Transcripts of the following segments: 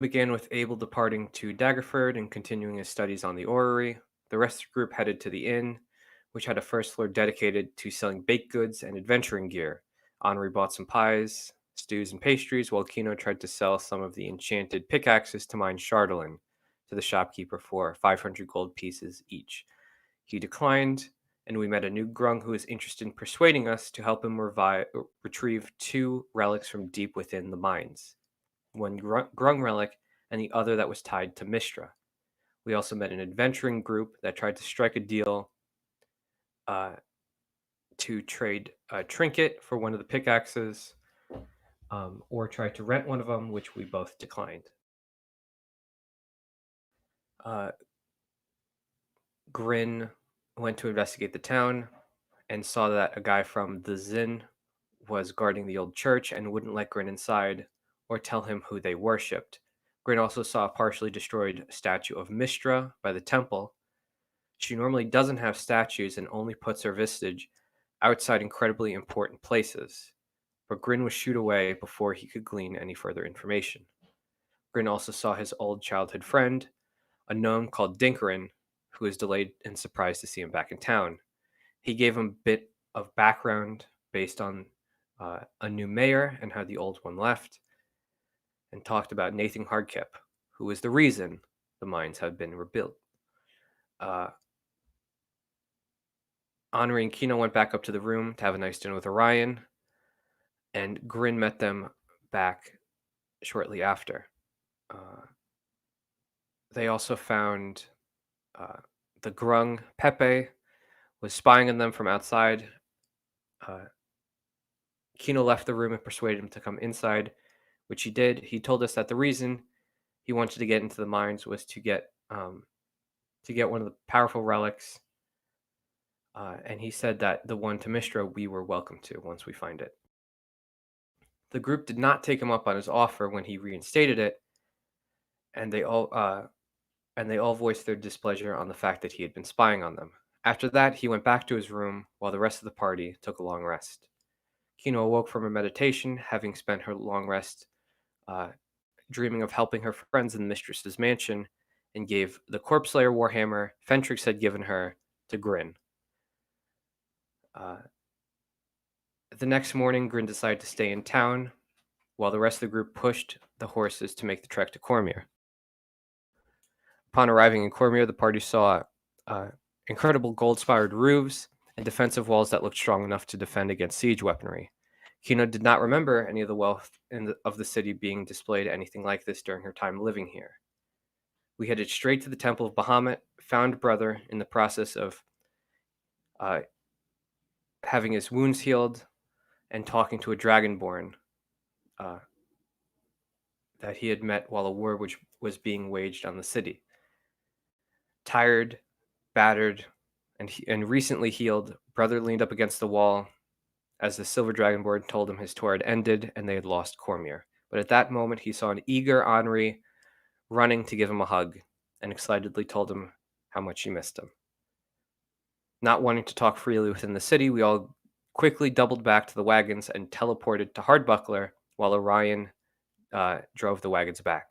Began with Abel departing to Daggerford and continuing his studies on the orrery. The rest of the group headed to the inn, which had a first floor dedicated to selling baked goods and adventuring gear. Henri bought some pies, stews, and pastries, while Kino tried to sell some of the enchanted pickaxes to mine Chardolin to the shopkeeper for 500 gold pieces each. He declined, and we met a new grung who was interested in persuading us to help him retrieve two relics from deep within the mines, one grung relic and the other that was tied to Mistra. We also met an adventuring group that tried to strike a deal uh, to trade a trinket for one of the pickaxes, or tried to rent one of them, which we both declined. Uh, Grin went to investigate the town and saw that a guy from the Zin was guarding the old church and wouldn't let Grin inside or tell him who they worshipped. Grin also saw a partially destroyed statue of Mistra by the temple. She normally doesn't have statues and only puts her vestige outside incredibly important places, but Grin was shooed away before he could glean any further information. Grin also saw his old childhood friend, a gnome called Dinkerin, who was delayed and surprised to see him back in town. He gave him a bit of background based on a new mayor and how the old one left, and talked about Nathan Hardkip, who is the reason the mines have been rebuilt. Uh, Henri and Kino went back up to the room to have a nice dinner with Orion, and Grin met them back shortly after. Uh, they also found the grung Pepe was spying on them from outside. Uh, Kino left the room and persuaded him to come inside, which he did. He told us that the reason he wanted to get into the mines was to get one of the powerful relics, and he said that the one to Mistra we were welcome to once we find it. The group did not take him up on his offer when he reinstated it, and they all voiced their displeasure on the fact that he had been spying on them. After that, he went back to his room while the rest of the party took a long rest. Kino awoke from her meditation, having spent her long rest uh, dreaming of helping her friends in the mistress's mansion, and gave the Corpse Slayer Warhammer Fentrix had given her to Grin. Uh, the next morning, Grin decided to stay in town, while the rest of the group pushed the horses to make the trek to Cormier. Upon arriving in Cormier, the party saw incredible gold-spired roofs and defensive walls that looked strong enough to defend against siege weaponry. Kino did not remember any of the wealth of the city being displayed anything like this during her time living here. We headed straight to the Temple of Bahamut, found Brother in the process of uh, having his wounds healed and talking to a dragonborn uh, that he had met while a war which was being waged on the city. Tired, battered, and recently healed, Brother leaned up against the wall as the silver dragonborn told him his tour had ended and they had lost Cormier. But at that moment, he saw an eager Henri running to give him a hug and excitedly told him how much he missed him. Not wanting to talk freely within the city, we all quickly doubled back to the wagons and teleported to Hardbuckler while Orion drove the wagons back.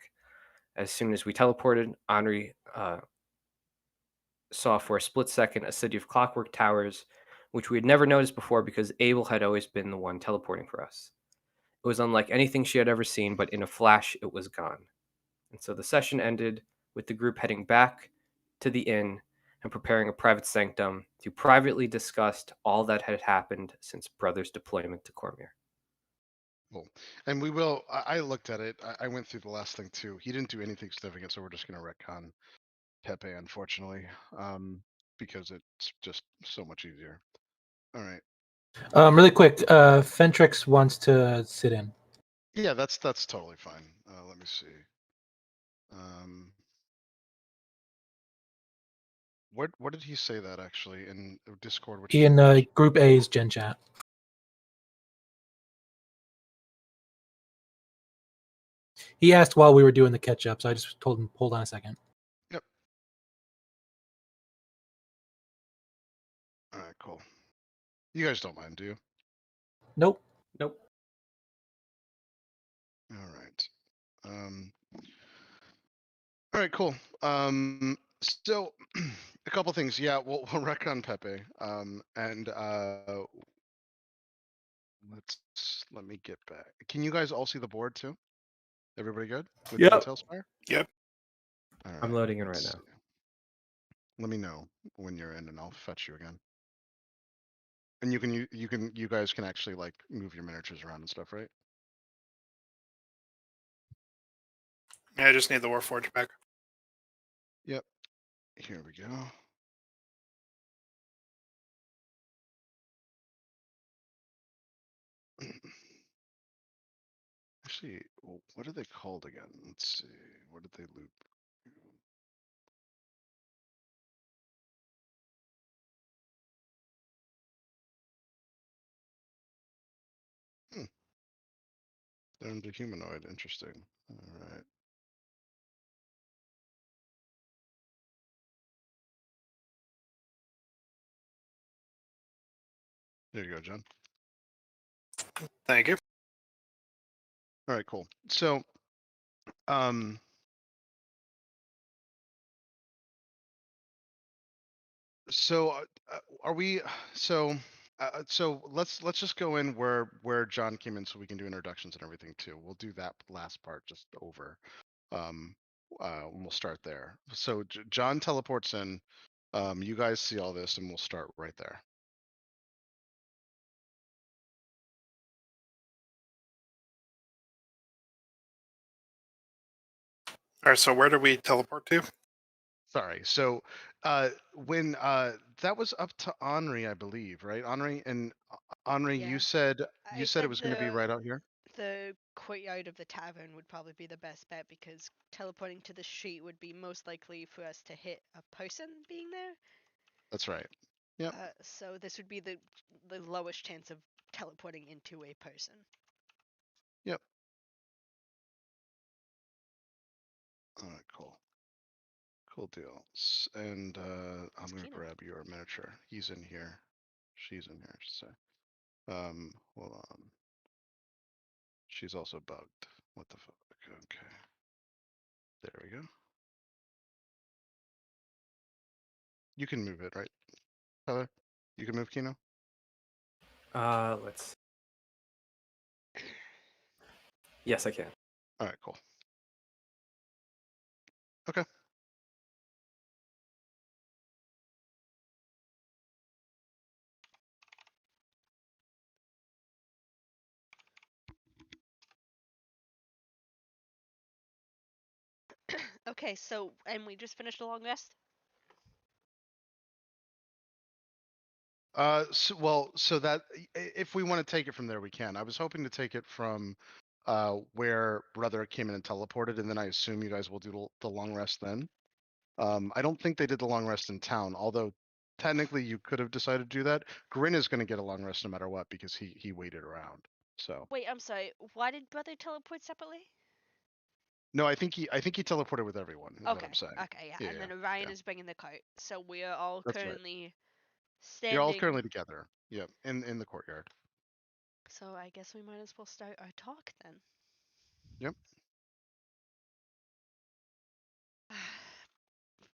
As soon as we teleported, Henri saw for a split second a city of clockwork towers, which we had never noticed before because Abel had always been the one teleporting for us. It was unlike anything she had ever seen, but in a flash, it was gone. And so the session ended with the group heading back to the inn and preparing a private sanctum to privately discuss all that had happened since Brother's deployment to Cormier. Cool. And we will. I looked at it. I went through the last thing too. He didn't do anything significant, so we're just going to retcon Pepe, unfortunately, because it's just so much easier. All right. Really quick, Fentrix wants to sit in. Yeah, that's totally fine. Let me see. What did he say that actually in Discord? Which In Group A's Gen Chat. He asked while we were doing the catch up, so I just told him, hold on a second. Yep. All right, cool. You guys don't mind, do you? Nope. Nope. All right. All right, cool. So a couple things. Yeah, we'll wreck on Pepe. And let me get back. Can you guys all see the board too? Everybody good with the Yep. Intel Spire? Yep. All right. I'm loading in right let's now. see. Let me know when you're in, and I'll fetch you again. And you guys can actually like move your miniatures around and stuff, right? Yeah, I just need the Warforged back. Yep. Here we go. Actually, what are they called again? Let's see. What did they loop? Hmm. They're into humanoid. Interesting. All right. There you go, John. Thank you. All right, cool. So, um, are we? So let's just go in where John came in, so we can do introductions and everything too. We'll do that last part just over. Um, we'll start there. So John teleports in. You guys see all this, and we'll start right there. All right, so where do we teleport to? Sorry. So, when that was up to Henri, I believe, right? Henri and Henri, Yeah. you said I it said was going to be right out here. the courtyard of the tavern would probably be the best bet because teleporting to the street would be most likely for us to hit a person being there. That's right. Yep. So this would be the lowest chance of teleporting into a person. Yep. All right. Cool. Cool deal. And I'm gonna Keenan. grab your miniature. He's in here. She's in here, I should say. Hold on. She's also bugged. What the fuck? Okay. There we go. You can move it, right, Tyler? You can move Kino. Let's. Yes, I can. All right. Cool. Okay. Okay, so and we just finished a long rest. So that if we want to take it from there, we can. I was hoping to take it from where brother came in and teleported, and then I assume you guys will do the long rest then. I don't think they did the long rest in town, although technically you could have decided to do that. Grin is going to get a long rest no matter what because he waited around. So Wait, I'm sorry. Why did brother teleport separately? no, I think he teleported with everyone. Is what Okay. I'm saying. Okay, yeah. Yeah, And yeah, then Orion yeah. is bringing the cart. So we are all That's right. currently You're all standing. currently together. Yep, in the courtyard. So I guess we might as well start our talk then. Yep.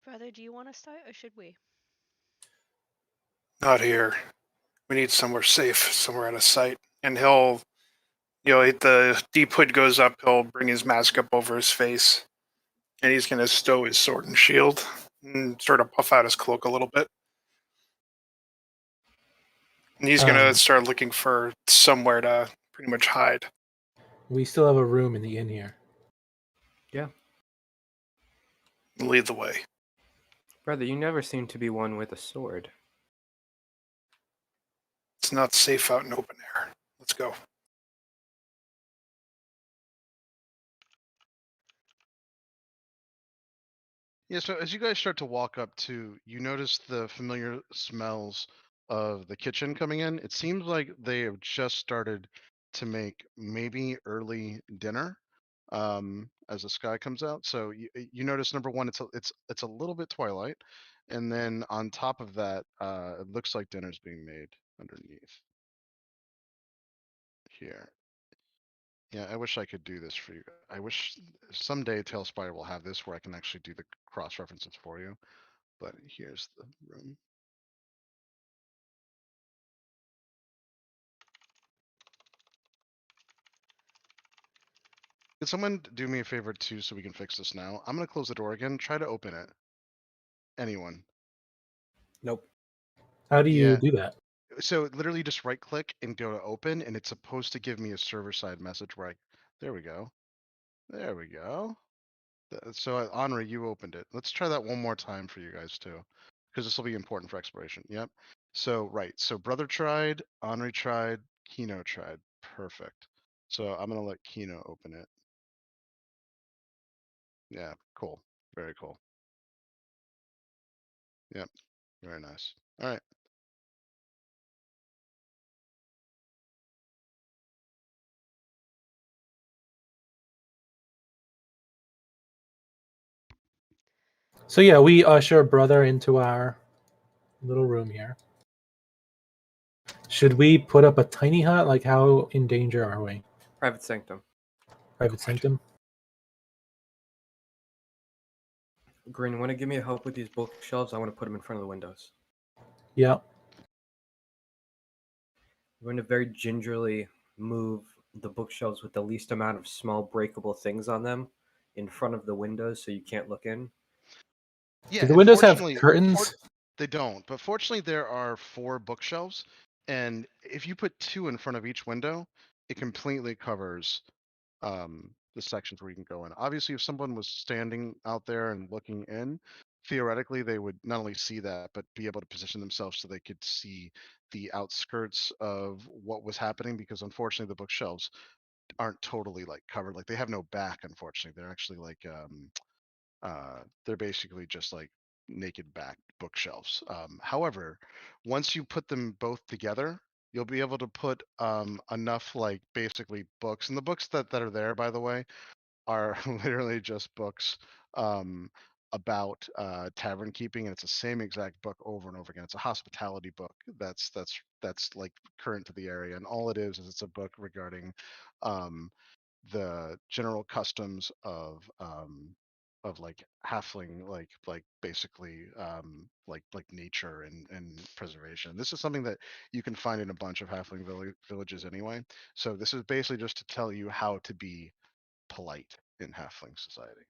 Brother, do you want to start or should we? Not here. We need somewhere safe, somewhere out of sight. And he'll, the deep hood goes up. He'll bring his mask up over his face, and he's gonna stow his sword and shield and sort of puff out his cloak a little bit. And he's gonna start looking for somewhere to pretty much hide. We still have a room in the inn here. Yeah. Lead the way. Brother, you never seem to be one with a sword. It's not safe out in open air. Let's go. Yeah, so as you guys start to walk up to, you notice the familiar smells of the kitchen coming in. It seems like they have just started to make maybe early dinner as the sky comes out. So you notice number one, it's a little bit twilight, and then on top of that, it looks like dinner's being made underneath here. Yeah, I wish I could do this for you. I wish someday Tailspire will have this where I can actually do the cross references for you. But here's the room. Could someone do me a favor too so we can fix this now? I'm gonna close the door again. Try to open it. Anyone? Nope. How do you Yeah. do that? So literally just right click and go to open, and it's supposed to give me a server side message where there we go. There we go. So Henri, you opened it. Let's try that one more time for you guys too, because this will be important for exploration. Yep. So right. So brother tried, Henri tried, Kino tried. Perfect. So I'm gonna let Kino open it. Yeah. Cool. Very cool. Yep. Very nice. All right. So yeah, we usher brother into our little room here. Should we put up a tiny hut? Like, how in danger are we? Private sanctum. Private sanctum. Green, want to give me a help with these bookshelves? I want to put them in front of the windows. Yeah. I'm going to very gingerly move the bookshelves with the least amount of small breakable things on them in front of the windows so you can't look in. Yeah. Do the And windows have fortunately, curtains? they don't. But fortunately, there are 4 bookshelves, and if you put 2 in front of each window, it completely covers the sections where you can go in. Obviously, if someone was standing out there and looking in, theoretically they would not only see that, but be able to position themselves so they could see the outskirts of what was happening. Because unfortunately, the bookshelves aren't totally like covered. Like they have no back. Unfortunately, they're actually like they're basically just like naked back bookshelves. However, once you put them both together, you'll be able to put enough like basically books, and the books that are there, by the way, are literally just books about tavern keeping, and it's the same exact book over and over again. It's a hospitality book that's like current to the area, and all it is it's a book regarding um, the general customs of like halfling like basically like nature and preservation. This is something that you can find in a bunch of halfling villages anyway. So this is basically just to tell you how to be polite in halfling society.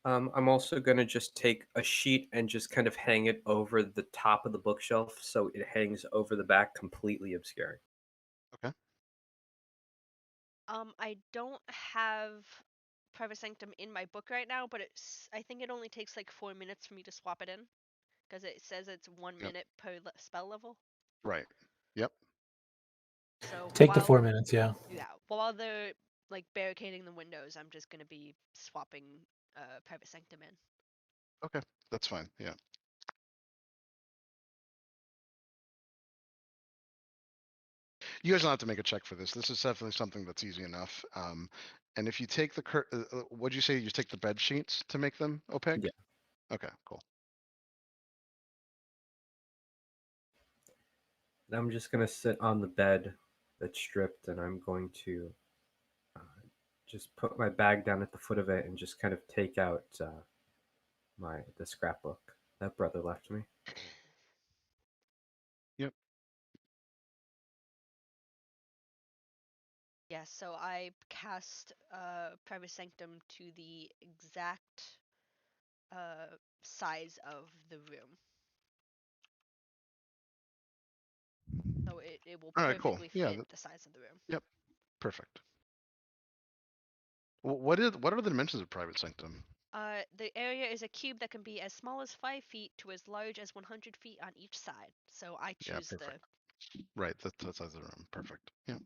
I'm also going to just take a sheet and just kind of hang it over the top of the bookshelf so it hangs over the back, completely obscuring. Okay. I don't have Private Sanctum in my book right now, but I think it only takes like 4 minutes for me to swap it in, because it says it's 1 Yep. minute per spell level. Right. Yep. So Take the while 4 minutes, yeah. while they're like barricading the windows, I'm just gonna be swapping Private Sanctum in. Okay. That's fine. Yeah. You guys don't have to make a check for this. This is definitely something that's easy enough. And if you take the what'd you say? You take the bed sheets to make them opaque? Yeah. Okay. Cool. I'm just going to sit on the bed that's stripped, and I'm going to just put my bag down at the foot of it and just kind of take out the scrapbook that brother left me. Yep. Yeah, so I cast Private Sanctum to the exact size of the room. So it will All right. Cool. perfectly Yeah. fit the size of the room. Yep. Perfect. What are the dimensions of private sanctum? The area is a cube that can be as small as 5 feet to as large as 100 feet on each side. So I Yeah. choose the Perfect. Right. That's the size of the room. Perfect. Yeah.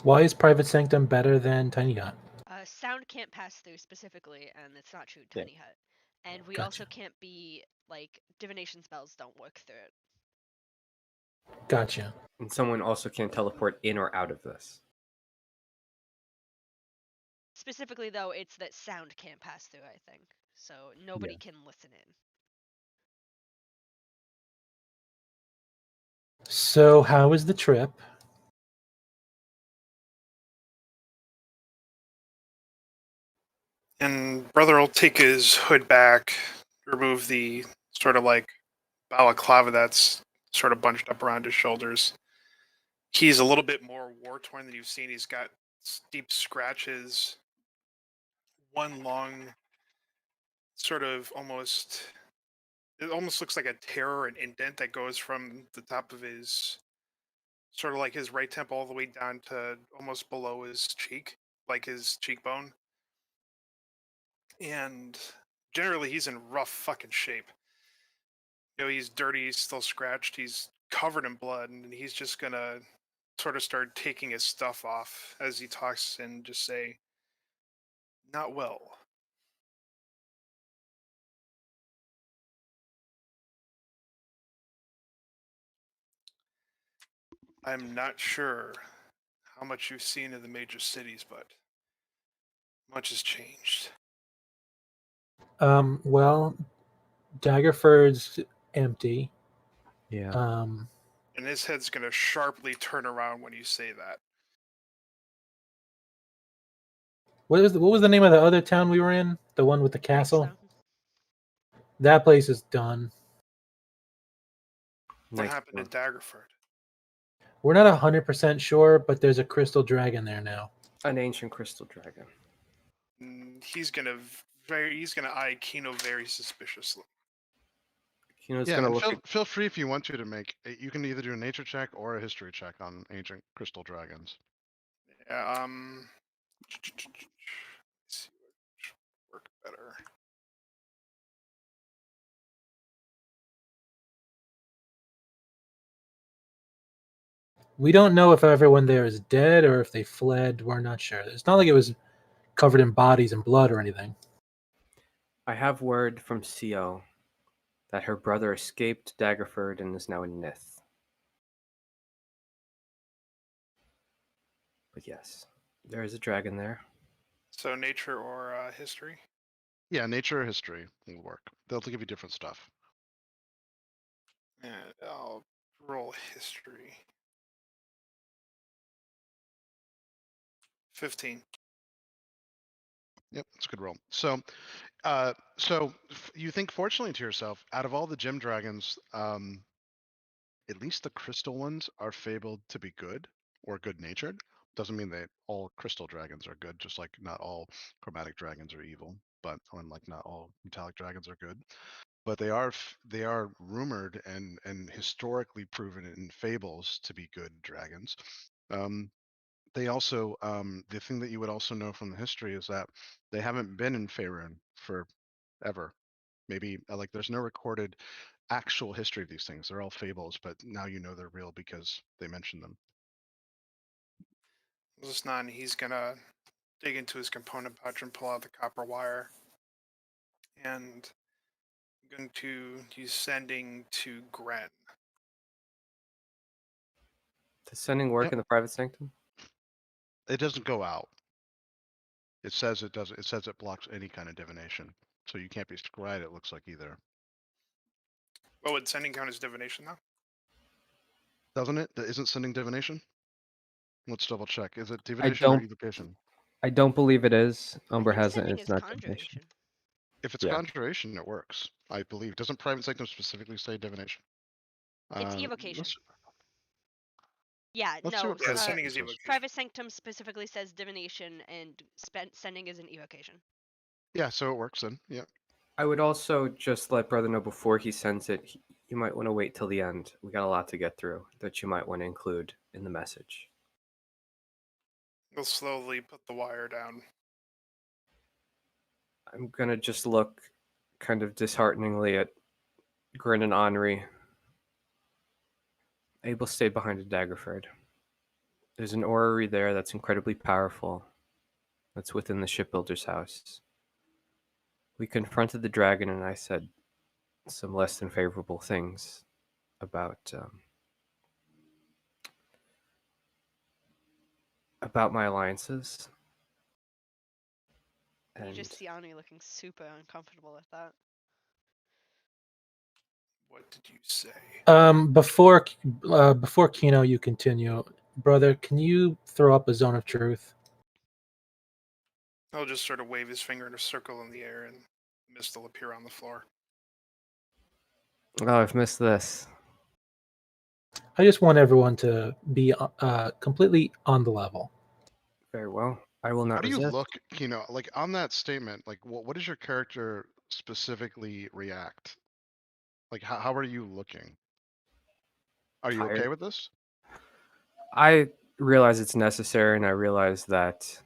Why is private sanctum better than tiny hut? sound can't pass through specifically, and it's not true Yeah. tiny hut. And we also Gotcha. can't be like divination spells don't work through it. Gotcha. And someone also can teleport in or out of this. Specifically though, it's that sound can't pass through, I think. So nobody Yeah. can listen in. So, how was the trip? And Brother will take his hood back, remove the sort of like balaclava that's sort of bunched up around his shoulders. He's a little bit more war torn than you've seen. He's got deep scratches, one long sort of almost, it almost looks like a tear or an indent that goes from the top of his sort of like his right temple all the way down to almost below his cheek, like his cheekbone. And generally he's in rough fucking shape. He's dirty, he's still scratched, he's covered in blood, and he's just gonna sort of start taking his stuff off as he talks and just say, "Not well." I'm not sure how much you've seen in the major cities, but much has changed. Well, Daggerford's empty. Yeah. And his head's gonna sharply turn around when you say that. What was the name of the other town we were in? The one with the castle? Greystone. That place is done. What Nice happened to one. Daggerford? We're not 100% sure, but there's a crystal dragon there now. An ancient crystal dragon. He's gonna eye Kino very suspiciously. Kino's Yeah, gonna and look at feel free if you want to make. You can either do a nature check or a history check on ancient crystal dragons. Yeah, let's see what would work better. We don't know if everyone there is dead or if they fled. We're not sure. It's not like it was covered in bodies and blood or anything. I have word from Co that her brother escaped Daggerford and is now in Nith. But yes, there is a dragon there. So nature or history? Yeah, nature or history will work. They'll give you different stuff. And I'll roll history. 15. Yep, it's a good roll. So, you think fortunately to yourself, out of all the gem dragons, at least the crystal ones are fabled to be good or good natured. Doesn't mean that all crystal dragons are good, just like not all chromatic dragons are evil, but like not all metallic dragons are good. But they are rumored and historically proven in fables to be good dragons. They also the thing that you would also know from the history is that they haven't been in Faerun for ever. Maybe like there's no recorded actual history of these things. They're all fables, but now you know they're real because they mention them. Lisnan, he's gonna dig into his component pouch and pull out the copper wire. And I'm going to use sending to Gren. Does sending work Yep. in the private sanctum? It doesn't go out. It says it doesn't. It says it blocks any kind of divination, so you can't be scryed. It looks like either, What would sending count as divination though? doesn't it? Isn't sending divination? Let's double check. Is it I divination or don't. evocation? I don't believe it is. I Umber think has it. sending It's is not divination. conjuration. If it's Yeah. conjuration, it works. I believe. Doesn't private sanctum specifically say divination? It's evocation. Let's Yeah, see no. what Yeah, private sending sanctum is says. evocation. Private Sanctum specifically says divination, and sending is an evocation. Yeah, so it works then. Yeah. I would also just let brother know before he sends it. You might want to wait till the end. We got a lot to get through that you might want to include in the message. He'll slowly put the wire down. I'm gonna just look kind of dishearteningly at Grin and Henri. Abel stayed behind a Daggerford. There's an orrery there that's incredibly powerful. That's within the shipbuilder's house. We confronted the dragon, and I said some less than favorable things about my alliances. You And just see Ani looking super uncomfortable at that. What did you say? Before Kino, you continue, brother. Can you throw up a zone of truth? He'll just sort of wave his finger in a circle in the air, and mist will appear on the floor. Oh, I've missed this. I just want everyone to be completely on the level. Very well. I will not How do you resist. look, like on that statement? Like, what does your character specifically react? Like, how are you looking? Are you okay Tired. with this? I realize it's necessary, and I realize that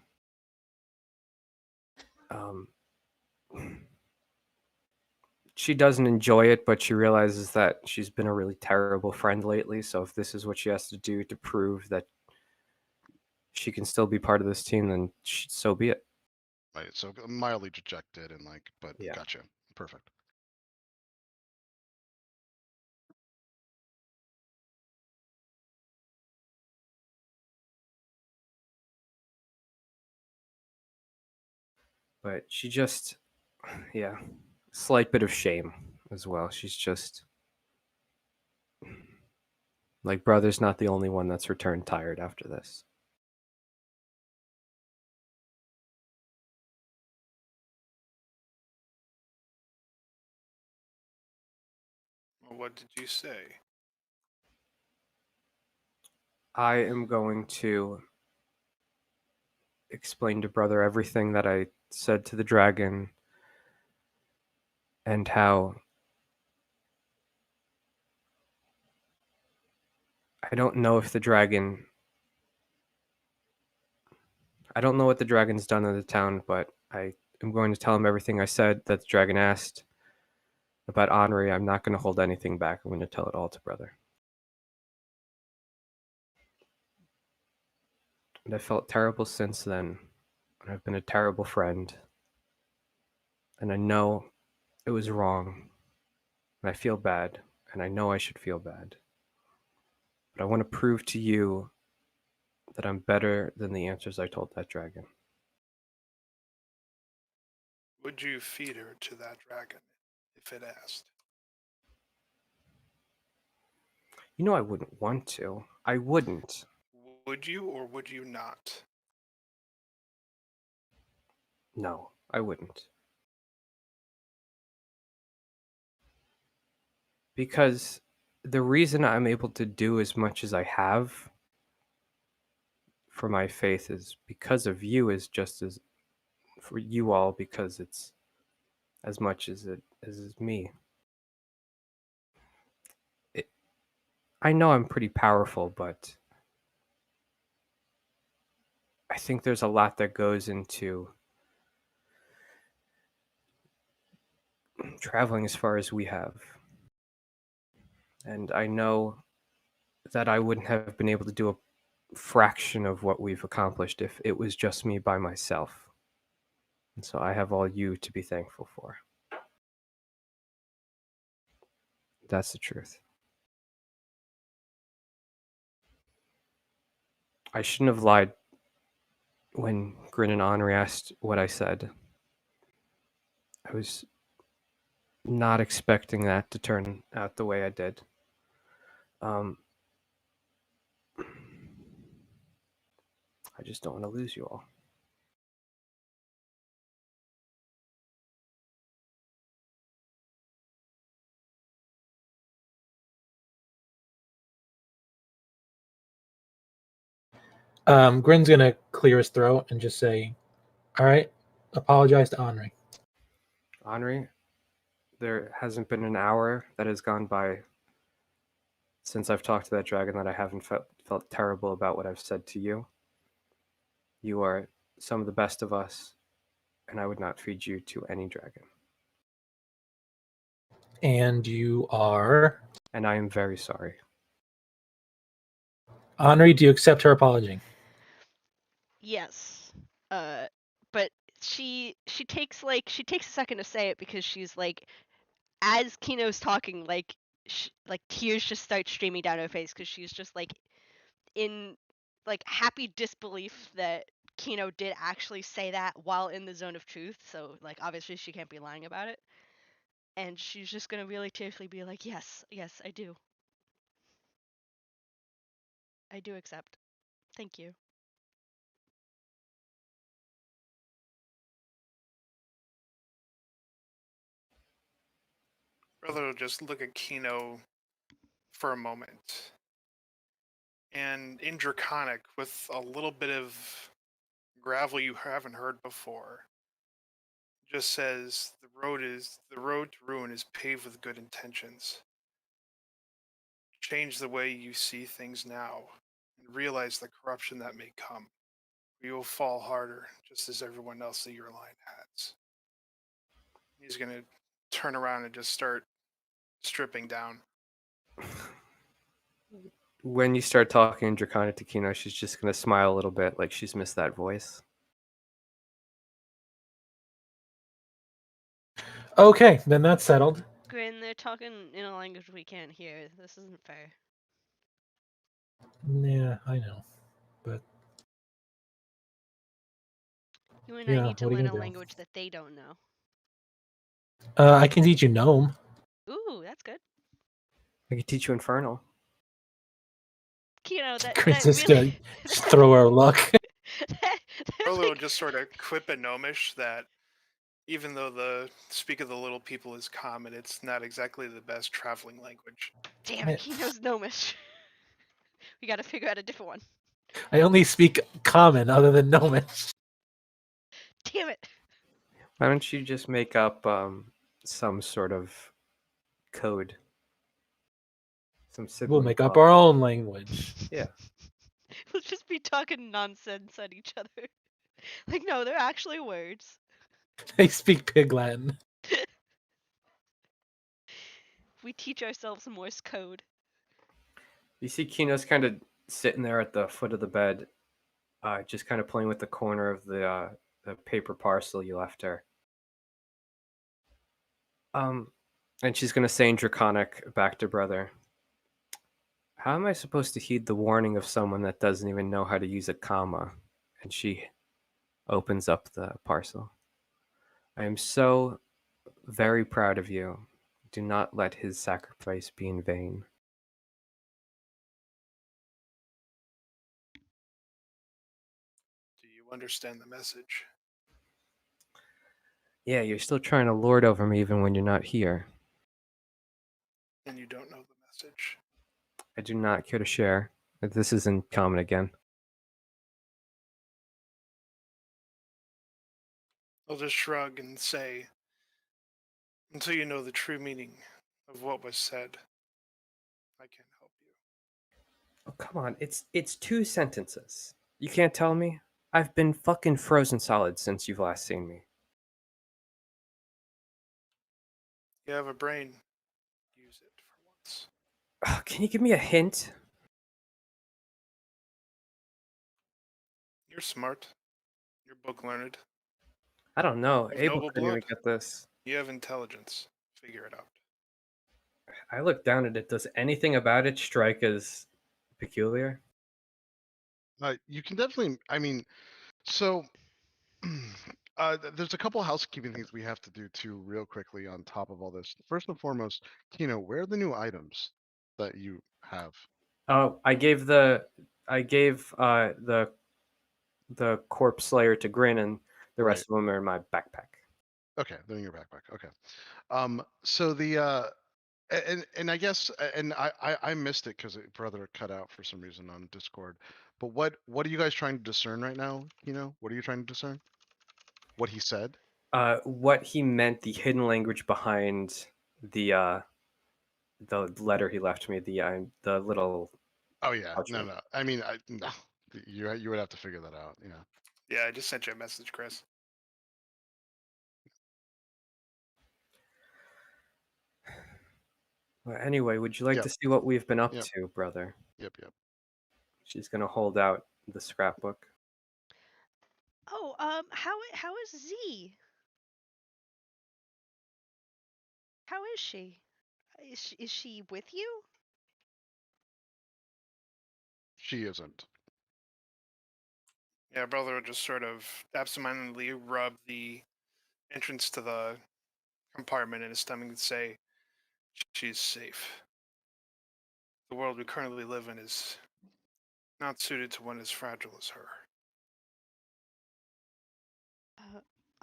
she doesn't enjoy it, but she realizes that she's been a really terrible friend lately. So if this is what she has to do to prove that she can still be part of this team, then so be it. Right. So mildly dejected and but Yeah. gotcha. Perfect. But she just, yeah, slight bit of shame as well. She's just like, brother's not the only one that's returned tired after this. Well, what did you say? I am going to explain to brother everything that I said to the dragon and how I don't know if the dragon. I don't know what the dragon's done in the town, but I am going to tell him everything I said that the dragon asked about Henri. I'm not going to hold anything back. I'm going to tell it all to brother. And I felt terrible since then. And I've been a terrible friend. And I know it was wrong. And I feel bad. And I know I should feel bad. But I want to prove to you that I'm better than the answers I told that dragon. Would you feed her to that dragon if it asked? You know, I wouldn't want to. I wouldn't. Would you or would you not? No, I wouldn't. Because the reason I'm able to do as much as I have for my faith is because of you, is just as for you all, because it's as much as it is me. I know I'm pretty powerful, but I think there's a lot that goes into traveling as far as we have. And I know that I wouldn't have been able to do a fraction of what we've accomplished if it was just me by myself. And so I have all you to be thankful for. That's the truth. I shouldn't have lied when Grin and Henri asked what I said. I was not expecting that to turn out the way I did. I just don't want to lose you all. Grin's gonna clear his throat and just say, "All right, apologize to Henri." Henri, there hasn't been an hour that has gone by since I've talked to that dragon that I haven't felt terrible about what I've said to you. You are some of the best of us, and I would not feed you to any dragon. And you are And I am very sorry. Henri. Do you accept her apology? Yes. But she takes a second to say it because she's like, as Kino's talking, like tears just start streaming down her face because she's just like in like happy disbelief that Kino did actually say that while in the zone of truth. So like obviously she can't be lying about it. And she's just gonna really tearfully be like, yes, I do. I do accept. Thank you. Brother will just look at Kino for a moment. And in Draconic, with a little bit of gravel you haven't heard before, just says the road to ruin is paved with good intentions. Change the way you see things now and realize the corruption that may come. You will fall harder, just as everyone else in your line has. He's gonna turn around and just start stripping down. When you start talking in Draconic to Kino, she's just gonna smile a little bit, like she's missed that voice. Okay, then that's settled. Grin, they're talking in a language we can't hear. This isn't fair. Yeah, I know. But You and I yeah, need to what are you learn a gonna do? language that they don't know. I can teach you gnome. Ooh, that's good. I could teach you Infernal. Kino, that Chris that just really just throw her a look. that Rolo will like, just sort of quip in Gnomish that even though the speak of the little people is common, it's not exactly the best traveling language. damn it, he knows Gnomish. We gotta figure out a different one. I only speak common other than gnomish. Damn it. Why don't you just make up some sort of code? Some sibling We'll make up code. our own language. Yeah. We'll just be talking nonsense at each other. Like, no, they're actually words. They speak Pig Latin. We teach ourselves Morse code. You see Kino's kind of sitting there at the foot of the bed, just kind of playing with the corner of the paper parcel you left her. And she's gonna say in Draconic back to brother, how am I supposed to heed the warning of someone that doesn't even know how to use a comma? And she opens up the parcel. I am so very proud of you. Do not let his sacrifice be in vain. Do you understand the message? Yeah, you're still trying to lord over me even when you're not here. And you don't know the message. I do not care to share. This isn't common again. I'll just shrug and say, until you know the true meaning of what was said, I can't help you. Oh, come on. It's two sentences. You can't tell me? I've been fucking frozen solid since you've last seen me. You have a brain. Use it for once. Can you give me a hint? You're smart. You're book learned. I don't know. Of Abel noble couldn't even blood. get this. You have intelligence. Figure it out. I look down at it. Does anything about it strike as peculiar? You can definitely. I mean, so there's a couple housekeeping things we have to do too, real quickly. On top of all this, first and foremost, Kino, where are the new items that you have? Oh, I gave the the corpse slayer to Grin, and the Right. rest of them are in my backpack. Okay, they're in your backpack. Okay. So the and I guess and I missed it because brother cut out for some reason on Discord. But what are you guys trying to discern right now? What are you trying to discern? What he said? What he meant, the hidden language behind the letter he left me, the little Oh yeah, no, parchment. no. I mean, no. You would have to figure that out. Yeah. Yeah, I just sent you a message, Chris. Well, anyway, would you like Yep. to see what we've been up Yep. to, brother? Yep. She's gonna hold out the scrapbook. Oh, how is Z? How is she? Is she with you? She isn't. Yeah, brother will just sort of absentmindedly rub the entrance to the compartment in his stomach and say, "She's safe. The world we currently live in is not suited to one as fragile as her."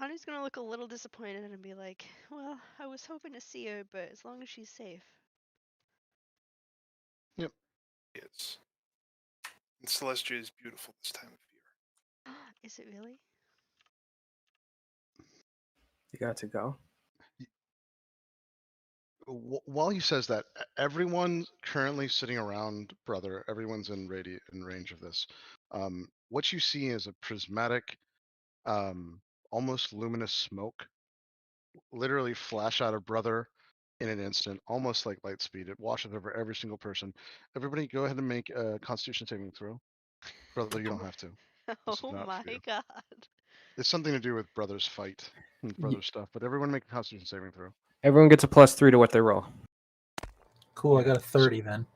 Anu's gonna look a little disappointed and be like, "Well, I was hoping to see her, but as long as she's safe." Yes. And Celestia is beautiful this time of year. Is it really? You got to go. While he says that, everyone currently sitting around, brother, everyone's in range of this. What you see is a prismatic, almost luminous smoke, literally flash out of brother in an instant, almost like light speed. It washes over every single person. Everybody, go ahead and make a Constitution saving throw. Brother, you don't have to. This is Oh not my for you. god. It's something to do with brother's fight and brother's stuff. But everyone make a Constitution saving throw. Everyone gets a +3 to what they roll. Cool. I Yeah, got a 30 then.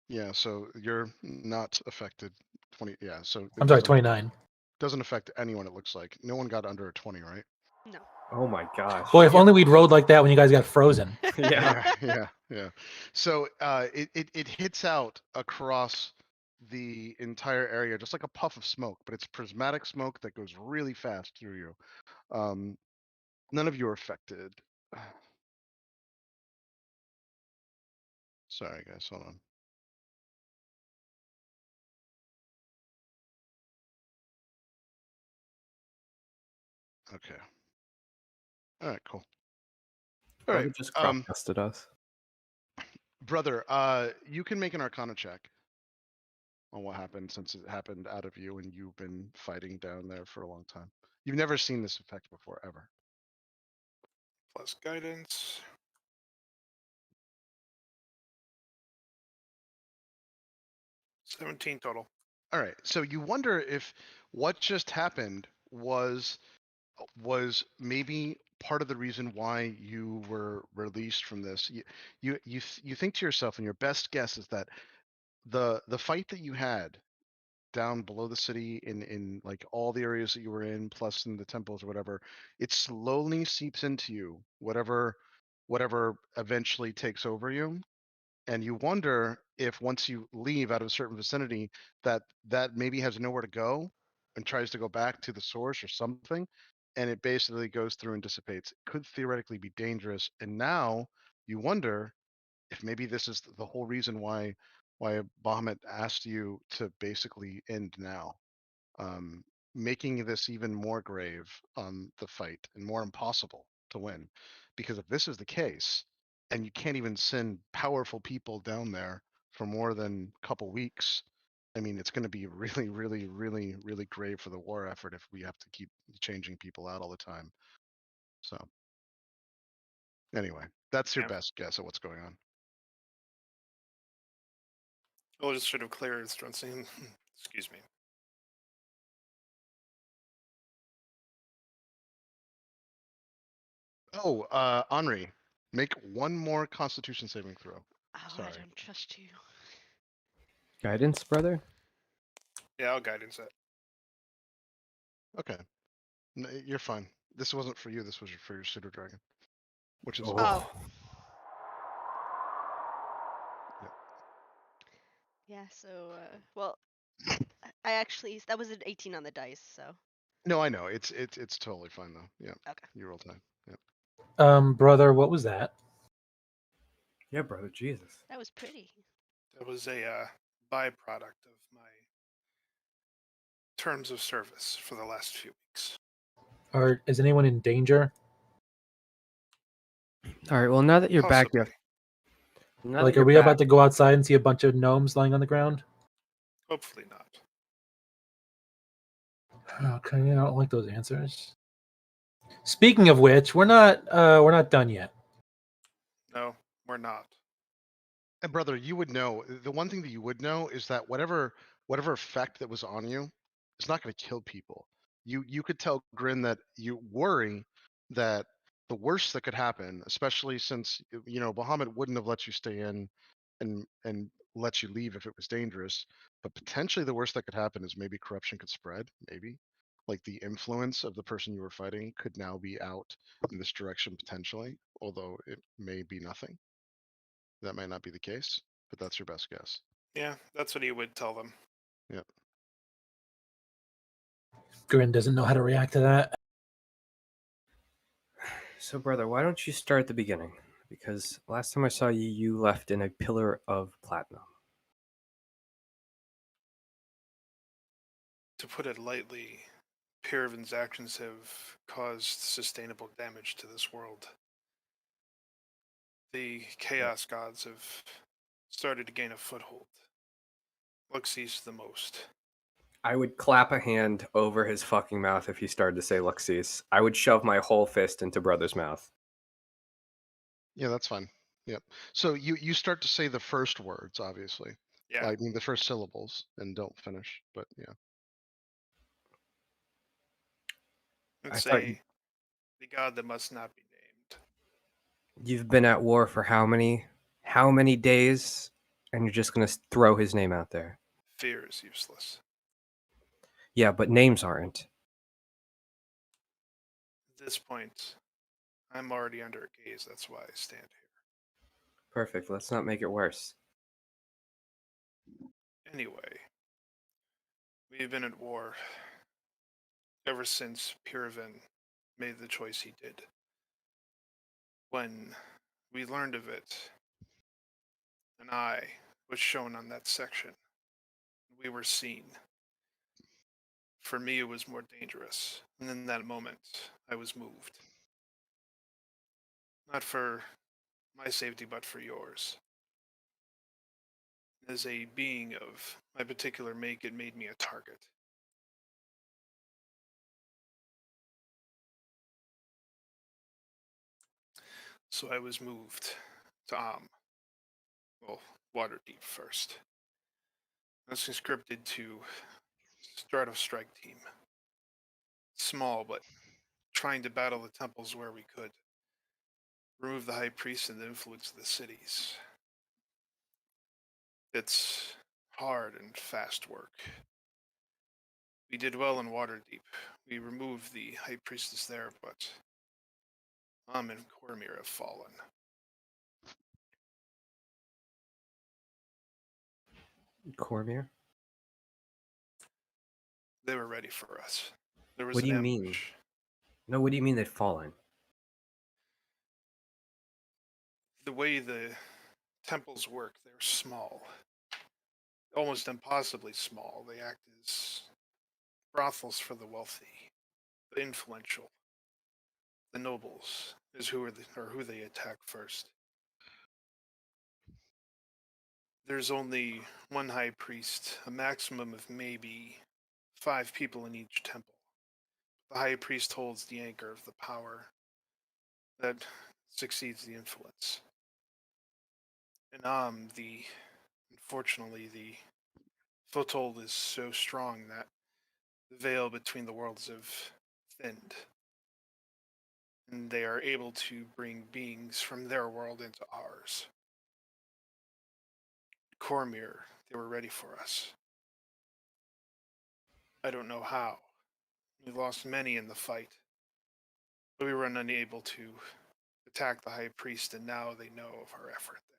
Yeah, so you're not affected. 20. Yeah, so it I'm sorry, doesn't 29. doesn't affect anyone. It looks like no one got under a 20, right? No. Oh my gosh. Boy, if only we'd rode like that when you guys got frozen. Yeah. Yeah. So it hits out across the entire area just like a puff of smoke, but it's prismatic smoke that goes really fast through you. None of you are affected. Sorry, guys. Hold on. Okay. All right. Cool. All Brother right. just crop dusted us. Brother, you can make an Arcana check on what happened since it happened out of you and you've been fighting down there for a long time. You've never seen this effect before, ever. Plus guidance. 17 total. All right. So you wonder if what just happened was maybe part of the reason why you were released from this. You think to yourself, and your best guess is that the fight that you had down below the city in like all the areas that you were in, plus in the temples or whatever, it slowly seeps into you, whatever eventually takes over you. And you wonder if once you leave out of a certain vicinity, that maybe has nowhere to go and tries to go back to the source or something, and it basically goes through and dissipates. It could theoretically be dangerous. And now you wonder if maybe this is the whole reason why Bahamut asked you to basically end now, um, making this even more grave on the fight and more impossible to win. Because if this is the case, and you can't even send powerful people down there for more than a couple weeks, I mean, it's going to be really, really, really, really grave for the war effort if we have to keep changing people out all the time. So, anyway, that's your Yeah. best guess at what's going on. We'll just sort of clear his throat saying, excuse me. Oh, Henri, make one more Constitution saving throw. Oh, I Sorry. don't trust you. Guidance, brother? Yeah, I'll guidance it. Okay, you're fine. This wasn't for you. This was for your pseudo dragon, which is Oh. fine. Oh. Yep. Yeah, so, well, I actually, that was an 18 on the dice, so. No, I know. It's totally fine though. Yeah. Okay. You roll time. Yeah. Brother, what was that? Yeah, brother, Jesus. That was pretty. That was a byproduct of my terms of service for the last few weeks. Is anyone in danger? All right, well, now that you're back, Possibly. Like, are we about to go outside and see a bunch of gnomes lying on the ground? Hopefully not. Okay, I don't like those answers. Speaking of which, we're not done yet. No, we're not. And brother, you would know. The one thing that you would know is that whatever effect that was on you, it's not going to kill people. You could tell Grin that you worry that the worst that could happen, especially since Bahamut wouldn't have let you stay in and let you leave if it was dangerous. But potentially the worst that could happen is maybe corruption could spread, maybe. like the influence of the person you were fighting could now be out in this direction potentially, although it may be nothing. That might not be the case, but that's your best guess. Yeah, that's what he would tell them. Yep. Grin doesn't know how to react to that. So, brother, why don't you start at the beginning? Because last time I saw you, you left in a pillar of platinum. To put it lightly, Piraven's actions have caused sustainable damage to this world. The Chaos Gods have started to gain a foothold. Luxie's the most. I would clap a hand over his fucking mouth if he started to say Luxis. I would shove my whole fist into brother's mouth. Yeah, that's fine. Yep. So you start to say the first words, obviously. Yeah, I mean the first syllables, and don't finish. But yeah. let's thought say the god that must not be named. you've been at war for how many days, and you're just gonna throw his name out there. Fear is useless. Yeah, but names aren't. At this point, I'm already under a gaze, that's why I stand here. Perfect. Let's not make it worse. Anyway, we've been at war ever since Piraven made the choice he did. When we learned of it, an eye was shown on that section. We were seen. For me, it was more dangerous, and in that moment, I was moved. Not for my safety, but for yours. As a being of my particular make, it made me a target. So I was moved to well, Waterdeep first. I was conscripted to Strato Strike Team. Small, but trying to battle the temples where we could. Remove the High Priest and the influence of the cities. It's hard and fast work. We did well in Waterdeep. We removed the High Priestess there, but and Cormyr have fallen. Cormier? They were ready for us. There was What do an you mean? ambush. No, what do you mean they've fallen? The way the temples work, they're small. Almost impossibly small. They act as brothels for the wealthy, the influential. The nobles is who they attack first. There's only one high priest, a maximum of maybe 5 people in each temple. The high priest holds the anchor of the power that succeeds the influence. And unfortunately, the foothold is so strong that the veil between the worlds have thinned. And they are able to bring beings from their world into ours. Cormyr, they were ready for us. I don't know how. We lost many in the fight, but we were unable to attack the High Priest, and now they know of our effort there.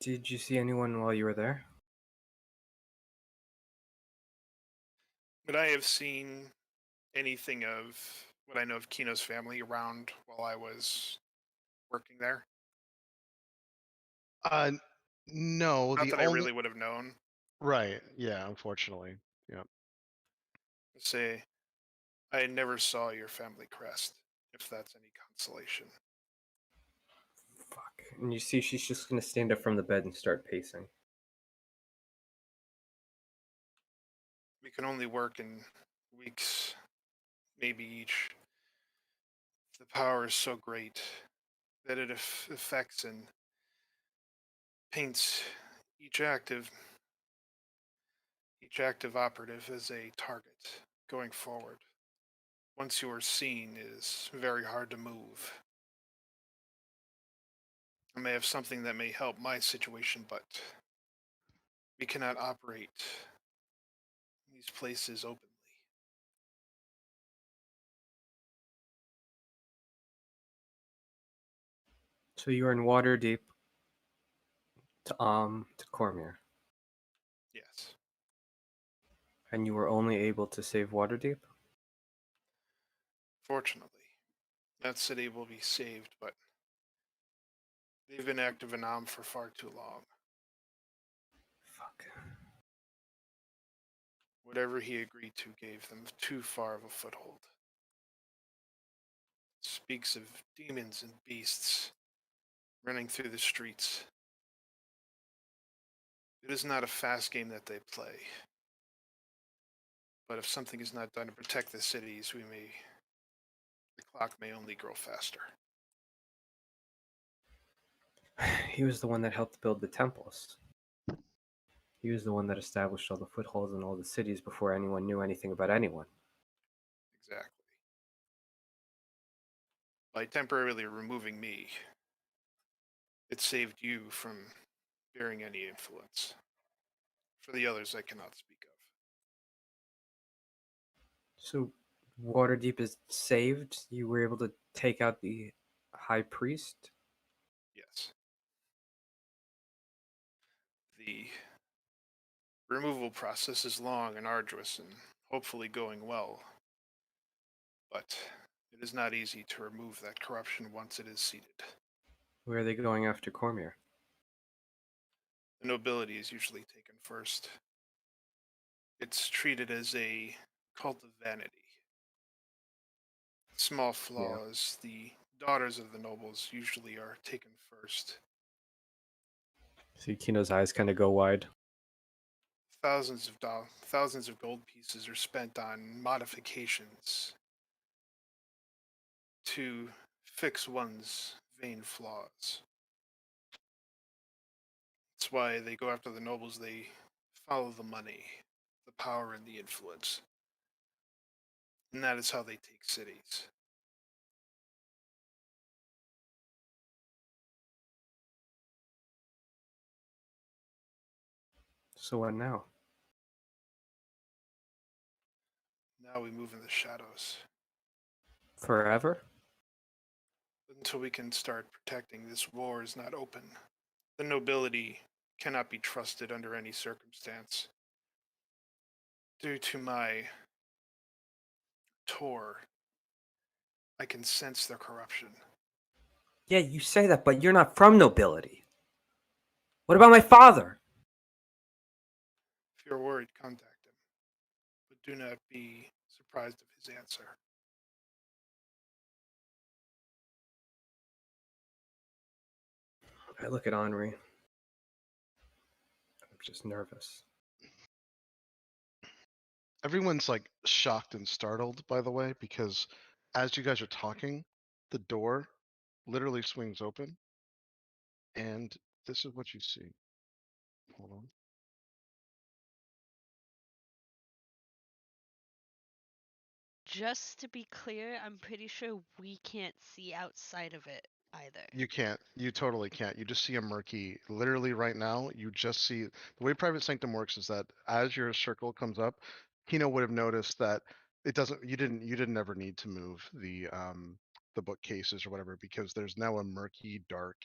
Did you see anyone while you were there? Would I have seen anything of what I know of Kino's family around while I was working there? No, Not the that I only really would have known. right. Yeah, unfortunately. Yeah. Say, I never saw your family crest, if that's any consolation. Fuck. And you see she's just gonna stand up from the bed and start pacing. We can only work in weeks, maybe each. The power is so great that it affects and paints each active operative as a target going forward. Once you are seen, it is very hard to move. I may have something that may help my situation, but we cannot operate these these places openly. So you were in Waterdeep to Cormier, Yes. and you were only able to save Waterdeep? Fortunately, that city will be saved, but they've been active in Am for far too long. Fuck. Whatever he agreed to gave them too far of a foothold. Speaks of demons and beasts running through the streets. It is not a fast game that they play. But if something is not done to protect the cities, the clock may only grow faster. He was the one that helped build the temples. He was the one that established all the footholds in all the cities before anyone knew anything about anyone. Exactly. By temporarily removing me, it saved you from bearing any influence. For the others, I cannot speak of. So Waterdeep is saved? You were able to take out the High Priest? Yes. The removal process is long and arduous and hopefully going well, but it is not easy to remove that corruption once it is seated. Where are they going after Cormier? The nobility is usually taken first. It's treated as a cult of vanity. Small flaws, the daughters of the nobles usually are taken first. See Kino's eyes kind of go wide. Thousands of gold pieces are spent on modifications to fix one's vain flaws. That's why they go after the nobles. They follow the money, the power, and the influence. And that is how they take cities. So what now? Now we move in the shadows Forever? until we can start protecting. This war is not open. The nobility cannot be trusted under any circumstance. Due to my tour, I can sense their corruption. Yeah, you say that, but you're not from nobility. What about my father? If you're worried, contact him. But do not be surprised of his answer. I look at Henri. I'm just nervous. Everyone's like shocked and startled, by the way, because as you guys are talking, the door literally swings open, and this is what you see. Hold on. Just to be clear, I'm pretty sure we can't see outside of it either. You can't. You totally can't. You just see a murky. Literally right now, you just see the way Private Sanctum works is that as your circle comes up, Kino would have noticed that it doesn't. You didn't ever need to move the bookcases or whatever because there's now a murky, dark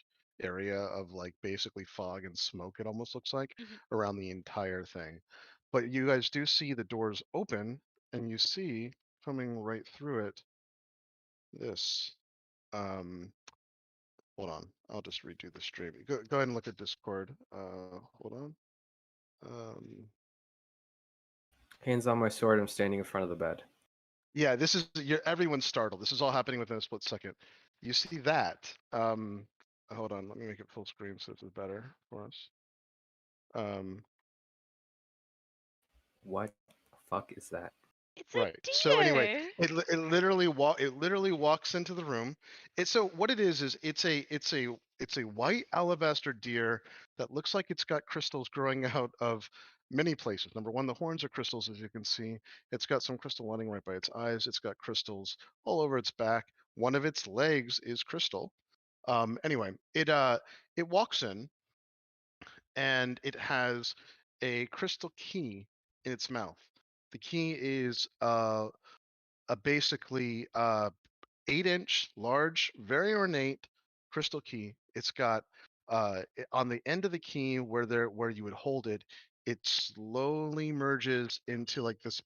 area of like basically fog and smoke. It almost looks like Mhm. around the entire thing. But you guys do see the doors open, and you see coming right through it this. Um, Hold on. I'll just redo the stream. Go ahead and look at Discord. Hold on. Hands on my sword, I'm standing in front of the bed. Yeah, this is everyone's startled. This is all happening within a split second. You see that? Hold on. Let me make it full screen so this is better for us. What the fuck is that? It's a Right. So anyway, deer. it literally walks into the room. So what it is it's a white alabaster deer that looks like it's got crystals growing out of many places. Number one, the horns are crystals, as you can see. It's got some crystal lining right by its eyes. It's got crystals all over its back. One of its legs is crystal. Anyway, it walks in and it has a crystal key in its mouth. The key is a basically 8-inch, large, very ornate crystal key. It's got on the end of the key where you would hold it, it slowly merges into like this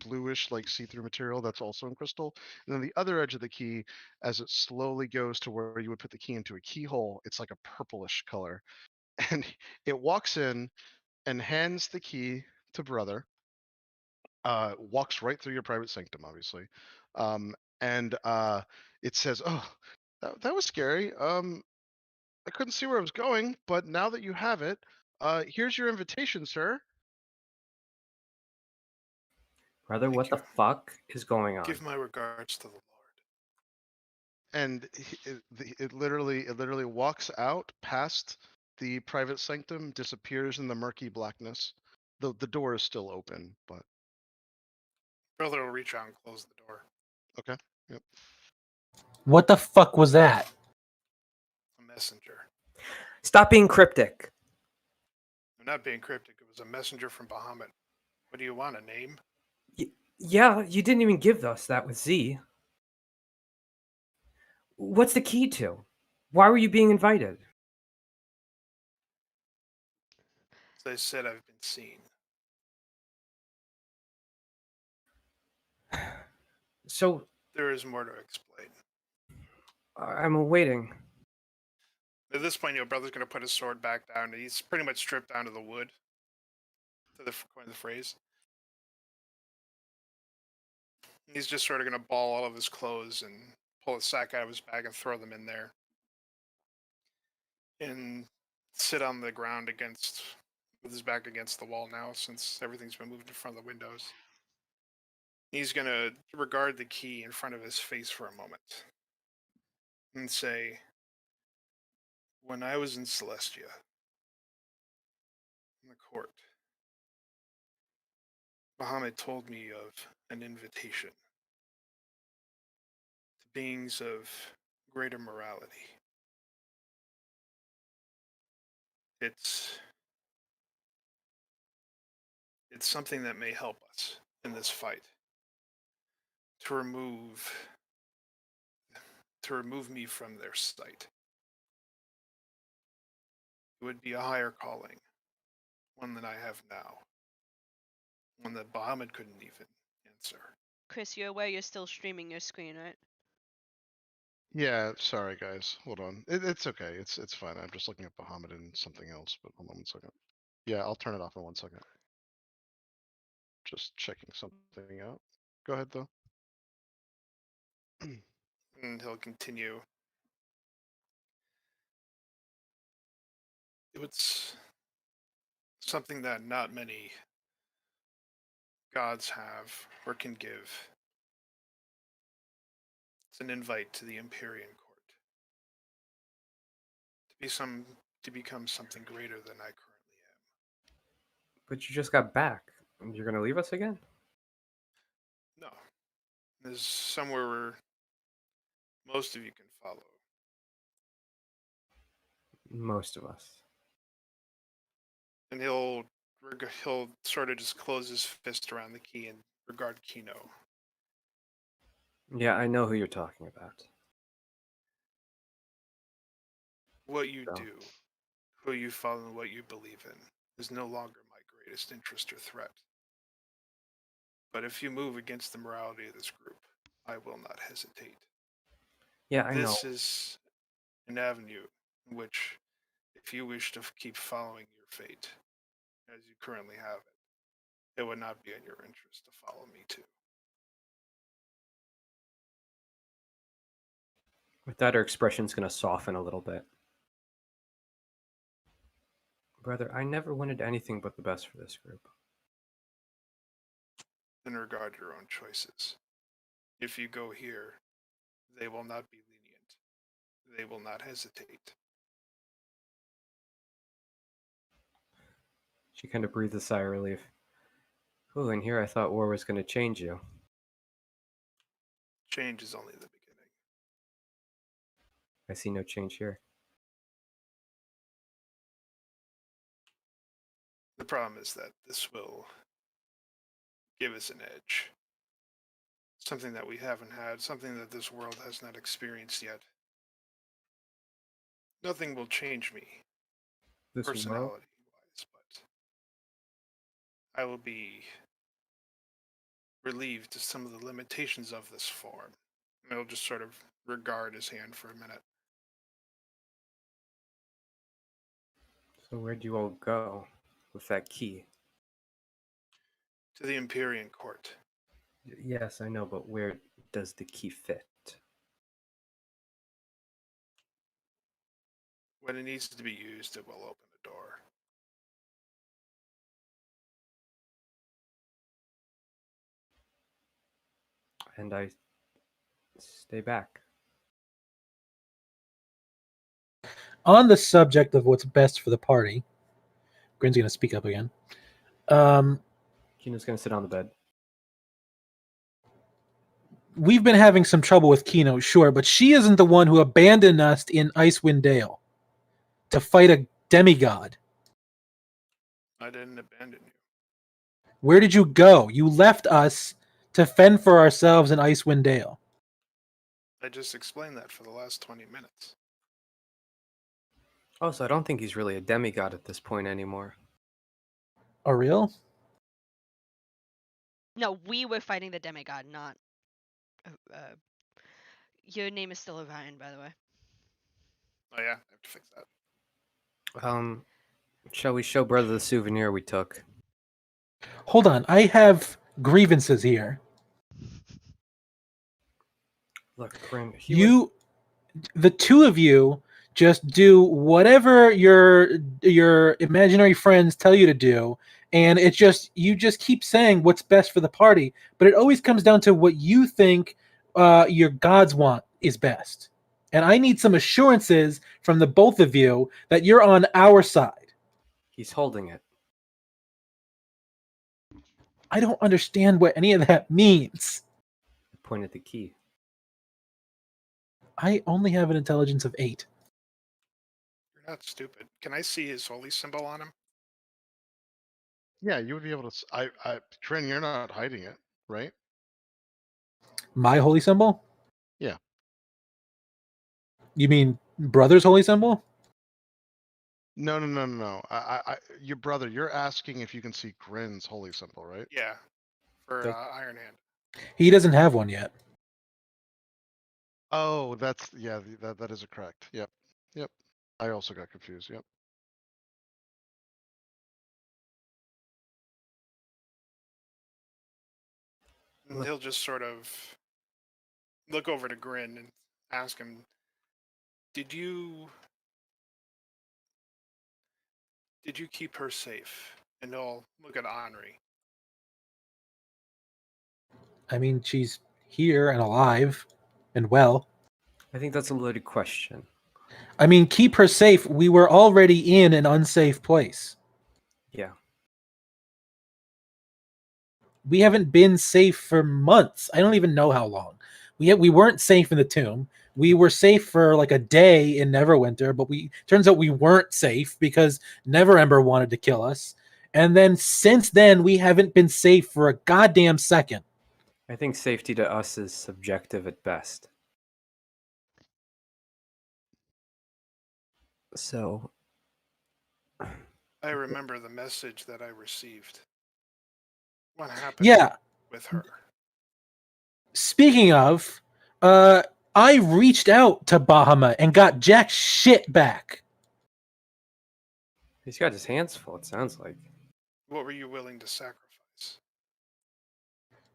bluish like see-through material that's also in crystal. And then the other edge of the key, as it slowly goes to where you would put the key into a keyhole, it's like a purplish color. And it walks in and hands the key to brother. Walks right through your private sanctum, obviously. And it says, "Oh, that was scary. I couldn't see where I was going, but now that you have it, here's your invitation, sir." Brother, Thank what the you. fuck is going on? Give my regards to the Lord. And it literally walks out past the private sanctum, disappears in the murky blackness. The door is still open, but Brother will reach out and close the door. okay. Yep. What the fuck was that? A messenger. Stop being cryptic. I'm not being cryptic. It was a messenger from Bahamut. What do you want? A name? Yeah, you didn't even give us that with Z. What's the key to? Why were you being invited? As I said, I've been seen. So, There is more to explain. I'm awaiting. At this point, brother's going to put his sword back down, and he's pretty much stripped down to the wood. To the coin of the phrase. He's just sort of going to ball all of his clothes and pull a sack out of his bag and throw them in there. And sit on the ground with his back against the wall now, since everything's been moved in front of the windows. He's going to regard the key in front of his face for a moment and say, "When I was in Celestia, in the court, Bahamut told me of an invitation to beings of greater morality. It's something that may help us in this fight to remove me from their sight. It would be a higher calling, one that I have now, one that Bahamut couldn't even answer." Chris, you're aware you're still streaming your screen, right? Yeah, sorry guys. Hold on. It's okay. It's fine. I'm just looking at Bahamut and something else, but hold on 1 second. Yeah, I'll turn it off in 1 second. Just checking something out. Go ahead though. And he'll continue. It's something that not many gods have or can give. It's an invite to the Empyrean Court to become something greater than I currently am. But you just got back. You're gonna leave us again? No, there's somewhere where most of you can follow. Most of us. And he'll sort of just close his fist around the key and regard Kino. Yeah, I know who you're talking about. What you So. do, who you follow, and what you believe in is no longer my greatest interest or threat. But if you move against the morality of this group, I will not hesitate. Yeah, I know. This is an avenue in which, if you wish to keep following your fate, as you currently have it, it would not be in your interest to follow me too. With that, her expression's gonna soften a little bit. Brother, I never wanted anything but the best for this group. In regard to your own choices, if you go here, they will not be lenient. They will not hesitate. She kind of breathed a sigh of relief. Ooh, and here I thought war was gonna change you. Change is only the beginning. I see no change here. The problem is that this will give us an edge. Something that we haven't had, something that this world has not experienced yet. Nothing will change me, This world? personality-wise, but I will be relieved to some of the limitations of this form. And he'll just sort of regard his hand for a minute. So where'd you all go with that key? To the Empyrean Court. Yes, I know, but where does the key fit? When it needs to be used, it will open the door. And I stay back. On the subject of what's best for the party, Grin's going to speak up again. Kino's gonna sit on the bed. We've been having some trouble with Kino, sure, but she isn't the one who abandoned us in Icewind Dale to fight a demigod. I didn't abandon you. Where did you go? You left us to fend for ourselves in Icewind Dale. I just explained that for the last 20 minutes. Also, I don't think he's really a demigod at this point anymore. Oh, real? No, we were fighting the demigod, not. Your name is still Orion, by the way. Oh yeah, I have to fix that. Shall we show brother the souvenir we took? Hold on, I have grievances here. Look, Grin, The two of you just do whatever your imaginary friends tell you to do, and you just keep saying what's best for the party, but it always comes down to what you think your gods want is best. And I need some assurances from the both of you that you're on our side. He's holding it. I don't understand what any of that means. I pointed the key. I only have an intelligence of 8. You're not stupid. Can I see his holy symbol on him? Yeah, you would be able to. Trin, you're not hiding it, right? My holy symbol? Yeah. You mean brother's holy symbol? No. Your brother. You're asking if you can see Grin's holy symbol, right? Yeah, for They- Iron Hand. He doesn't have one yet. Oh, that is correct. Yep. I also got confused. Yep. And he'll just sort of look over to Grin and ask him, Did you keep her safe? And he'll look at Henri. I mean, she's here and alive and well. I think that's a loaded question. I mean, keep her safe. We were already in an unsafe place. Yeah. We haven't been safe for months. I don't even know how long. We weren't safe in the tomb. We were safe for like a day in Neverwinter, but turns out we weren't safe because Neverember wanted to kill us. And then since then, we haven't been safe for a goddamn second. I think safety to us is subjective at best. So, I remember the message that I received. What happened with her? Speaking of, I reached out to Bahamut and got jack shit back. he's got his hands full, it sounds like. What were you willing to sacrifice?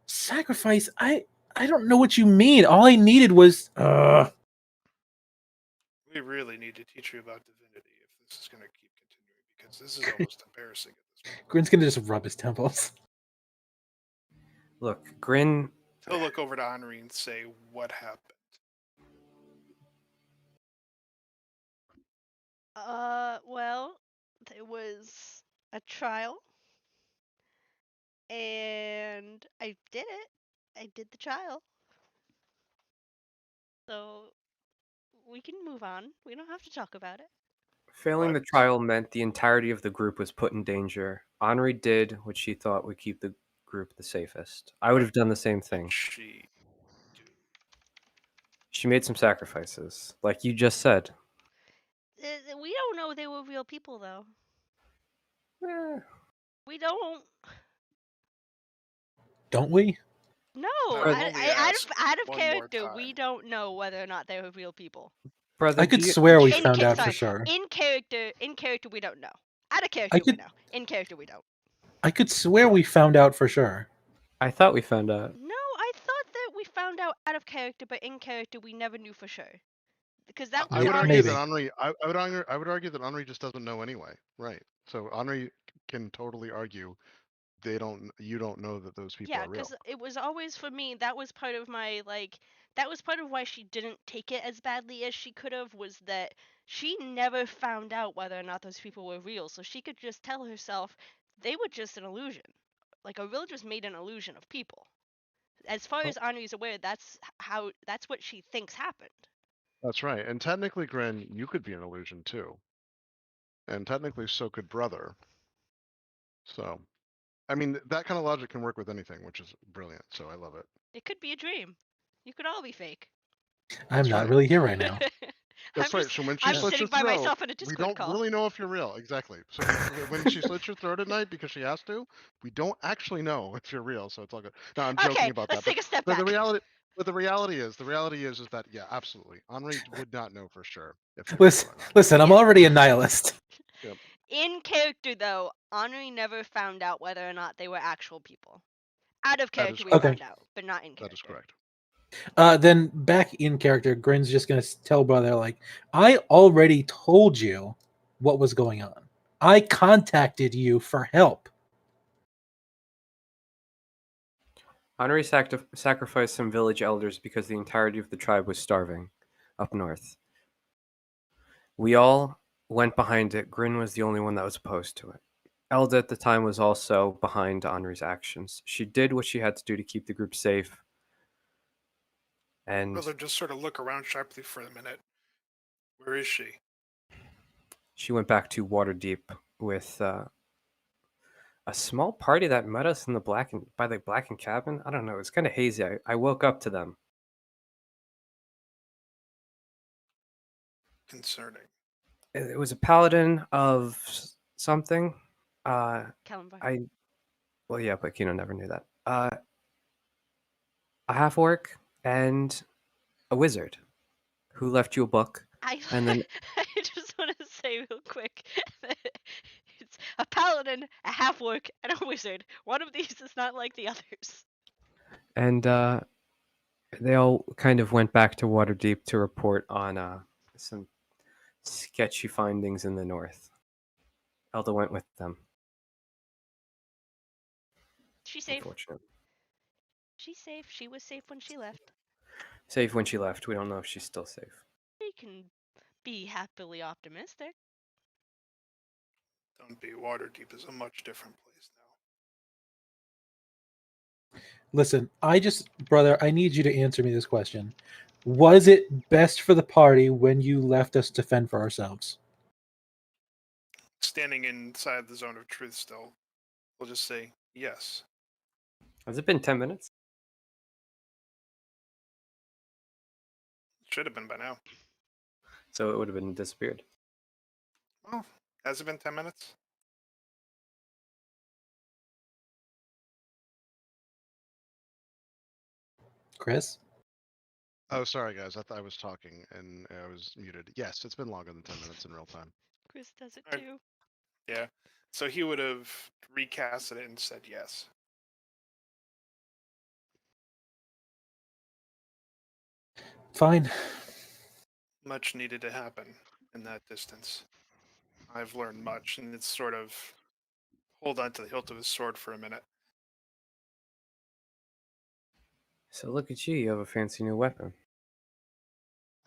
Sacrifice? I don't know what you mean. All I needed was We really need to teach you about divinity if this is going to keep continuing, because this is almost embarrassing at this point. Grin's gonna just rub his temples. Look, Grin. He'll look over to Henri and say, What happened? Well, there was a trial, and I did it. I did the trial. So we can move on. We don't have to talk about it. Failing the What? trial meant the entirety of the group was put in danger. Henri did what she thought would keep the group the safest. I would have done the same thing. She do. She made some sacrifices, like you just said. We don't know they were real people, though. Eh, We don't. Don't we? No, I've only asked out of one more character, we time. don't know whether or not they were real people. brother, I do could you- swear we In found out sorry, for sure. In character, we don't know. Out of character, we could- know. In character, we don't. I could swear we found out for sure. I thought we found out. No, I thought that we found out of character, but in character, we never knew for sure. Because that I was would Yeah, argue maybe. that Henri. I would argue that Henri just doesn't know anyway. Right. So Henri can totally argue they don't. You don't know that those people Yeah, are real. because it was always for me. That was part of my That was part of why she didn't take it as badly as she could have. Was that she never found out whether or not those people were real, so she could just tell herself they were just an illusion. Like Auril just made an illusion of people. As far as Henri's aware, that's what she thinks happened. That's right. And technically, Grin, you could be an illusion too. And technically, so could Brother. So, I mean, that kind of logic can work with anything, which is brilliant. So I love it. It could be a dream. You could all be fake. I'm That's not right. really here right now. That's I'm right. just- So when she I'm slits your sitting by throat, myself in a we Discord don't call. really know if you're real. Exactly. So when she slits your throat at night because she has to, we don't actually know if you're real. So it's all good. No, I'm joking Okay, about let's that. take a step But back. the reality is that yeah, absolutely, Henri would not know for sure if they Listen, were real or not. listen, I'm already a nihilist. In character, though, Henri never found out whether or not they were actual people. Out of That is character, we correct. found out, but not in character. That is correct. Then back in character, Grin's just gonna tell Brother like, I already told you what was going on. I contacted you for help. Henri sacrificed some village elders because the entirety of the tribe was starving up north. We all went behind it. Grin was the only one that was opposed to it. Elda at the time was also behind Henri's actions. She did what she had to do to keep the group safe. And Brother just sort of look around sharply for a minute. Where is she? she went back to Waterdeep with a small party that met us in the by the Blackened cabin. I don't know. It was kind of hazy. I woke up to them. Concerning. It was a paladin of something. Kalimvar. Well, yeah, but Kino never knew that. A half orc and a wizard who left you a book. And then I just want to say real quick that it's a paladin, a half orc, and a wizard. One of these is not like the others. and they all kind of went back to Waterdeep to report on some sketchy findings in the north. Elda went with them. She's safe. Unfortunately, She's safe. She was safe when she left. safe when she left. We don't know if she's still safe. She can be happily optimistic. Don't be. Waterdeep is a much different place now. Listen, Brother, I need you to answer me this question. Was it best for the party when you left us to fend for ourselves? Standing inside the zone of truth still, we'll just say yes. Has it been 10 minutes? Should have been by now. So it would have been disappeared. Well, has it been 10 minutes? Chris? Oh, sorry guys. I thought I was talking and I was muted. Yes, it's been longer than 10 minutes in real time. Chris does it Alright. too. Yeah. So he would have recasted it and said yes. Fine. Much needed to happen in that distance. I've learned much, and it's sort of hold on to the hilt of his sword for a minute. So look at you. You have a fancy new weapon.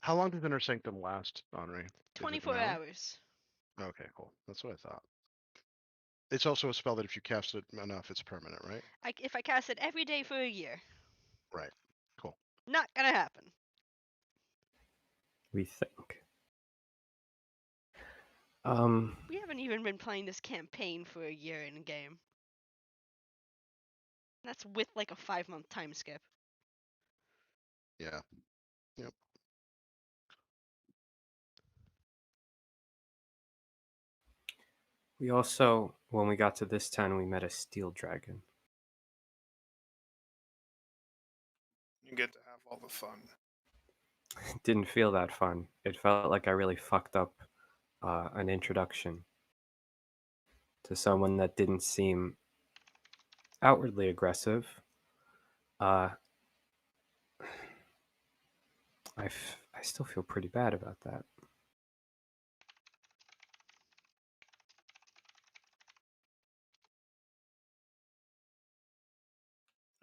How long does Inner Sanctum last, Henri? Is it an 24 hour? hours. Okay, cool. That's what I thought. It's also a spell that if you cast it enough, it's permanent, right? If I cast it every day for a year, Right. Cool. not gonna happen. We think. We haven't even been playing this campaign for a year in game. That's with like a 5-month time skip. Yeah. Yep. We also, when we got to this town, we met a steel dragon. You get to have all the fun. It didn't feel that fun. It felt like I really fucked up an introduction to someone that didn't seem outwardly aggressive. Uh, I still feel pretty bad about that.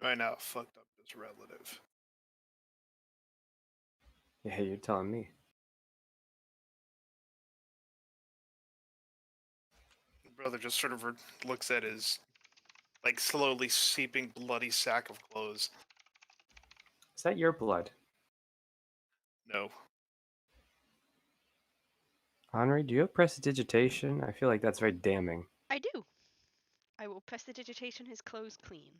Right now, fucked up is relative. Yeah, you're telling me. Brother just sort of looks at his, like, slowly seeping bloody sack of clothes. Is that your blood? No. Henri, do you have prestidigitation? I feel like that's very damning. I do. I will prestidigitation his clothes clean.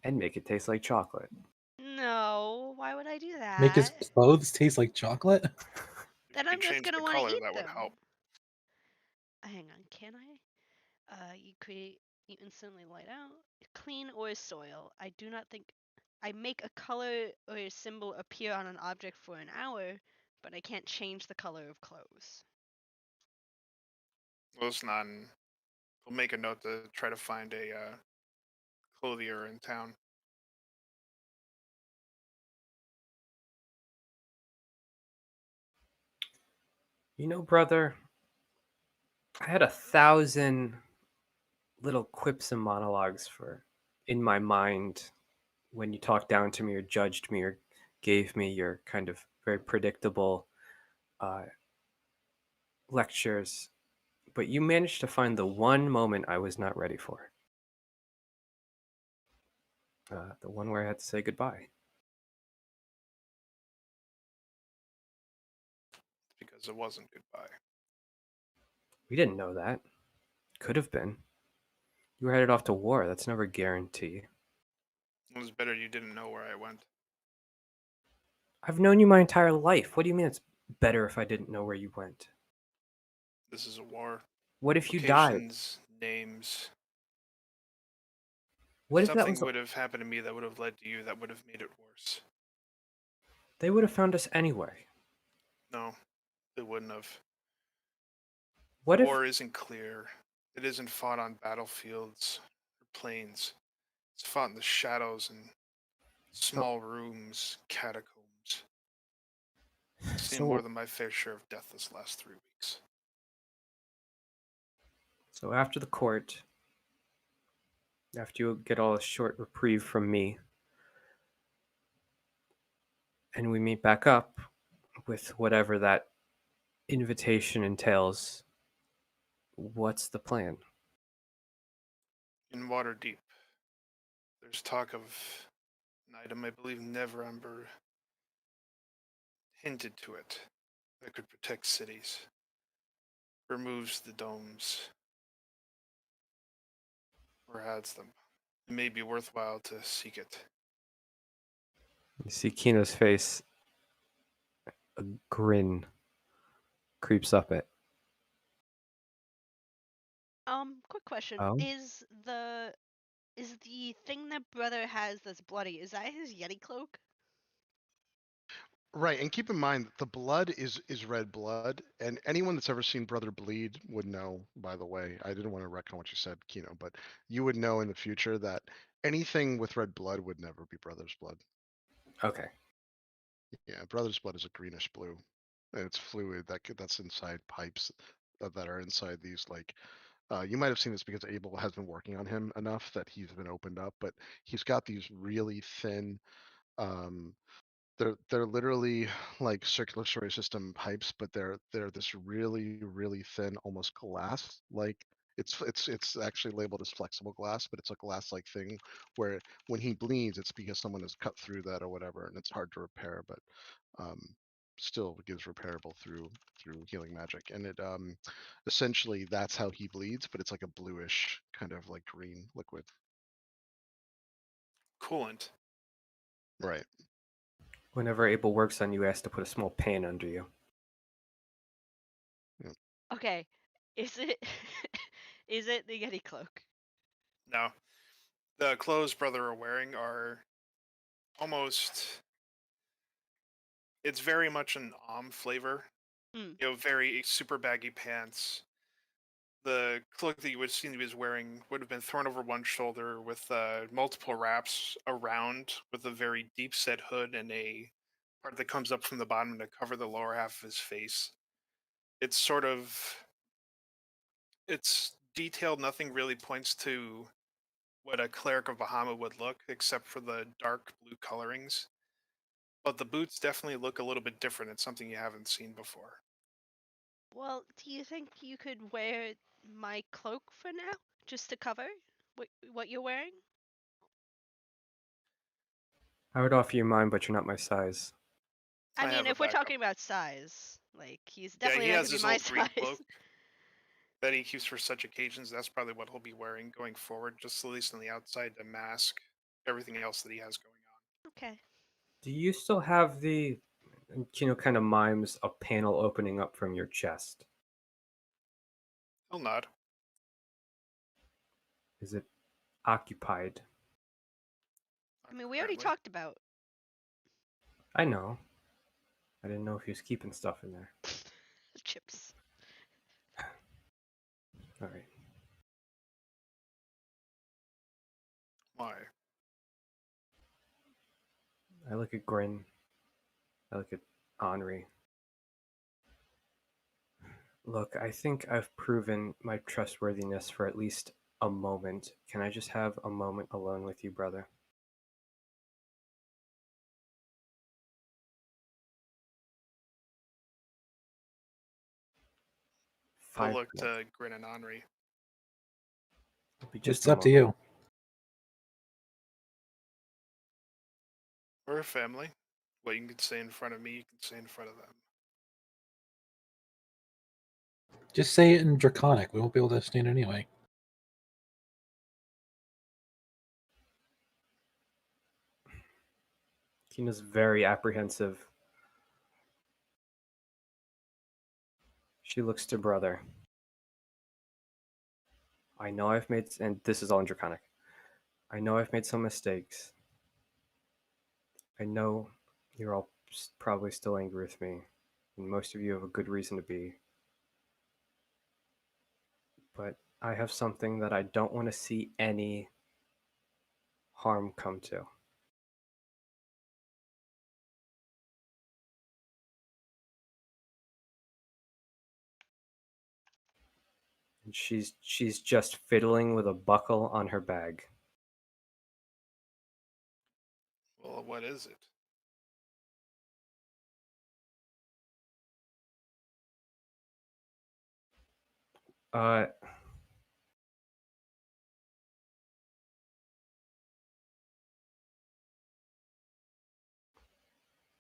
And make it taste like chocolate. No, why would I do that? Make his clothes taste like chocolate. Then You I'm just change gonna the want to color, eat that them. would help. Hang on, can I? You instantly light out. Clean or soil. I do not think. I make a color or a symbol appear on an object for an hour, but I can't change the color of clothes. Well, it's not. We'll make a note to try to find a clothier in town. You know, brother, I had 1,000 little quips and monologues for in my mind when you talked down to me or judged me or gave me your kind of very predictable uh, lectures, but you managed to find the one moment I was not ready for. The one where I had to say goodbye. Because it wasn't goodbye. We didn't know that. Could have been. You were headed off to war. That's never a guarantee. It was better you didn't know where I went. I've known you my entire life. What do you mean it's better if I didn't know where you went? This is a war. What if you died? Locations, names. What if that Something was... would have happened to me that would have led to you that would have made it worse. They would have found us anyway. No, it wouldn't have. What if... War isn't clear. It isn't fought on battlefields or plains. It's fought in the shadows and small rooms, catacombs. I've seen more than my fair share of death this last 3 weeks. So after the court, after you get all a short reprieve from me, and we meet back up with whatever that invitation entails, what's the plan? In Waterdeep, there's talk of an item I believe Neverember hinted to it that could protect cities. Removes the domes. Or adds them. It may be worthwhile to seek it. You see Kino's face, a grin creeps up it. Quick question. Oh? Is the thing that brother has that's bloody, is that his Yeti cloak? Right, and keep in mind that the blood is red blood, and anyone that's ever seen Brother bleed would know. By the way, I didn't want to wreck on what you said, Kino, but you would know in the future that anything with red blood would never be Brother's blood. Okay. Yeah, Brother's blood is a greenish blue, and it's fluid that's inside pipes that are inside these like. You might have seen this because Abel has been working on him enough that he's been opened up, but he's got these really thin um, they're literally like circulatory system pipes, but they're this really thin, almost glass like. It's actually labeled as flexible glass, but it's a glass like thing where when he bleeds, it's because someone has cut through that or whatever, and it's hard to repair, but um, still gives repairable through healing magic. And it essentially that's how he bleeds, but it's like a bluish kind of like green liquid. coolant. Right. Whenever Abel works on you, he has to put a small pan under you. Okay, is it is it the Yeti cloak? No, the clothes brother are wearing are almost. It's very much an flavor. Mm. Very super baggy pants. The cloak that you would have seen he was wearing would have been thrown over one shoulder with multiple wraps around, with a very deep set hood and a part that comes up from the bottom to cover the lower half of his face. It's sort of it's detailed. Nothing really points to what a cleric of Bahama would look, except for the dark blue colorings. But the boots definitely look a little bit different. It's something you haven't seen before. Well, do you think you could wear my cloak for now, just to cover what you're wearing? I would offer you mine, but you're not my size. I I mean, have a if we're backup. talking about size, like he's Yeah, definitely he not has gonna be his my old green size. cloak that he keeps for such occasions. That's probably what he'll be wearing going forward, just at least on the outside to mask everything else that he has going on. Okay. Do you still have the, kind of mimes a panel opening up from your chest? He'll nod. Is it occupied? I mean, we already Apparently. talked about I know. I didn't know if he was keeping stuff in there. chips. All right. Why? I look at Grin. I look at Henri. Look, I think I've proven my trustworthiness for at least a moment. Can I just have a moment alone with you, brother? He'll 5 look minutes. to Grin and Henri. It'll be just It's a up to moment. you. We're a family. What you can say in front of me, you can say in front of them. Just say it in Draconic. We won't be able to understand it anyway. Kina's very apprehensive. She looks to brother. I know I've made, and this is all in Draconic. I know I've made some mistakes. I know you're all probably still angry with me, and most of you have a good reason to be. But I have something that I don't want to see any harm come to. And she's just fiddling with a buckle on her bag. Well, what is it? Uh,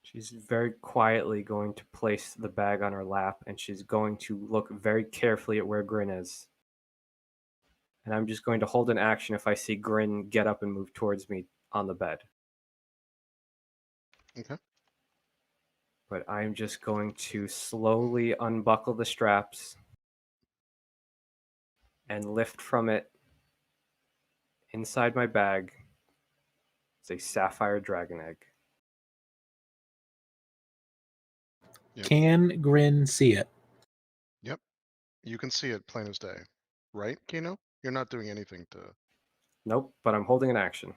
she's very quietly going to place the bag on her lap, and she's going to look very carefully at where Grin is. And I'm just going to hold an action if I see Grin get up and move towards me on the bed. Okay. But I'm just going to slowly unbuckle the straps and lift from it inside my bag is a sapphire dragon egg. Yep. Can Grin see it? Yep. You can see it plain as day. Right, Kino? You're not doing anything to. Nope, but I'm holding an action.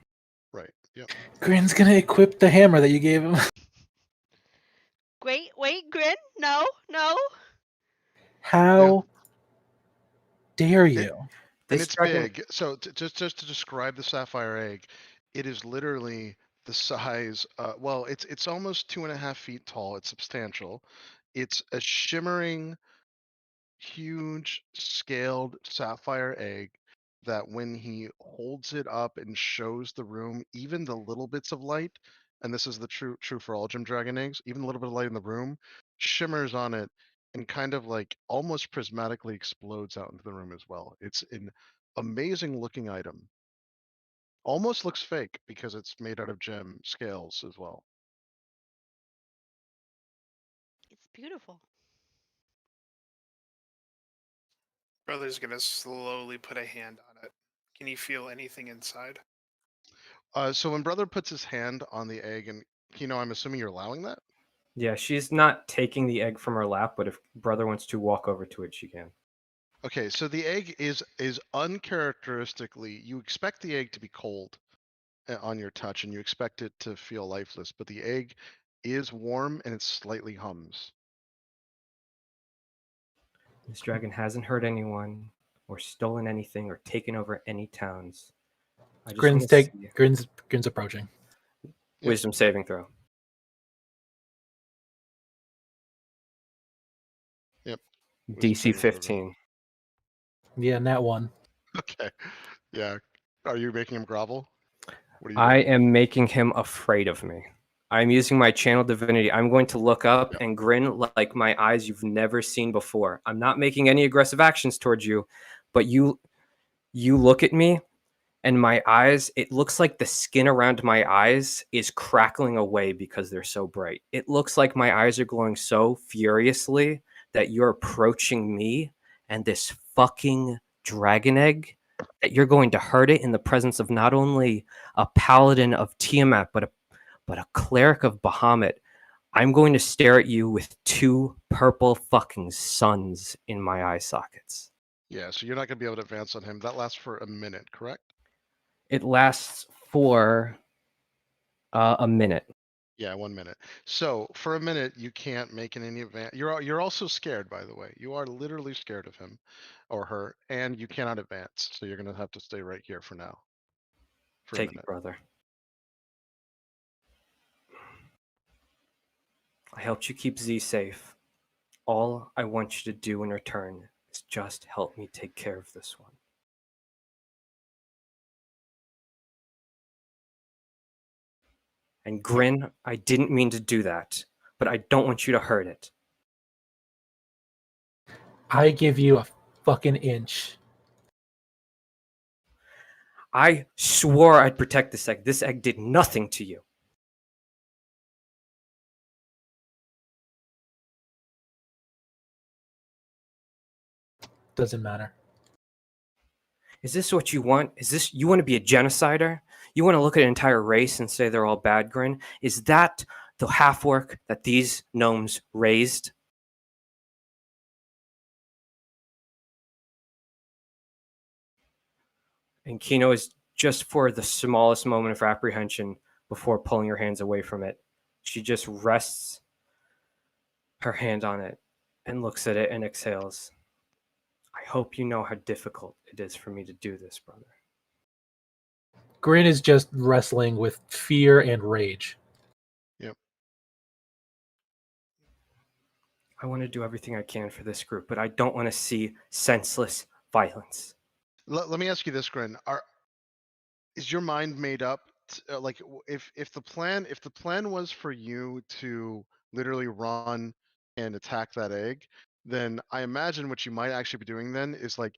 Right. Yep. Grin's gonna equip the hammer that you gave him. Wait, Grin? No, no. How dare you? And This it's dragon, big. So just to describe the sapphire egg, it is literally the size. Well, it's almost 2.5 feet tall. It's substantial. It's a shimmering, huge, scaled sapphire egg that when he holds it up and shows the room, even the little bits of light, and this is the true for all gem dragon eggs, even the little bit of light in the room shimmers on it and kind of like almost prismatically explodes out into the room as well. It's an amazing looking item. Almost looks fake because it's made out of gem scales as well. It's beautiful. Brother's gonna slowly put a hand on it. Can you feel anything inside? So when brother puts his hand on the egg, and I'm assuming you're allowing that. Yeah, she's not taking the egg from her lap, but if brother wants to walk over to it, she can. Okay, so the egg is uncharacteristically. You expect the egg to be cold on your touch, and you expect it to feel lifeless, but the egg is warm and it slightly hums. This dragon hasn't hurt anyone, or stolen anything, or taken over any towns. I just want to see Grin's approaching. wisdom saving throw. Yep. DC saving throw, 15. Yeah, and that one. Okay. Yeah. Are you making him grovel? What are you I doing? am making him afraid of me. I'm using my channel divinity. I'm going to look up Yep. and grin like my eyes you've never seen before. I'm not making any aggressive actions towards you, but you look at me and my eyes, it looks like the skin around my eyes is crackling away because they're so bright. It looks like my eyes are glowing so furiously that you're approaching me and this fucking dragon egg, that you're going to hurt it in the presence of not only a paladin of Tiamat, but a cleric of Bahamut. I'm going to stare at you with two purple fucking suns in my eye sockets. Yeah, so you're not going to be able to advance on him. That lasts for a minute, correct? It lasts for a minute. Yeah, 1 minute. So for a minute, you can't make any advance. You're also scared, by the way. You are literally scared of him or her, and you cannot advance. So you're going to have to stay right here for now. For a Take it, minute. brother. I helped you keep Z safe. All I want you to do in return is just help me take care of this one. And grin, I didn't mean to do that, but I don't want you to hurt it. I give you a fucking inch. I swore I'd protect this egg. This egg did nothing to you. Doesn't matter. Is this what you want? You want to be a genocider? You want to look at an entire race and say they're all bad, Grin? Is that the half orc that these gnomes raised? And Kino is just for the smallest moment of apprehension before pulling her hands away from it. She just rests her hand on it and looks at it and exhales. I hope you know how difficult it is for me to do this, brother. Grin is just wrestling with fear and rage. Yep. I want to do everything I can for this group, but I don't want to see senseless violence. Let me ask you this, Grin. Is your mind made up? Like, if the plan was for you to literally run and attack that egg, then I imagine what you might actually be doing then is like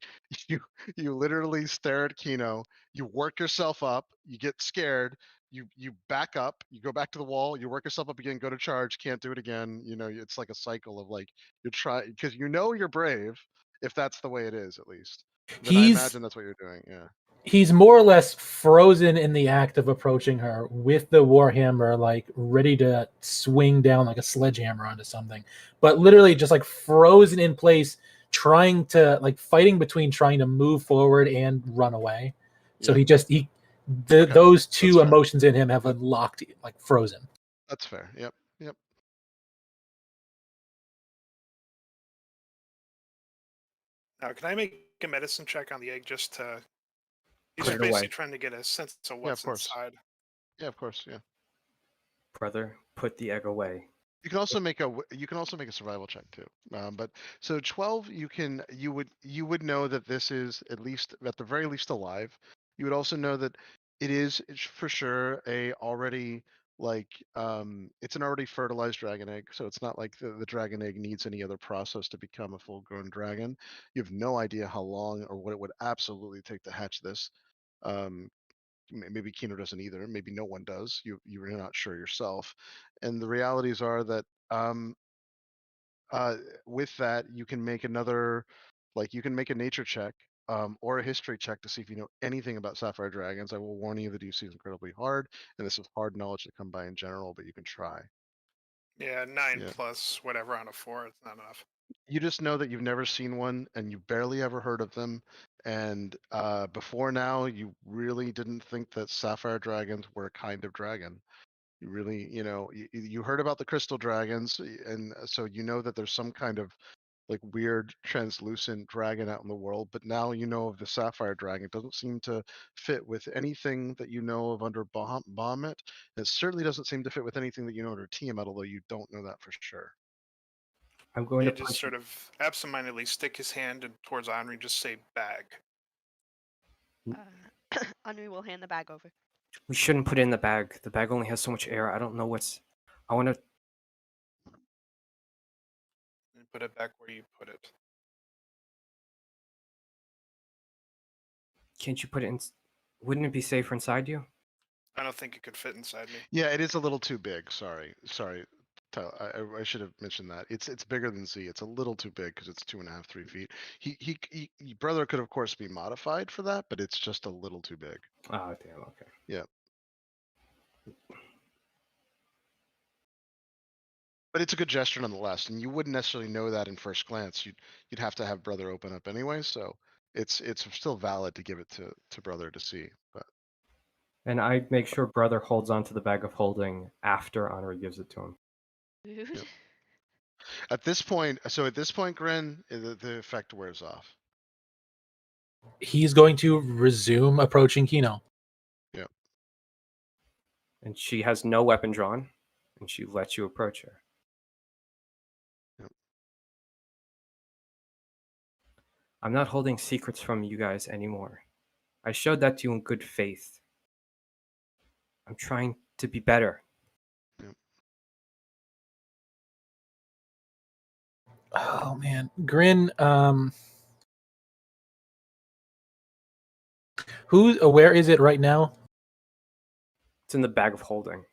you you literally stare at Kino, you work yourself up, you get scared, you back up, you go back to the wall, you work yourself up again, go to charge, can't do it again. It's like a cycle of like you're trying because you're brave if that's the way it is at least. Then I He's imagine that's what you're doing. Yeah. he's more or less frozen in the act of approaching her with the warhammer, like ready to swing down like a sledgehammer onto something, but literally just like frozen in place, trying to like fighting between trying to move forward and run away. So Yeah. Okay. those two That's fair. emotions in him have been locked, like frozen. That's fair. Yep. Yep. Now, can I make a medicine check on the egg just to? He's Put just it basically away. trying to get a sense of Yeah, what's of course. inside. Yeah, of course. Yeah. Brother, put the egg away. You can also make a survival check too. But so 12, you would know that this is at the very least alive. You would also know that it's for sure a already it's an already fertilized dragon egg, so it's not like the dragon egg needs any other process to become a full grown dragon. You have no idea how long or what it would absolutely take to hatch this. Um, maybe Kino doesn't either. Maybe no one does. You're not sure yourself. And the realities are that with that, you can make another, like you can make a nature check or a history check to see if you know anything about sapphire dragons. I will warn you that DC is incredibly hard, and this is hard knowledge to come by in general, but you can try. Yeah, 9 Yeah. plus whatever on a 4. It's not enough. You just know that you've never seen one and you barely ever heard of them. And before now, you really didn't think that sapphire dragons were a kind of dragon. You really, you heard about the crystal dragons, and so you know that there's some kind of like weird translucent dragon out in the world, but now you know of the sapphire dragon. It doesn't seem to fit with anything that you know of under Bahamut. It certainly doesn't seem to fit with anything that you know under Tiamat, although you don't know that for sure. I'm going He to just punch. sort of absentmindedly stick his hand towards Henri and just say bag. Henri will hand the bag over. We shouldn't put it in the bag. The bag only has so much air. I don't know what's. I want to. And put it back where you put it. Can't you put it in? Wouldn't it be safer inside you? I don't think it could fit inside me. Yeah, it is a little too big. Sorry. I should have mentioned that. It's bigger than Z. It's a little too big because it's 2.5, 3 feet. Brother could of course be modified for that, but it's just a little too big. Oh damn. Okay. Yeah. But it's a good gesture nonetheless, and you wouldn't necessarily know that in first glance. You'd have to have Brother open up anyway, so it's still valid to give it to Brother to see. But And I make sure brother holds onto the bag of holding after Henri gives it to him. Food. at this point, Grin, the effect wears off. He's going to resume approaching Kino. And she has no weapon drawn, and she lets you approach her. Yep. I'm not holding secrets from you guys anymore. I showed that to you in good faith. I'm trying to be better. Yep. Oh man, Grin. Where is it right now? It's in the bag of holding.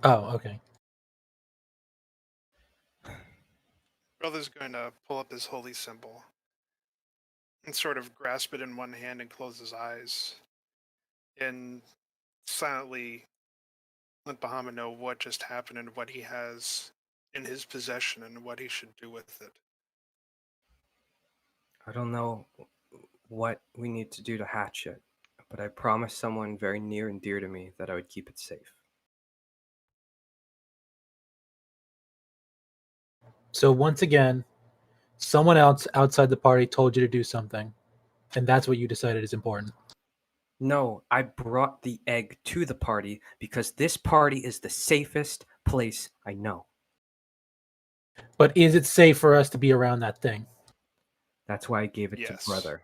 Oh, okay. Brother's going to pull up his holy symbol and sort of grasp it in one hand and close his eyes and silently let Bahamut know what just happened and what he has in his possession and what he should do with it. I don't know what we need to do to hatch it, but I promised someone very near and dear to me that I would keep it safe. So once again, someone else outside the party told you to do something, and that's what you decided is important. No, I brought the egg to the party because this party is the safest place I know. But is it safe for us to be around that thing? That's why I gave it Yes. to brother.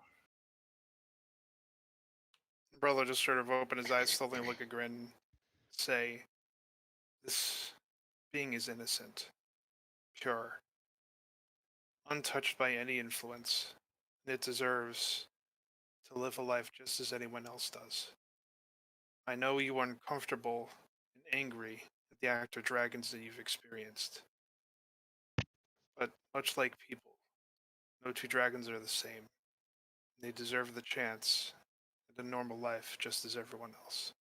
Brother just sort of open his eyes slowly and look at Grin, say, this being is innocent, pure, untouched by any influence, and it deserves to live a life just as anyone else does. I know you are uncomfortable and angry at the act of dragons that you've experienced. But much like people, no two dragons are the same. They deserve the chance at a normal life just as everyone else.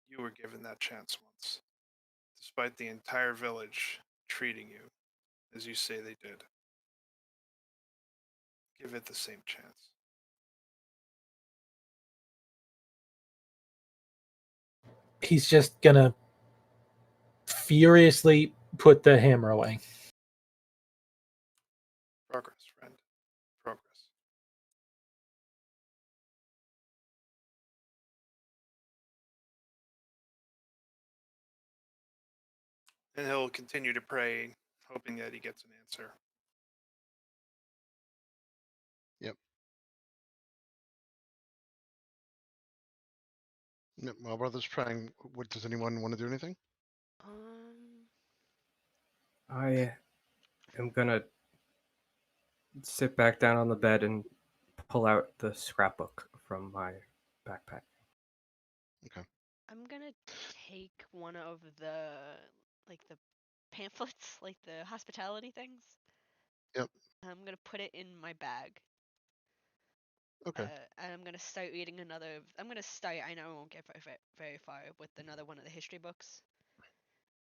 You were given that chance once, despite the entire village treating you as you say they did. Give it the same chance. He's just gonna furiously put the hammer away. Progress, friend. Progress. And he'll continue to pray, hoping that he gets an answer. Yep. While Brother's trying, does anyone want to do anything? I am gonna sit back down on the bed and pull out the scrapbook from my backpack. I'm gonna take one of the the pamphlets, like the hospitality things. Yep. I'm gonna put it in my bag. Okay. And I'm gonna start reading another. I'm gonna start. I know I won't get very far with another one of the history books,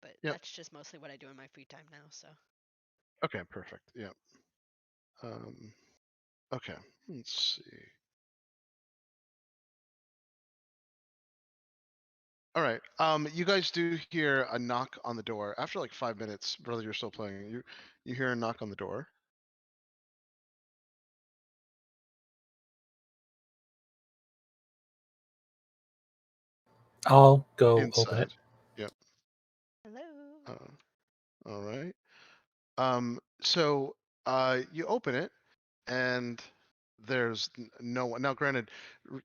but Yep. that's just mostly what I do in my free time now. So Okay. Perfect. Yep. Okay. Let's see. All right. You guys do hear a knock on the door after like 5 minutes. Brother, you're still playing. You hear a knock on the door. I'll go open it. Inside. Yep. hello. All right. So you open it and there's no one. Now, granted,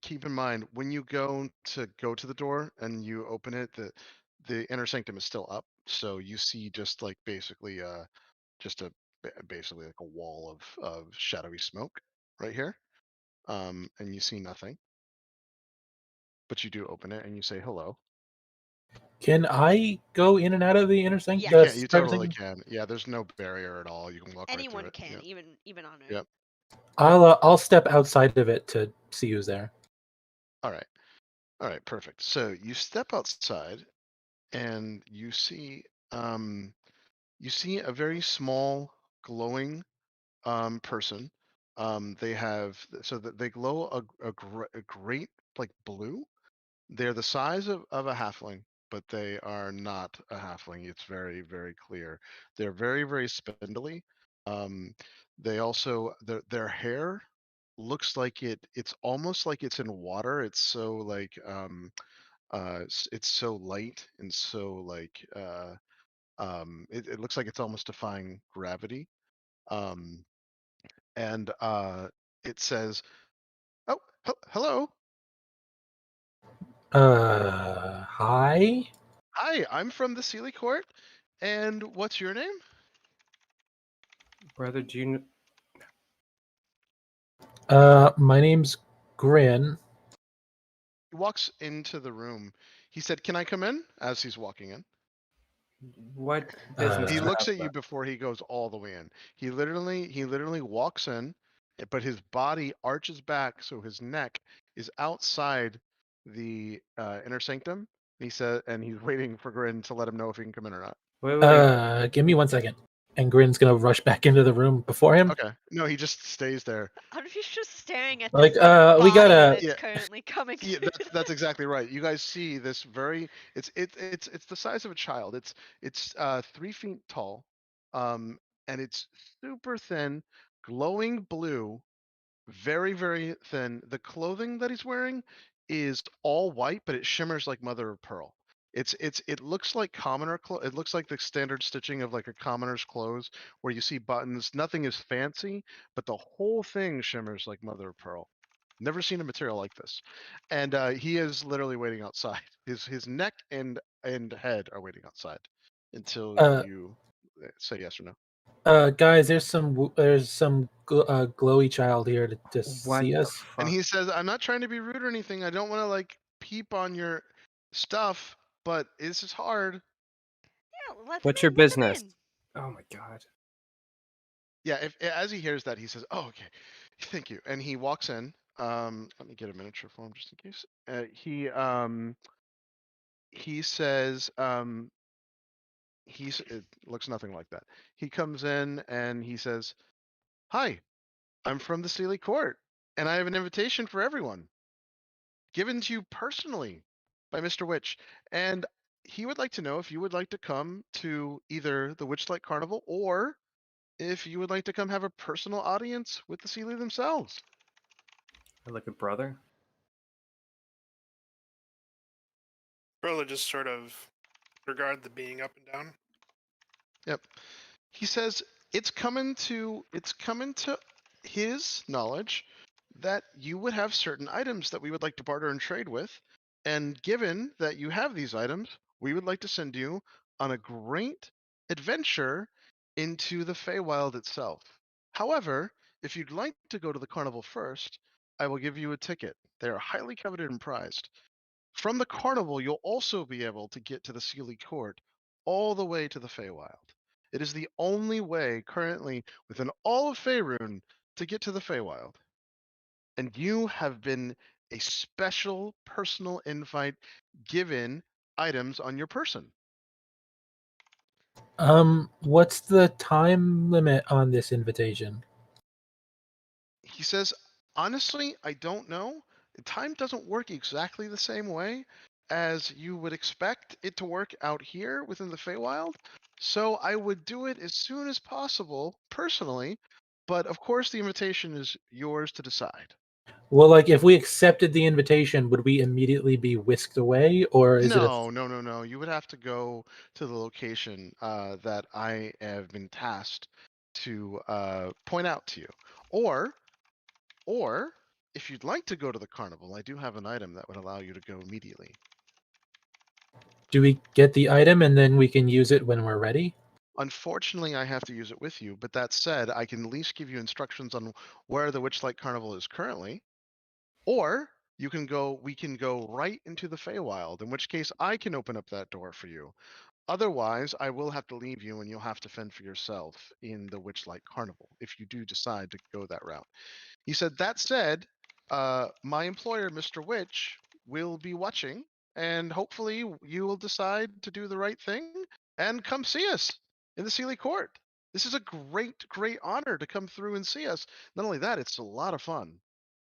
keep in mind when you go to the door and you open it, the inner sanctum is still up, so you see just like basically just basically like a wall of shadowy smoke right here, and you see nothing, but you do open it and you say hello. Can I go in and out of the intersection? Yeah. You totally can. Yeah, there's no barrier at all. You can walk right through Anyone it. can, Yep. even on Earth. Yep. I'll step outside of it to see who's there. All right, perfect. So you step outside and you see a very small glowing person. They have so that they glow a great like blue. They're the size of a halfling, but they are not a halfling. It's very, very clear. They're very, very spindly. Um, they also their hair looks like it's almost like it's in water. It's so like it's so light and so like it looks like it's almost defying gravity. Um, and it says, "Oh, hello. Hi. Hi, I'm from the Sealy Court. And what's your name?" Brother, do you My name's Grin. He walks into the room. He said, "Can I come in?" As he's walking in. what business He do you looks have? at you before he goes all the way in. He literally walks in, but his body arches back so his neck is outside the inner sanctum. He said, and he's waiting for Grin to let him know if he can come in or not. Wait. Give me 1 second. And Grin's gonna rush back into the room before him. Okay. No, he just stays there. He's just staring at Like, this we body gotta. that's Yeah. currently coming Yeah, through. that's exactly right. You guys see this very it's the size of a child. It's 3 feet tall, and it's super thin, glowing blue, very, very thin. The clothing that he's wearing is all white, but it shimmers like mother of pearl. It looks like it looks like the standard stitching of like a commoner's clothes where you see buttons. Nothing is fancy, but the whole thing shimmers like mother of pearl. Never seen a material like this. And he is literally waiting outside. His neck and head are waiting outside until you say yes or no. Guys, there's some glowy child here to What see the us. And fuck? he says, "I'm not trying to be rude or anything. I don't want to like peep on your stuff, but this is hard." Yeah, let What's him your in. Let him business? in. Oh my god. Yeah, if as he hears that, he says, "Oh, okay, thank you," and he walks in. Let me get a miniature for him just in case. He says, it looks nothing like that. He comes in and he says, "Hi, I'm from the Sealy Court, and I have an invitation for everyone, given to you personally by Mr. Witch, and he would like to know if you would like to come to either the Witchlight Carnival or if you would like to come have a personal audience with the Sealy themselves." Like a brother? Brother just sort of regard the being up and down. Yep. He says it's coming to his knowledge that you would have certain items that we would like to barter and trade with, and given that you have these items, we would like to send you on a great adventure into the Feywild itself. However, If you'd like to go to the carnival first, I will give you a ticket. They are highly coveted and prized. From the carnival, you'll also be able to get to the Sealy Court all the way to the Feywild. It is the only way currently within all of Faerun to get to the Feywild. And you have been a special personal invite given items on your person. What's the time limit on this invitation? He says, honestly, I don't know. Time doesn't work exactly the same way as you would expect it to work out here within the Feywild. So I would do it as soon as possible, personally. But of course, the invitation is yours to decide. Well, like if we accepted the invitation, would we immediately be whisked away, or is it a No. You would have to go to the location that I have been tasked to point out to you. Or if you'd like to go to the carnival, I do have an item that would allow you to go immediately. do we get the item and then we can use it when we're ready? Unfortunately, I have to use it with you, but that said, I can at least give you instructions on where the Witchlight Carnival is currently. Or we can go right into the Feywild, in which case I can open up that door for you. Otherwise, I will have to leave you and you'll have to fend for yourself in the Witchlight Carnival if you do decide to go that route. He said, that said, my employer, Mr. Witch, will be watching, and hopefully you will decide to do the right thing and come see us in the Sealy Court. This is a great honor to come through and see us. Not only that, it's a lot of fun.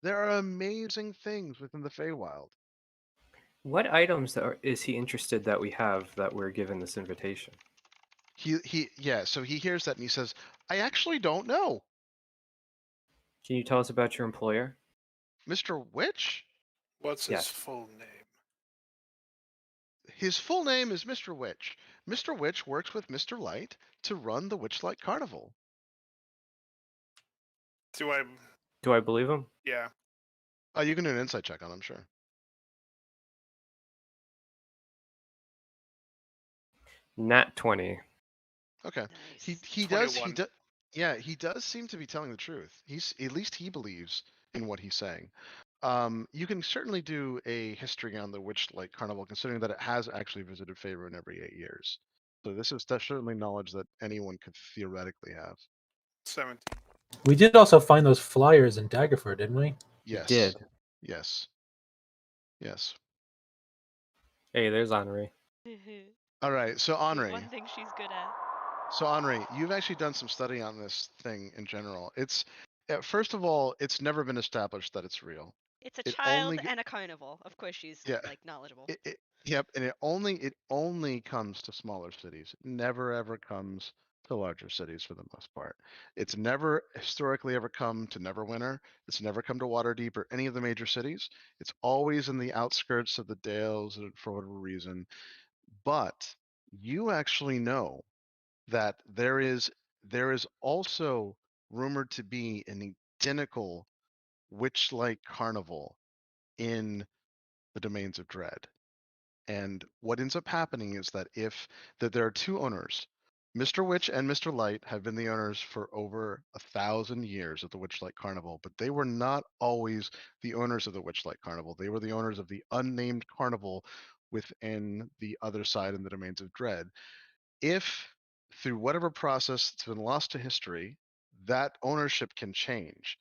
There are amazing things within the Feywild. What items is he interested that we have that we're given this invitation? So he hears that and he says, I actually don't know. Can you tell us about your employer? Mr. Witch? What's Yes. his full name? His full name is Mr. Witch. Mr. Witch works with Mr. Light to run the Witchlight Carnival. Do I? Do I believe him? Yeah. You can do an insight check on him, sure. Nat 20. Okay. Nice. He 21. does seem to be telling the truth. He's at least he believes in what he's saying. You can certainly do a history on the Witchlight Carnival, considering that it has actually visited Faerun every 8 years. So this is certainly knowledge that anyone could theoretically have. 17. We did also find those flyers in Daggerford, didn't we? Yes. Did. Yes. Yes. Hey, there's Henri. All right. So The Henri. one thing she's good at. So Henri, you've actually done some study on this thing in general. It's first of all, it's never been established that it's real. It's a It child only and a carnival. Of course, she's Yeah. like knowledgeable. Yep, and it only comes to smaller cities. It never ever comes to larger cities for the most part. It's never historically ever come to Neverwinter. It's never come to Waterdeep or any of the major cities. It's always in the outskirts of the Dales for whatever reason. But you actually know that there is also rumored to be an identical Witchlight Carnival in the Domains of Dread. And what ends up happening is that there are two owners. Mr. Witch and Mr. Light have been the owners for over 1,000 years of the Witchlight Carnival, but they were not always the owners of the Witchlight Carnival. They were the owners of the unnamed carnival within the other side in the Domains of Dread. If through whatever process it's been lost to history, that ownership can change.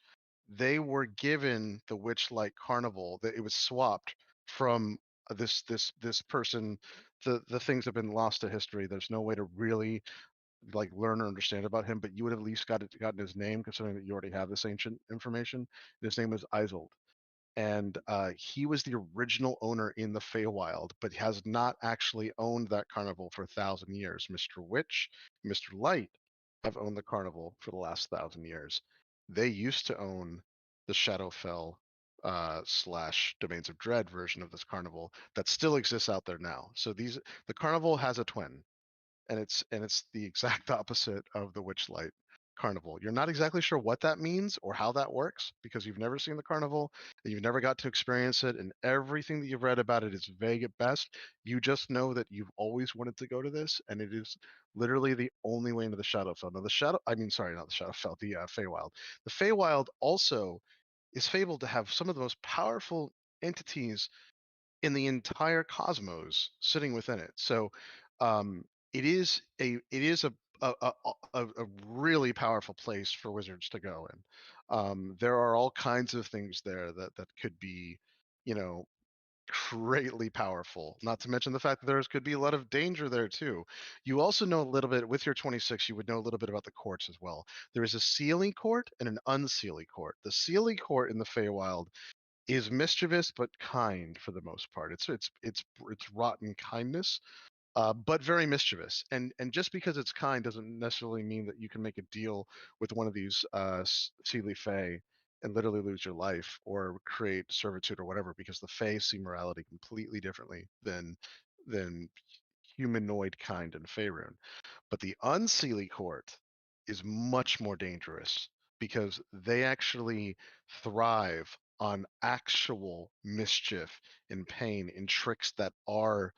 They were given the Witchlight Carnival, that it was swapped from this person. The things have been lost to history. There's no way to really like learn or understand about him, but you would have at least gotten his name, considering that you already have this ancient information. His name was Isold, and he was the original owner in the Feywild, but has not actually owned that carnival for 1,000 years. Mr. Witch, Mr. Light have owned the carnival for the last 1,000 years. They used to own the Shadowfell / Domains of Dread version of this carnival that still exists out there now. So the carnival has a twin, and it's the exact opposite of the Witchlight. carnival. You're not exactly sure what that means or how that works because you've never seen the carnival and you've never got to experience it, and everything that you've read about it is vague at best. You just know that you've always wanted to go to this, and it is literally the only way into the Shadowfell. Now, not the Shadowfell, the Feywild. The Feywild also is fabled to have some of the most powerful entities in the entire cosmos sitting within it. So it is a really powerful place for wizards to go in. There are all kinds of things there that could be, you know, greatly powerful. Not to mention the fact that there could be a lot of danger there too. You also know a little bit with your 26. You would know a little bit about the courts as well. There is a Sealy court and an unsealy court. The Sealy court in the Feywild is mischievous but kind for the most part. It's rotten kindness, but very mischievous. And just because it's kind doesn't necessarily mean that you can make a deal with one of these Sealy Fae and literally lose your life or create servitude or whatever, because the Fae see morality completely differently than humanoid kind in Faerun. But the Unseelie court is much more dangerous because they actually thrive on actual mischief and pain and tricks that are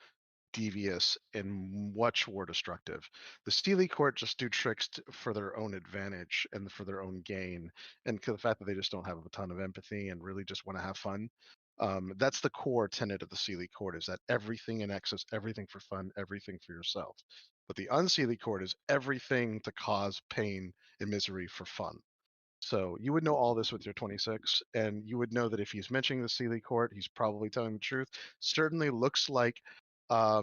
devious and much more destructive. The Steely Court just do tricks for their own advantage and for their own gain, and the fact that they just don't have a ton of empathy and really just want to have fun. That's the core tenet of the Sealy Court: is that everything in excess, everything for fun, everything for yourself. But the Unseelie Court is everything to cause pain and misery for fun. So you would know all this with your 26, and you would know that if he's mentioning the Sealy Court, he's probably telling the truth. Certainly looks like a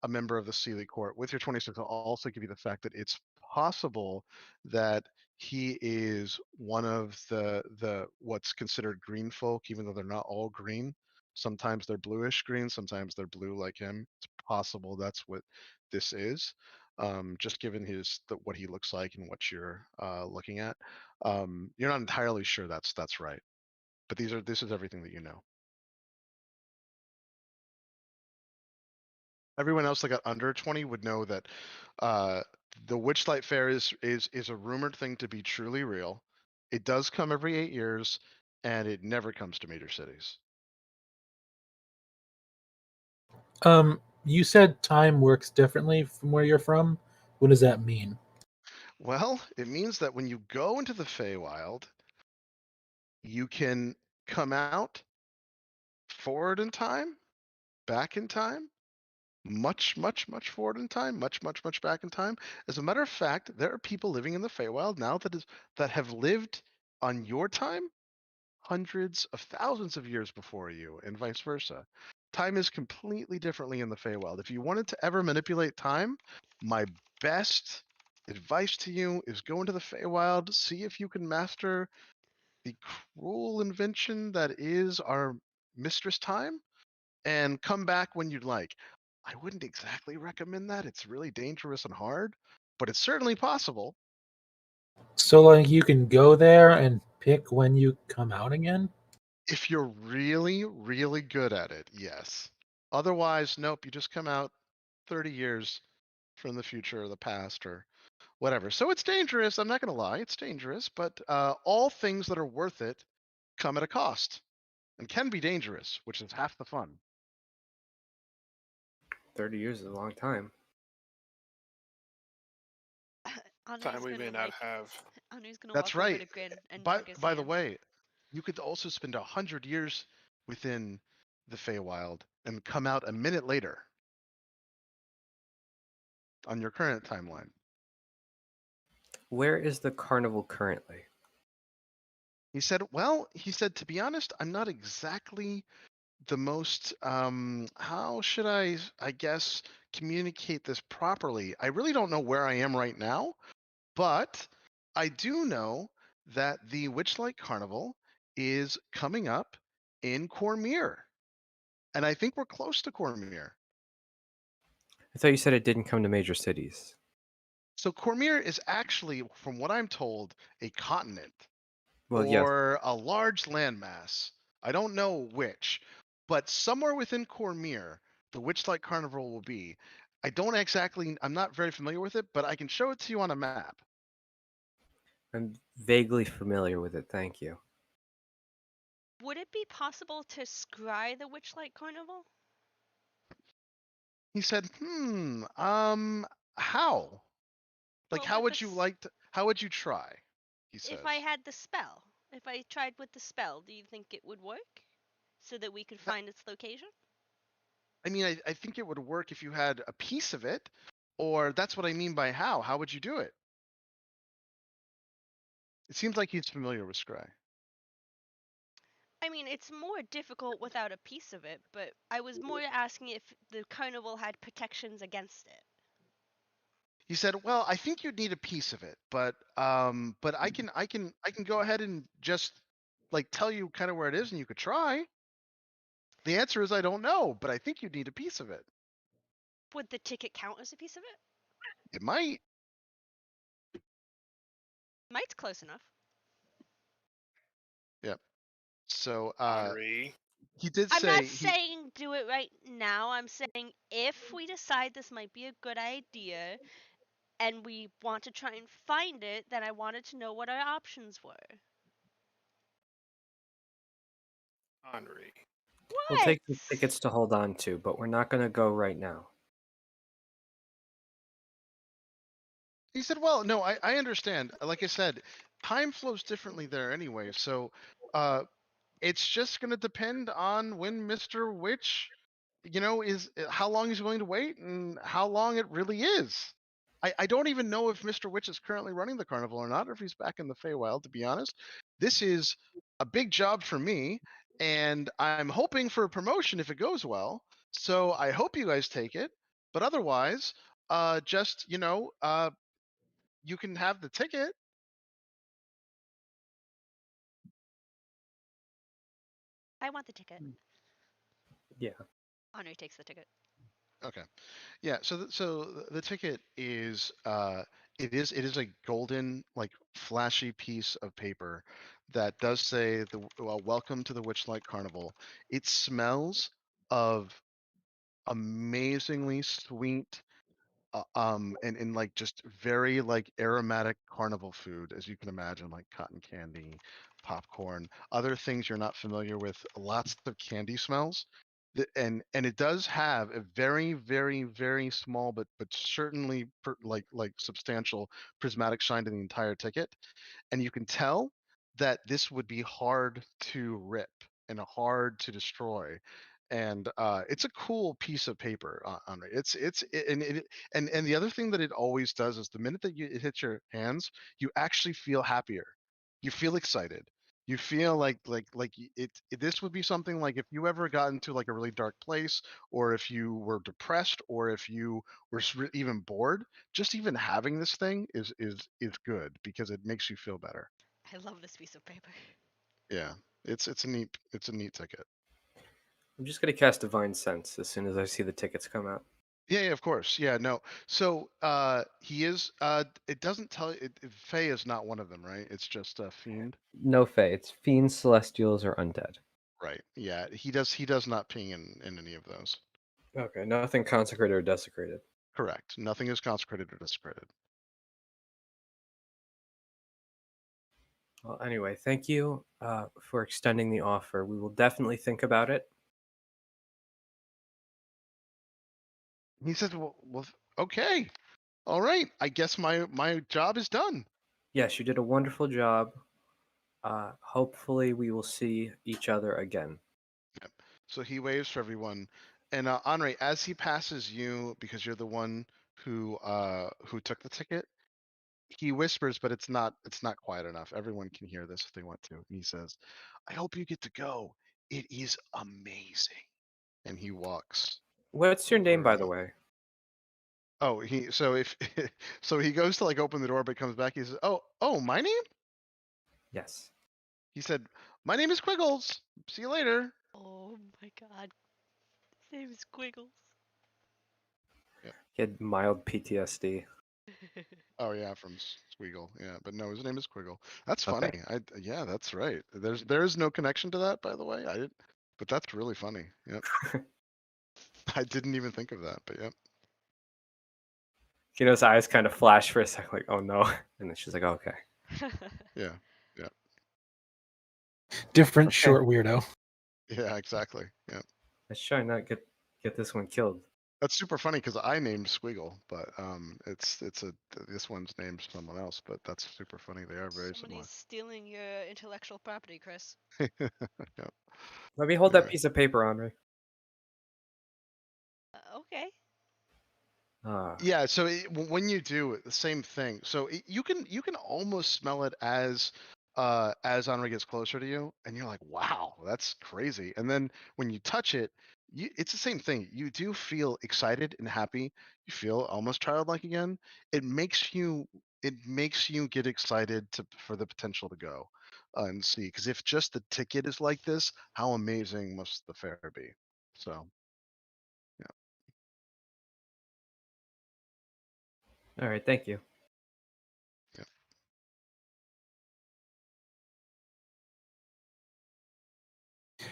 member of the Sealy Court. With your 26, I'll also give you the fact that it's possible that he is one of the what's considered green folk, even though they're not all green. Sometimes they're bluish green, sometimes they're blue like him. It's possible that's what this is. Just given what he looks like and what you're looking at. You're not entirely sure that's right, but this is everything that you know. Everyone else that got under 20 would know that the Witchlight Fair is a rumored thing to be truly real. It does come every 8 years, and it never comes to major cities. You said time works differently from where you're from. What does that mean? Well, it means that when you go into the Feywild, you can come out forward in time, back in time, much, much, much forward in time, much, much, much back in time. As a matter of fact, there are people living in the Feywild now that have lived on your time hundreds of thousands of years before you, and vice versa. Time is completely differently in the Feywild. If you wanted to ever manipulate time, my best advice to you is go into the Feywild, see if you can master the cruel invention that is our Mistress Time, and come back when you'd like. I wouldn't exactly recommend that. It's really dangerous and hard, but it's certainly possible. So, like, you can go there and pick when you come out again? If you're really, really good at it, yes. Otherwise, nope, you just come out 30 years from the future or the past or whatever. So it's dangerous. I'm not going to lie. It's dangerous, but all things that are worth it come at a cost and can be dangerous, which is half the fun. 30 years is a long time. Time we may not have. Anu's gonna That's walk over right. to Grin and By hug his the hand. way, you could also spend 100 years within the Feywild and come out a minute later on your current timeline. Where is the carnival currently? He said, to be honest, I'm not exactly the most, how should I guess, communicate this properly? I really don't know where I am right now, but I do know that the Witchlight Carnival is coming up in Cormyr. And I think we're close to Cormyr. I thought you said it didn't come to major cities. So Cormyr is actually, from what I'm told, a continent Well, yes. or a large landmass. I don't know which, but somewhere within Cormyr, the Witchlight Carnival will be. I'm not very familiar with it, but I can show it to you on a map. I'm vaguely familiar with it, thank you. Would it be possible to scry the Witchlight Carnival? He said, how? Like, Well, how with would you like to, how would you try? He says. if I had the spell, if I tried with the spell, do you think it would work? So that we could find its location? I mean, I think it would work if you had a piece of it, or that's what I mean by how. How would you do it? It seems like he's familiar with Scry. I mean, it's more difficult without a piece of it, but I was more asking if the carnival had protections against it. He said, "Well, I think you'd need a piece of it, but I can go ahead and just like tell you kind of where it is, and you could try." The answer is I don't know, but I think you'd need a piece of it. Would the ticket count as a piece of it? It might. Might's close enough. Yep. So Henri. he did I'm say not saying do it right now. I'm saying if we decide this might be a good idea and we want to try and find it, then I wanted to know what our options were. Henri. We'll What? take the tickets to hold on to, but we're not going to go right now. He said, "Well, no, I understand. Like I said, time flows differently there anyway. So it's just going to depend on when Mr. Witch, is how long he's willing to wait and how long it really is. I don't even know if Mr. Witch is currently running the carnival or not, or if he's back in the Feywild, to be honest. This is a big job for me, and I'm hoping for a promotion if it goes well. So I hope you guys take it. But otherwise, just, you can have the ticket." I want the ticket. Yeah. Henri takes the ticket. Okay. Yeah, so the ticket is it is a golden, like, flashy piece of paper that does say welcome to the Witchlight Carnival. It smells of amazingly sweet, and like just very like aromatic carnival food, as you can imagine, like cotton candy, popcorn, other things you're not familiar with, lots of candy smells. And it does have a very, very, very small but certainly like substantial prismatic shine to the entire ticket, and you can tell that this would be hard to rip and hard to destroy. And it's a cool piece of paper, on it. And the other thing that it always does is the minute that it hits your hands, you actually feel happier. You feel excited. You feel this would be something like if you ever got into like a really dark place, or if you were depressed, or if you were even bored. Just even having this thing is good because it makes you feel better. I love this piece of paper. Yeah, it's a neat ticket. I'm just going to cast Divine Sense as soon as I see the tickets come out. Yeah, of course. Yeah, no. So he is. It doesn't tell it. Fae is not one of them, right? It's just a fiend. No Fae. It's fiends, celestials, or undead. Right. Yeah, he does not ping in any of those. Okay, nothing consecrated or desecrated. Correct. Nothing is consecrated or desecrated. Well, anyway, thank you for extending the offer. We will definitely think about it. He says, "Well, okay, all right. I guess my job is done." Yes, you did a wonderful job. Hopefully, we will see each other again. Yep. So he waves for everyone, and Henri, as he passes you, because you're the one who took the ticket, he whispers, but it's not quiet enough. Everyone can hear this if they want to. And he says, "I hope you get to go. It is amazing." And he walks What's your name, by the around. way? Oh, so he goes to like open the door, but comes back. He says, "Oh, my name?" Yes. He said, "My name is Quiggles. See you later." Oh my god. His name is Quiggles. He had mild PTSD. Oh yeah, from Squeagle. Yeah, but no, his name is Quiggle. That's Okay. funny. Yeah, that's right. There is no connection to that, by the way. But that's really funny. Yep. I didn't even think of that, but yep. Kino's eyes kind of flash for a second, like, oh no. And then she's like, oh, okay. Yeah. Different Okay. short weirdo. Yeah, exactly. Yeah. Let's try and not get this one killed. That's super funny because I named Squiggle, but this one's named someone else, but that's super funny. They are very Somebody's stealing your intellectual property, Chris. similar. Yeah. Let me hold that Anyway. piece of paper, Henri. Okay. Yeah, so when you do it, the same thing. So you can almost smell it as Henri gets closer to you, and you're like, wow, that's crazy. And then when you touch it, it's the same thing. You do feel excited and happy. You feel almost childlike again. It makes you get excited for the potential to go and see. Because if just the ticket is like this, how amazing must the fair be? So yeah. All right, thank you.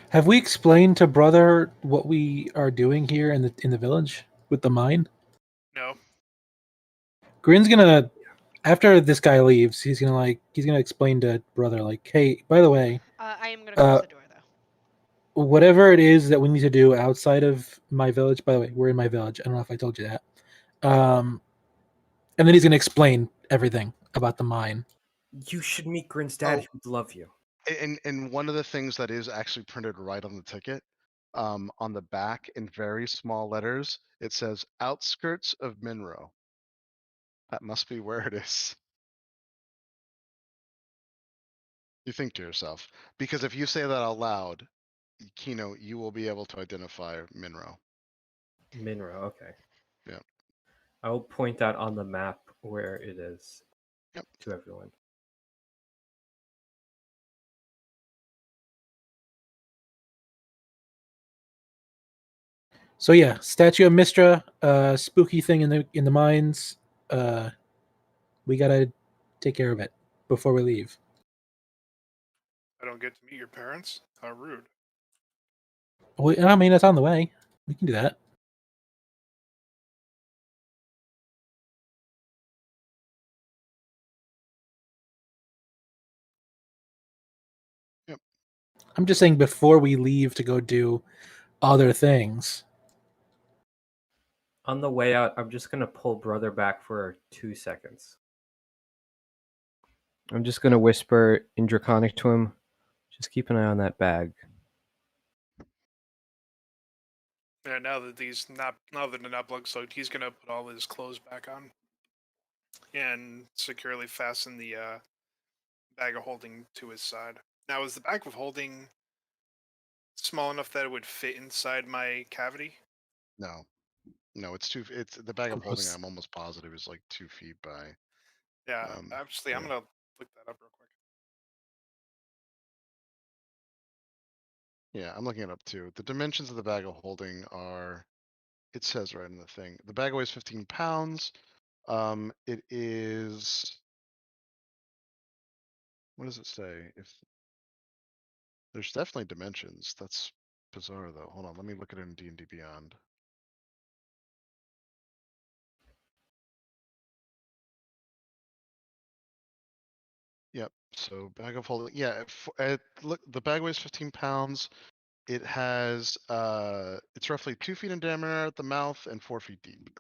Have we explained to brother what we are doing here in the village with the mine? No. Grin's gonna, after this guy leaves, he's gonna explain to brother like, hey, by the way, I am gonna close the door though. whatever it is that we need to do outside of my village. By the way, we're in my village. I don't know if I told you that. And then he's gonna explain everything about the mine. You should meet Grin's dad. Oh. He would love you. And one of the things that is actually printed right on the ticket, on the back in very small letters, it says outskirts of Minro. That must be where it is. You think to yourself, because if you say that out loud, Kino, you will be able to identify Minro. Minro, okay. Yeah. I will point out on the map where it is Yep. to everyone. So yeah, statue of Mistra, spooky thing in the mines. We gotta take care of it before we leave. I don't get to meet your parents? How rude. I mean, it's on the way. We can do that. Yep. I'm just saying before we leave to go do other things. On the way out, I'm just gonna pull brother back for 2 seconds. I'm just gonna whisper in Draconic to him. Just keep an eye on that bag. Yeah, now that they're not plug soaked, he's gonna put all his clothes back on and securely fasten the bag of holding to his side. Now, is the bag of holding small enough that it would fit inside my cavity? No, it's the bag of holding. Gross. I'm almost positive is like 2 feet by. Yeah, Um, actually, I'm yeah. gonna look that up real quick. Yeah, I'm looking it up too. The dimensions of the bag of holding are. It says right in the thing. The bag weighs 15 pounds. It is. What does it say? If there's definitely dimensions. That's bizarre though. Hold on, let me look at it in D&D Beyond. Yep. So bag of holding. Yeah. Look, the bag weighs 15 pounds. It has. It's roughly 2 feet in diameter at the mouth and 4 feet deep.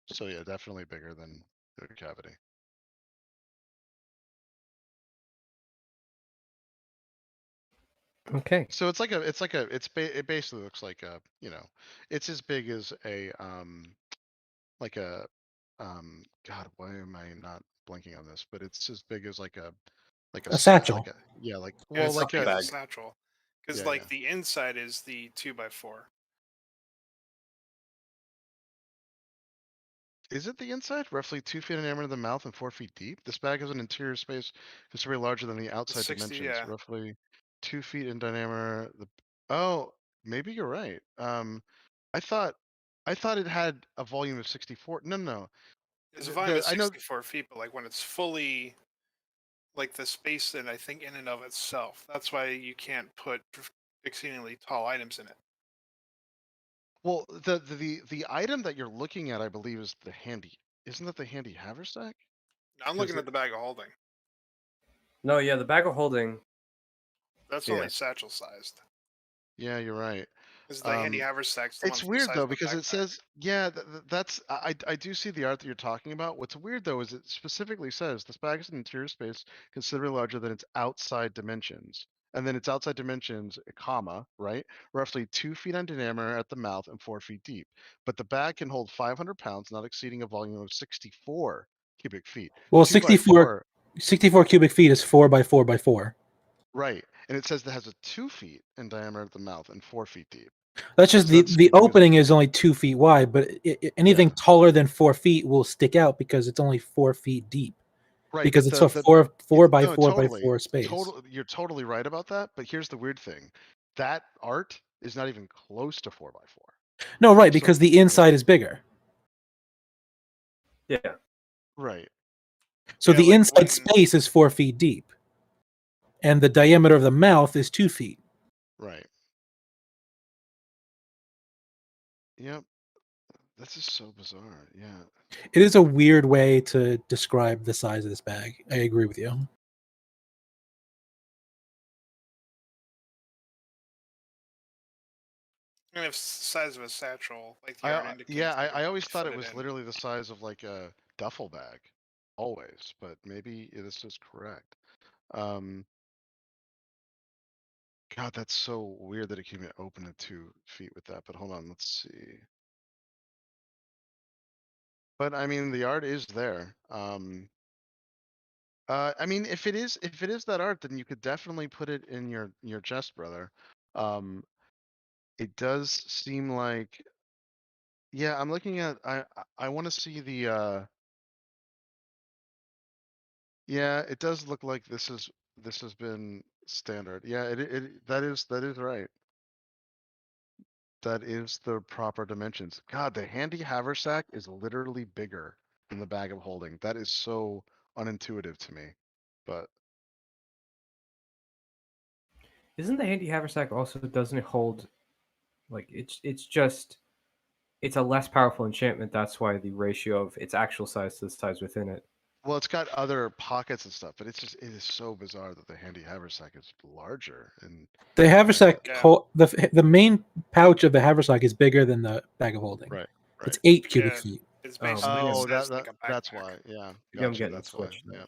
So yeah, definitely bigger than the cavity. Okay. So it basically looks like a, it's as big as a like a God, why am I not blanking on this? But it's as big as like a A satchel. yeah, like Yeah, well it's like big a as a bag. satchel, because yeah, like yeah. the inside is the 2x4. Is it the inside? Roughly 2 feet in diameter of the mouth and 4 feet deep. This bag has an interior space considerably larger than the It's outside 60, dimensions, yeah. roughly 2 feet in diameter. Oh, maybe you're right. I thought I thought it had a volume of 64. No, no, no. It's a volume of I know. 64 feet, but like when it's fully, like the space that I think in and of itself, that's why you can't put exceedingly tall items in it. Well, the item that you're looking at, I believe, is the handy. Isn't that the handy haversack? I'm Because looking at the bag of holding. No, yeah, the bag of holding. That's Yeah. only satchel sized. Yeah, you're right. Is the handy haversack's the It's one weird size though of a because it backpack. says that's I do see the art that you're talking about. What's weird though is it specifically says this bag is an interior space considerably larger than its outside dimensions. And then its outside dimensions, a comma, right? Roughly 2 feet on diameter at the mouth and 4 feet deep. But the bag can hold 500 pounds, not exceeding a volume of 64 cubic feet. Well, 2 by 4, 64 cubic feet is 4 by 4 by 4. right? And it says that has a 2 feet in diameter at the mouth and 4 feet deep. That's just So that's the confusing. opening is only 2 feet wide, but anything taller than 4 feet will stick out because it's only 4 feet deep. Right, Because but it's a the 4 by no, 4 by totally, 4 space. you're totally right about that. But here's the weird thing: that art is not even close to 4 by 4. No, right, So because the inside is bigger. Yeah. right, So Yeah, the like inside when- space is 4 feet deep, and the diameter of the mouth is 2 feet. right. Yep, this is so bizarre. Yeah, It is a weird way to describe the size of this bag. I agree with you. And if size of a satchel, like the art indicates. you I could always thought fit it was in. literally the size of like a duffel bag, always. But maybe this is correct. Um, God, that's so weird that it can open at 2 feet with that. But hold on, let's see. But I mean, the art is there. I mean, if it is that art, then you could definitely put it in your chest, brother. Um, it does seem like, yeah. I'm looking at. I want to see the. Yeah, it does look like this has been standard. Yeah, it that is right. That is the proper dimensions. God, the handy haversack is literally bigger than the bag of holding. That is so unintuitive to me. But Isn't the handy haversack also, doesn't it hold, like, it's just, it's a less powerful enchantment. That's why the ratio of its actual size to the size within it. well, it's got other pockets and stuff, but it is so bizarre that the handy haversack is larger. And The haversack, Yeah. the main pouch of the haversack is bigger than the bag of holding. right, It's right. 8 cubic Yeah. feet. It's Oh, basically maybe it Oh, says like a backpack. that's why. Yeah, Maybe I'm gotcha. getting That's why. switched then.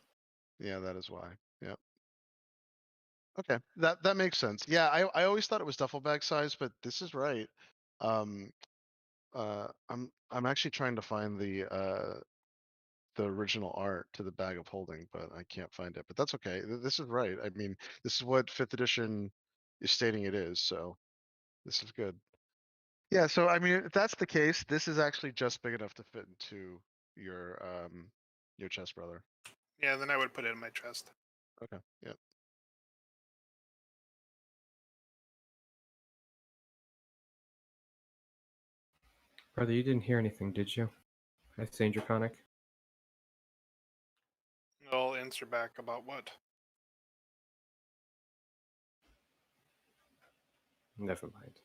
Yeah, yeah, that is why. Yep. Okay, that makes sense. Yeah, I always thought it was duffel bag size, but this is right. Um, I'm actually trying to find the original art to the bag of holding, but I can't find it. But that's okay. This is right. I mean, this is what 5th edition is stating it is. So this is good. Yeah. So I mean, if that's the case, this is actually just big enough to fit into your chest, brother. Yeah, then I would put it in my chest. Okay. Yep. Brother, you didn't hear anything, did you? I saying draconic. I'll answer back about what. Never mind.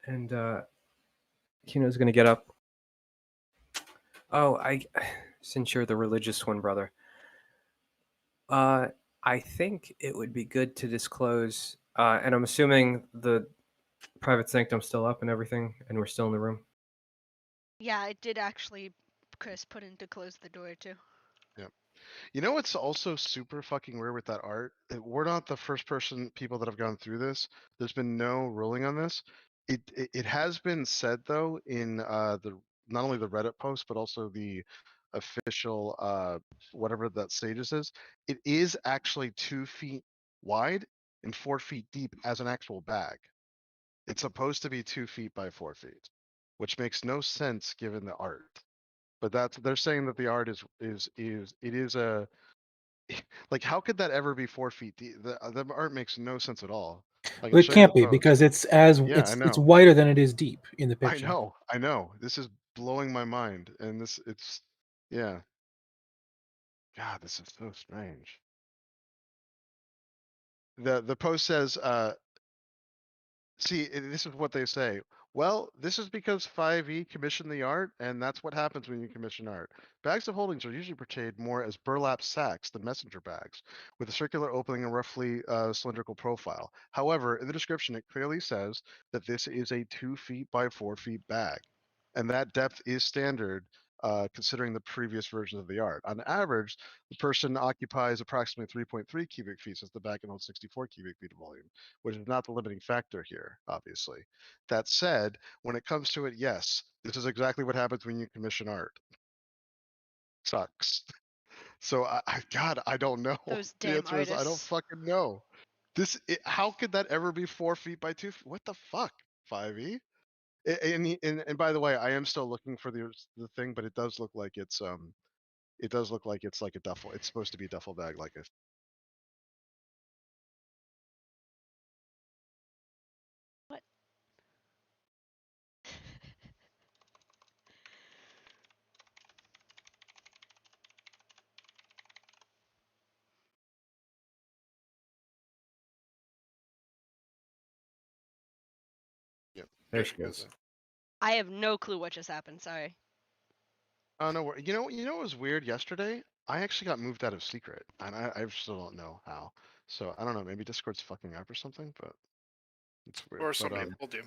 And Kino's gonna get up. Oh, since you're the religious one, brother. I think it would be good to disclose, and I'm assuming the private sanctum's still up and everything, and we're still in the room. Yeah, I did actually, Chris, put in to close the door too. You know what's also super fucking weird with that art? We're not the first people that have gone through this. There's been no ruling on this. It has been said though in the not only the Reddit post but also the official whatever that status is. It is actually 2 feet wide and 4 feet deep as an actual bag. It's supposed to be 2 feet by 4 feet, which makes no sense given the art. But they're saying that the art is a like how could that ever be 4 feet deep? The art makes no sense at all. Like I'll It show you can't the be post. because it's Yeah, I it's know. wider than it is deep in the I picture. know. This is blowing my mind. And it's yeah. God, this is so strange. The post says See, this is what they say. Well, this is because 5e commissioned the art, and that's what happens when you commission art. Bags of holdings are usually portrayed more as burlap sacks than messenger bags, with a circular opening and roughly cylindrical profile. However, in the description, it clearly says that this is a 2 feet by 4 feet bag, and that depth is standard. Considering the previous versions of the art. On average, the person occupies approximately 3.3 cubic feet since the bag can hold 64 cubic feet of volume, which is not the limiting factor here, obviously. That said, when it comes to it, yes, this is exactly what happens when you commission art. Sucks. So God, I don't know. Those The damn answer is I don't artists. fucking know. How could that ever be 4 feet by 2 feet? What the fuck, 5e? And by the way, I am still looking for the thing, but it does look like it's like a duffel. It's supposed to be a duffel bag, like a. What? Yeah. There she goes. I have no clue what just happened. Sorry. Oh no, you know what was weird yesterday? I actually got moved out of secret, and I still don't know how. So I don't know. Maybe Discord's fucking up or something, but it's weird. Or some But people do.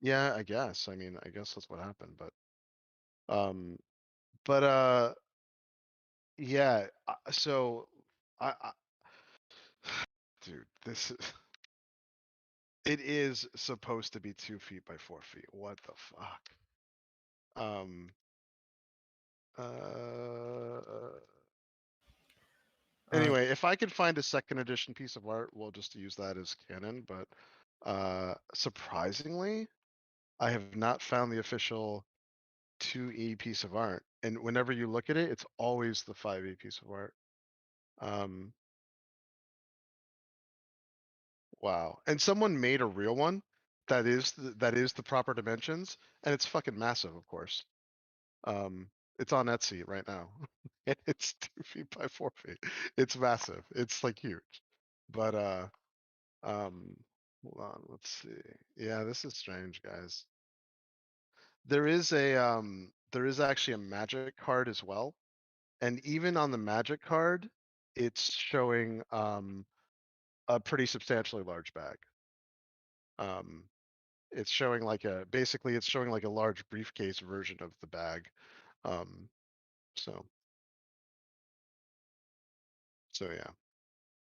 yeah, I guess. I mean, I guess that's what happened. Um, but yeah. So I dude, this is it is supposed to be 2 feet by 4 feet. What the fuck? Um. Uh. Anyway, if I could find a second edition piece of art, we'll just use that as canon. But surprisingly, I have not found the official 2e piece of art. And whenever you look at it, it's always the 5e piece of art. Um, wow. And someone made a real one that is the proper dimensions, and it's fucking massive, of course. It's on Etsy right now. And it's 2 feet by 4 feet. It's massive. It's like huge. But Um, hold on, let's see. Yeah, this is strange, guys. There is actually a magic card as well. And even on the magic card, it's showing a pretty substantially large bag. Um it's showing like a basically it's showing like a large briefcase version of the bag. Um so so yeah.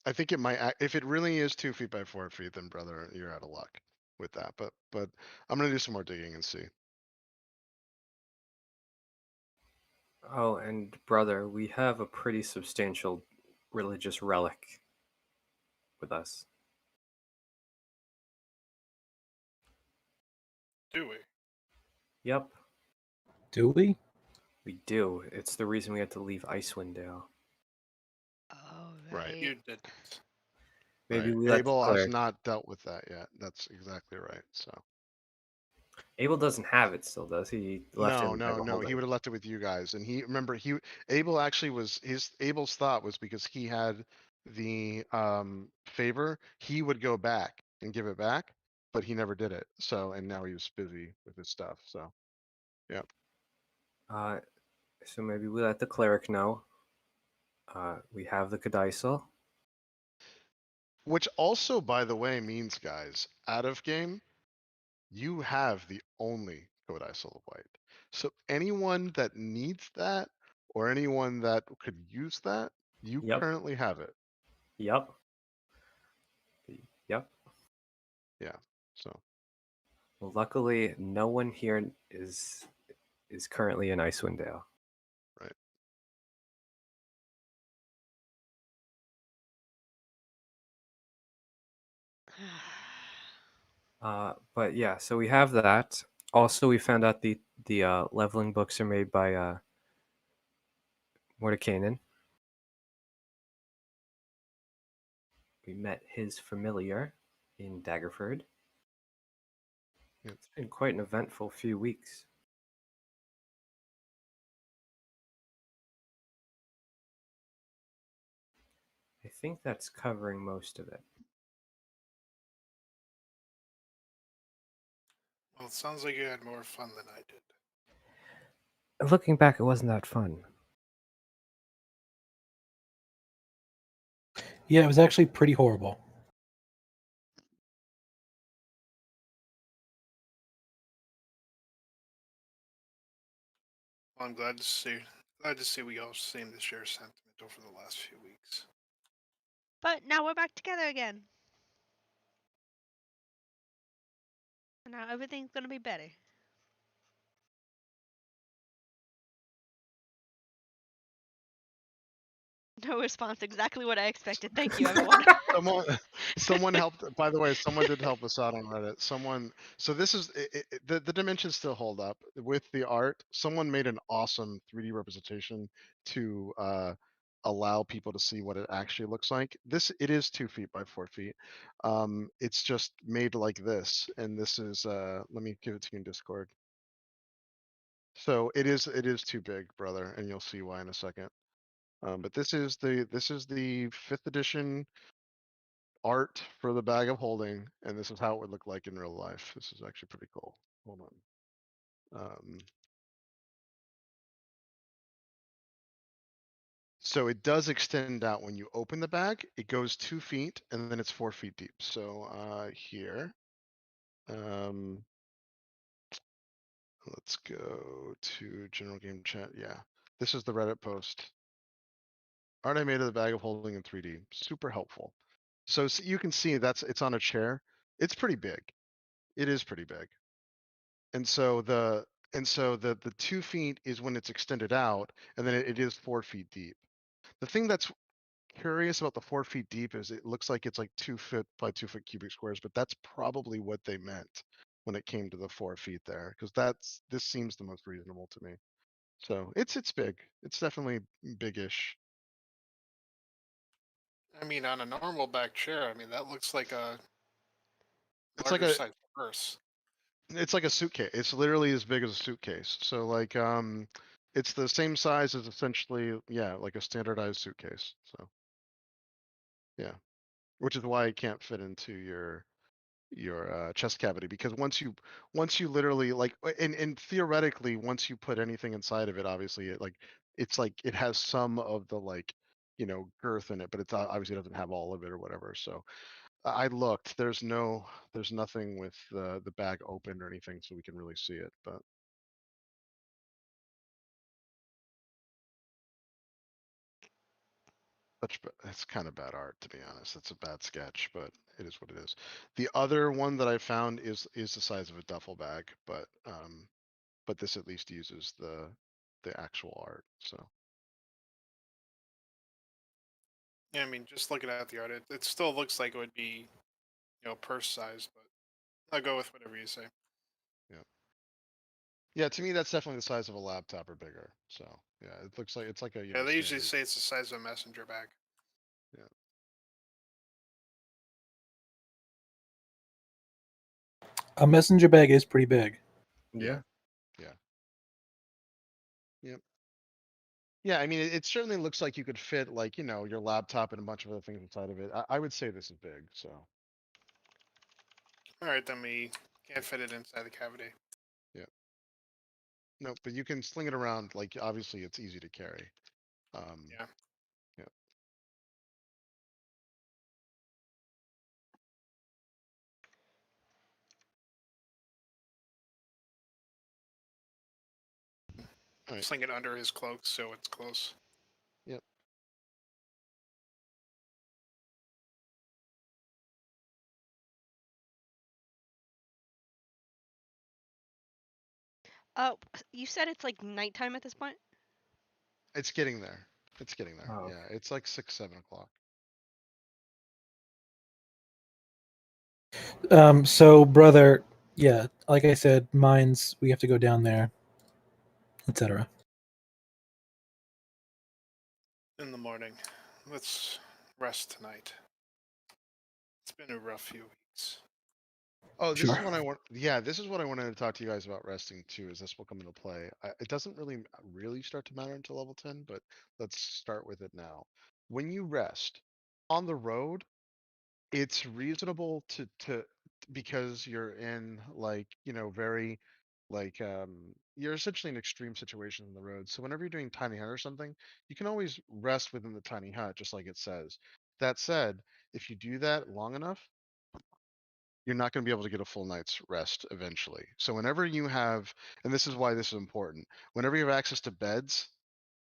I think it might if it really is 2 feet by 4 feet, then brother, you're out of luck with that. But I'm gonna do some more digging and see. Oh, and brother, we have a pretty substantial religious relic with us. Do we? Yep, Do we? we do. It's the reason we had to leave Icewind Dale. Oh Right. You did. Maybe Right. we let the Abel has cleric. not dealt with that yet. That's exactly right. So Abel doesn't have it still, does he? He left it in no, the bag no, of no. He holding. would have left it with you guys. And he remember he Abel actually was his Abel's thought was because he had the favor, he would go back and give it back, but he never did it. So and now he was busy with his stuff. So yeah. Uh, so maybe we let the cleric know. We have the Cadaisel. Which also, by the way, means guys, out of game, you have the only code ISO of white. So anyone that needs that or anyone that could use that, you Yep. currently have it. Yep. Yep. Yeah. So Well, luckily, no one here is currently in Icewind Dale. right. But yeah, so we have that. Also, we found out the leveling books are made by Mordekainen. We met his familiar in Daggerford. Yep. It's been quite an eventful few weeks. I think that's covering most of it. Well, it sounds like you had more fun than I did. Looking back, it wasn't that fun. Yeah, it was actually pretty horrible. Well, I'm glad to see we all seem to share sentiment over the last few weeks. But now we're back together again. And now everything's gonna be better. No response. Exactly what I expected. Thank you, everyone. Someone, someone helped. By the way, someone did help us out on Reddit. Someone. So this is the dimensions still hold up with the art. Someone made an awesome 3D representation to allow people to see what it actually looks like. It is 2 feet by 4 feet. It's just made like this, and this is. Let me give it to you in Discord. So it is too big, brother, and you'll see why in a second. But this is the 5th edition art for the bag of holding, and this is how it would look like in real life. This is actually pretty cool. Hold on. So it does extend out when you open the bag. It goes 2 feet, and then it's 4 feet deep. So here, um, let's go to general game chat. Yeah, this is the Reddit post. Art I made of the bag of holding in 3D. Super helpful. So you can see it's on a chair. It's pretty big. It is pretty big. And so the 2 feet is when it's extended out, and then it is 4 feet deep. The thing that's curious about the 4 feet deep is it looks like it's like 2 foot by 2 foot cubic squares, but that's probably what they meant when it came to the 4 feet there, because this seems the most reasonable to me. So it's big. It's definitely biggish. I mean, on a normal back chair, I mean that looks like a It's like larger a size purse. it's like a suitcase. It's literally as big as a suitcase. So like it's the same size as essentially, yeah, like a standardized suitcase. So yeah. Which is why it can't fit into your chest cavity, because once you literally like and theoretically once you put anything inside of it, obviously it's like it has some of the like girth in it, but it's obviously doesn't have all of it or whatever. So I looked. There's nothing with the bag open or anything, so we can really see it. But that's kind of bad art, to be honest. It's a bad sketch, but it is what it is. The other one that I found is the size of a duffel bag, but this at least uses the actual art. So Yeah, I mean, just looking at the art, it still looks like it would be, purse size, but I'll go with whatever you say. yeah, to me that's definitely the size of a laptop or bigger. So yeah, it looks like it's like a Yeah, they usually standard. say it's the size of a messenger bag. Yeah. A messenger bag is pretty big. Yeah. Yeah. Yep. Yeah, I mean, it certainly looks like you could fit like your laptop and a bunch of other things inside of it. I would say this is big. So All right, then we can't fit it inside the cavity. yeah, no, but you can sling it around. Like obviously, it's easy to carry. Yeah. Yeah. All right. Sling it under his cloak so it's close. Yep. Oh, you said it's like nighttime at this point? It's getting there. It's getting there. Oh, Yeah, it's like 6, 7 o'clock. So brother, yeah, like I said, mine's we have to go down there, etc. In the morning. Let's rest tonight. It's been a rough few weeks. Oh, this is Sure. what I want. Yeah, this is what I wanted to talk to you guys about resting too. Is this will come into play? It doesn't really start to matter until level 10, but let's start with it now. When you rest on the road, it's reasonable to because you're in like very like you're essentially in extreme situations on the road. So whenever you're doing tiny hut or something, you can always rest within the tiny hut, just like it says. That said, if you do that long enough, you're not going to be able to get a full night's rest eventually. So whenever you have, and this is why this is important, whenever you have access to beds,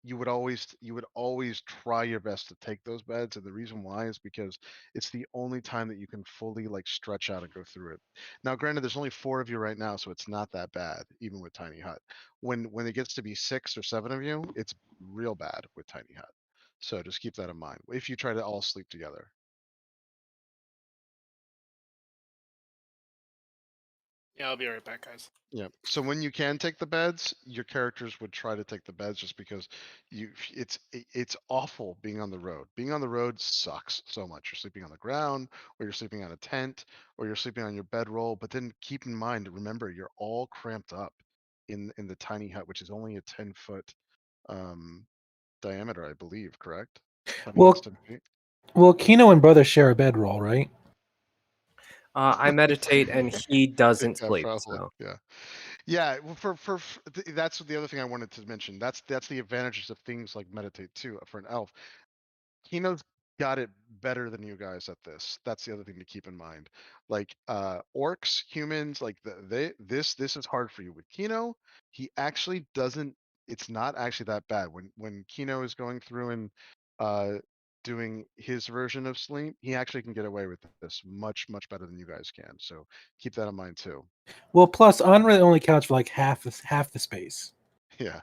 you would always try your best to take those beds, and the reason why is because it's the only time that you can fully like stretch out and go through it. Now granted, there's only 4 of you right now, so it's not that bad even with tiny hut. When it gets to be 6 or 7 of you, it's real bad with tiny hut. So just keep that in mind if you try to all sleep together. Yeah, I'll be right back, guys. Yeah. So when you can take the beds, your characters would try to take the beds just because it's awful being on the road. Being on the road sucks so much. You're sleeping on the ground, or you're sleeping on a tent, or you're sleeping on your bedroll. But then keep in mind, remember, you're all cramped up in the tiny hut, which is only a 10-foot diameter, I believe. Correct? Tiny hut's Well, 10 feet. well, Kino and brother share a bedroll, right? I meditate and he doesn't Yeah, sleep. probably. So Yeah. Yeah, well, that's the other thing I wanted to mention. That's the advantages of things like meditate too for an elf. Kino's got it better than you guys at this. That's the other thing to keep in mind. Like orcs, humans, like this is hard for you. With Kino, he actually doesn't. It's not actually that bad. When Kino is going through and uh doing his version of sleep, he actually can get away with this much better than you guys can. So keep that in mind too. Well, plus Andre only counts for like half the space. Yeah.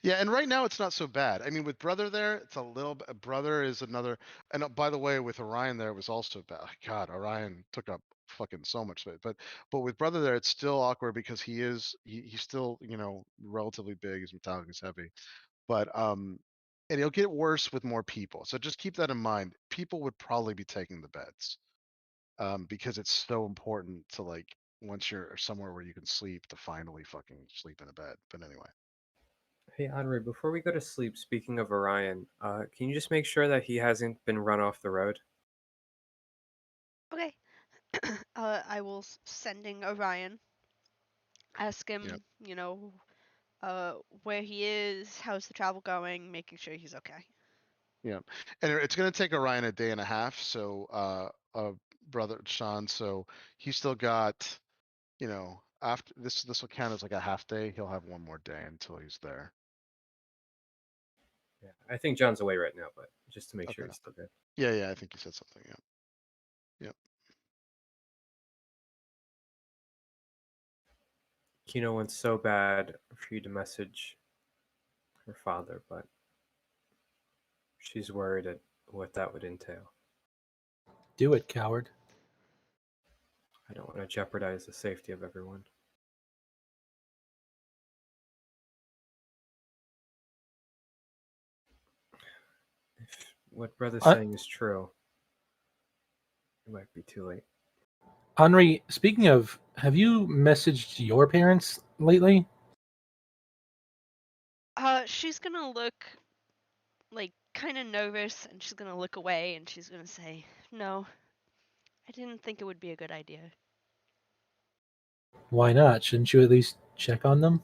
Yeah, and right now it's not so bad. I mean, with Brother there, it's a little bit. Brother is another. And by the way, with Orion there, it was also bad. God, Orion took up fucking so much space. But with Brother there, it's still awkward because he's still relatively big. He's metallic, he's heavy. But and it'll get worse with more people. So just keep that in mind. People would probably be taking the beds because it's so important to like once you're somewhere where you can sleep to finally fucking sleep in a bed. But anyway. hey Henry, before we go to sleep, speaking of Orion, can you just make sure that he hasn't been run off the road? Okay. I will sending Orion. Ask Yeah. him, where he is, how's the travel going, making sure he's okay. Yeah, and it's going to take Orion a day and a half. So, brother Sean, so he's still got, after this will count as like a half day. He'll have one more day until he's there. Yeah, I think John's away right now, but just to make sure Okay. he's still good. Yeah, I think you said something. Yeah. Yep. Kino wants so bad for you to message her father, but she's worried at what that would entail. Do it, coward. I don't want to jeopardize the safety of everyone. If what brother's saying is true, it might be too late. Henri, speaking of, have you messaged your parents lately? She's gonna look like kind of nervous, and she's gonna look away, and she's gonna say, "No, I didn't think it would be a good idea." Why not? Shouldn't you at least check on them?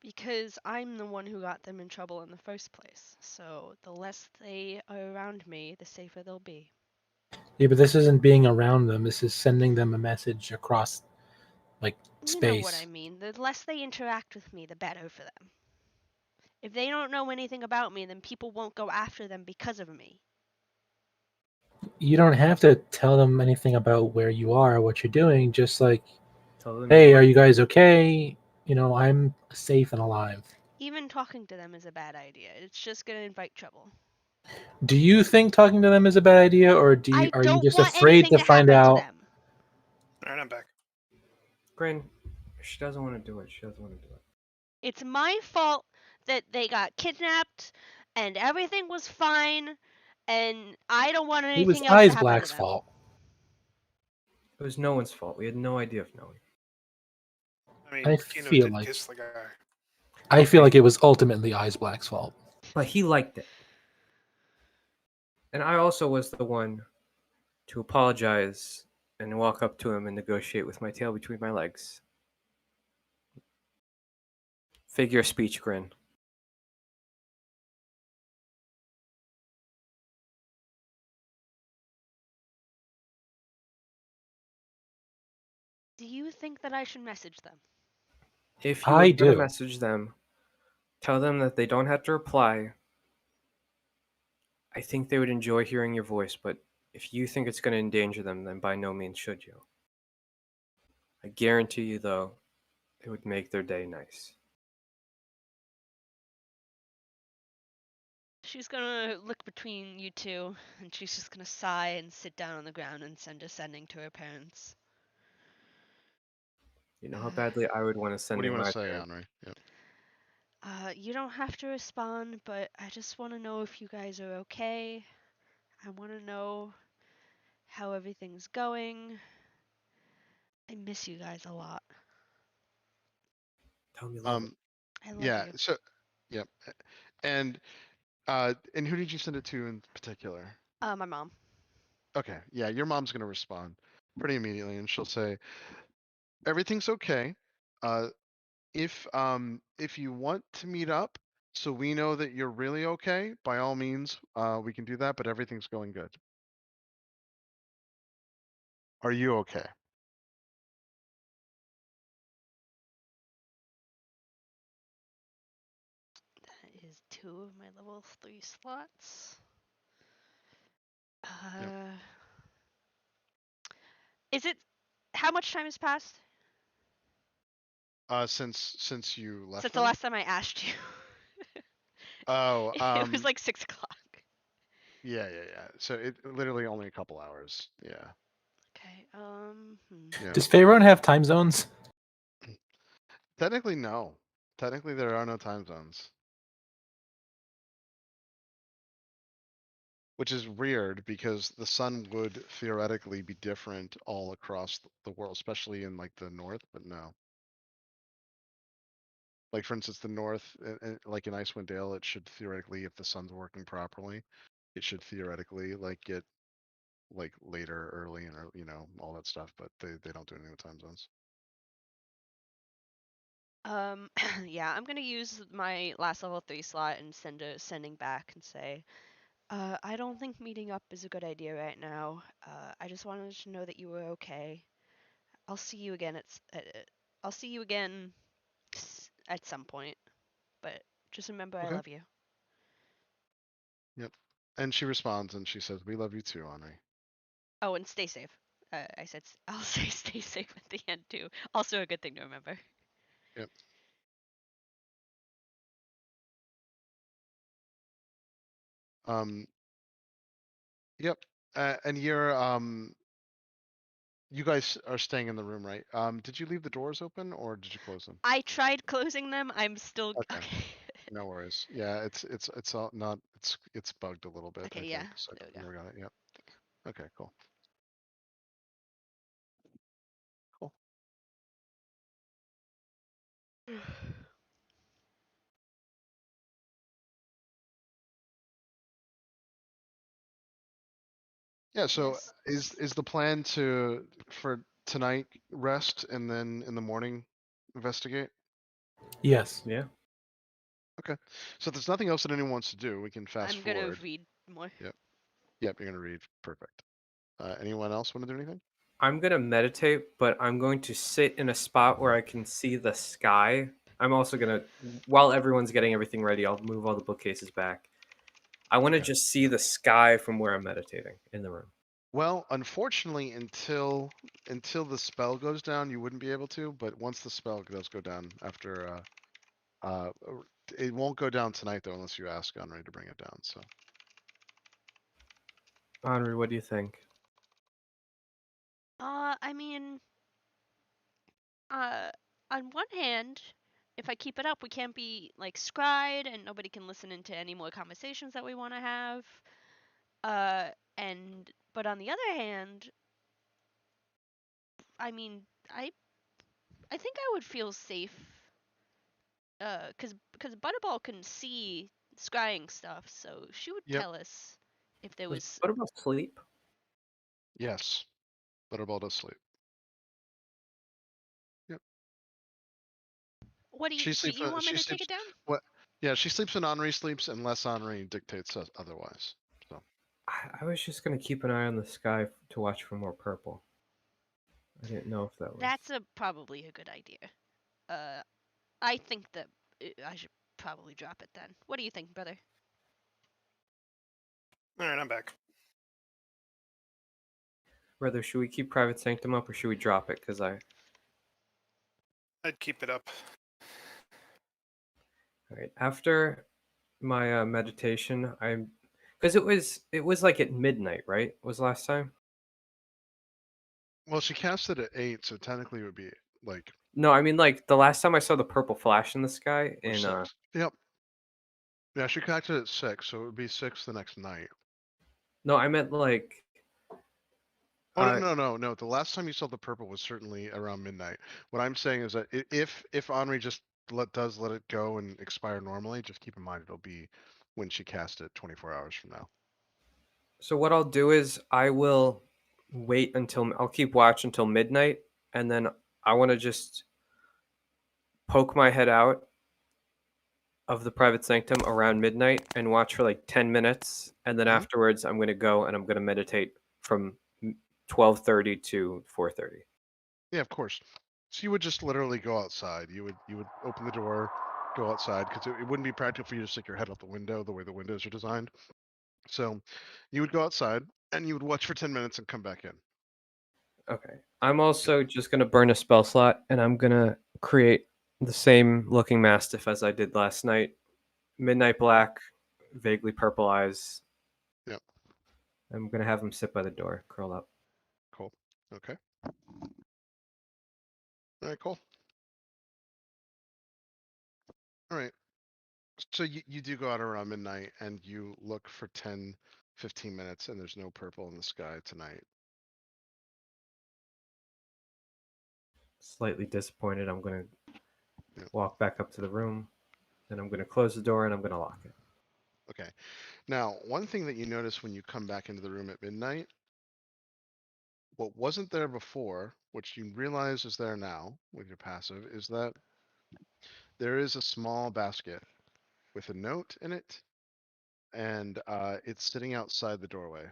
Because I'm the one who got them in trouble in the first place. So the less they are around me, the safer they'll be. Yeah, but this isn't being around them. This is sending them a message across, like, You know what I space. mean. The less they interact with me, the better for them. If they don't know anything about me, then people won't go after them because of me. You don't have to tell them anything about where you are or what you're doing. Just like, Tell them hey, are you guys okay? I'm safe and alive. Even talking to them is a bad idea. It's just going to invite trouble. Do you think talking to them is a bad idea, or I are you don't just want afraid anything to to find happen to out? them. All right, I'm back. Grin, she doesn't want to do it. She doesn't want to do it. It's my fault that they got kidnapped and everything was fine, and I don't want It was anything else to Eyes happen to Black's them. fault. It was no one's fault. We had no idea of knowing. I mean, I Kino feel did like kiss the guy. I feel like it was ultimately Eyes Black's fault. But he liked it. And I also was the one to apologize and walk up to him and negotiate with my tail between my legs. Figure of speech grin. Do you think that I should message them? If you I are going to do. message them, tell them that they don't have to reply. I think they would enjoy hearing your voice, but if you think it's going to endanger them, then by no means should you. I guarantee you, though, it would make their day nice. She's gonna look between you two, and she's just gonna sigh and sit down on the ground and send a sending to her parents. You know how badly I would want to send What do you in want my to say, parents. Henry? Yep. You don't have to respond, but I just want to know if you guys are okay. I want to know how everything's going. I miss you guys a lot. Tell me, love it. I love Yeah. you. So, yep. And who did you send it to in particular? My mom. Okay. Yeah, your mom's gonna respond pretty immediately, and she'll say, "Everything's okay. Uh, if you want to meet up, so we know that you're really okay, by all means, we can do that. But everything's going good. Are you okay?" That is 2 of my level 3 slots. Yep. Is it? How much time has passed Since you left since the them. last time I asked you? Oh, It was like 6 o'clock. yeah. So it literally only a couple hours. Yeah. Okay. Yeah. Does Faerun have time zones? Technically, no. Technically, there are no time zones. Which is weird because the sun would theoretically be different all across the world, especially in like the north, but no. Like for instance, the north, like in Icewind Dale, it should theoretically, if the sun's working properly, it should theoretically like get like later, early, and all that stuff. But they don't do anything with time zones. Yeah, I'm gonna use my last level 3 slot and sending back and say, I don't think meeting up is a good idea right now. I just wanted to know that you were okay. I'll see you again I'll see you again at some point, but just remember I Okay. love you. Yep. And she responds and she says, "We love you too, Henri." Oh, and stay safe. I said I'll say stay safe at the end too. Also a good thing to remember. Yep. Um. Yep. And you guys are staying in the room, right? Did you leave the doors open or did you close them? I tried closing them. I'm still Okay. okay. No worries. Yeah, it's all not it's bugged a little bit, Okay, I yeah. think. So There we don't go. worry about it. Yep. Okay, cool. Cool. Yeah, so Yes. is the plan to for tonight rest and then in the morning investigate? Yes. Yeah. Okay. So if there's nothing else that anyone wants to do, we can fast I'm gonna forward. read more. Yep. Yep, you're gonna read. Perfect. Anyone else want to do anything? I'm going to meditate, but I'm going to sit in a spot where I can see the sky. I'm also going to, while everyone's getting everything ready, I'll move all the bookcases back. I want to Okay. just see the sky from where I'm meditating in the room. Well, unfortunately, until the spell goes down, you wouldn't be able to. But once the spell does go down, after uh, it won't go down tonight though, unless you ask Henri to bring it down. So Henri, what do you think? I mean, uh, on one hand, if I keep it up, we can't be like scried, and nobody can listen into any more conversations that we want to have. Uh, but on the other hand, I mean, I think I would feel safe. Cause Butterball can see scrying stuff, so she would yep. tell us if there Was was. Butterball asleep? Yes. Butterball does sleep. What do She you sleeps. want me She to take sleeps. it down? What? Yeah, she sleeps when Henri sleeps, unless Henri dictates otherwise. So I was just gonna keep an eye on the sky to watch for more purple. I didn't know if that was. That's probably a good idea. I think that I should probably drop it then. What do you think, brother? All right, I'm back. Brother, should we keep Private Sanctum up or should we drop it? Because I'd keep it up. all right, after my meditation, because it was like at midnight, right? Was last time? well, she cast it at 8, so technically it would be like No, I mean like the last time I saw the purple flash in the sky or in 6. Yep. Yeah, she casted it at 6, so it would be 6 the next night. no, I meant like Oh no. The last time you saw the purple was certainly around midnight. What I'm saying is that if Henri just does let it go and expire normally, just keep in mind it'll be when she cast it 24 hours from now. so what I'll do is I will wait until I'll keep watch until midnight and then I want to just poke my head out of the private sanctum around midnight and watch for like 10 minutes and then Mhm. afterwards I'm going to go and I'm going to meditate from 12:30 to 4:30. Yeah, of course. So you would just literally go outside. You would open the door, go outside because it wouldn't be practical for you to stick your head out the window the way the windows are designed. So you would go outside and you would watch for 10 minutes and come back in. Okay. I'm also just going to burn a spell slot and I'm going to create the same looking mastiff as I did last night. Midnight black, vaguely purple eyes. Yep. I'm going to have him sit by the door, curl up. Cool. Okay. All right, cool. All right. So you do go out around midnight and you look for 10, 15 minutes and there's no purple in the sky tonight. Slightly disappointed. I'm going to Yep. walk back up to the room. Then I'm going to close the door and I'm going to lock it. Okay. Now, one thing that you notice when you come back into the room at midnight, what wasn't there before, which you realize is there now with your passive, is that there is a small basket with a note in it, and it's sitting outside the doorway.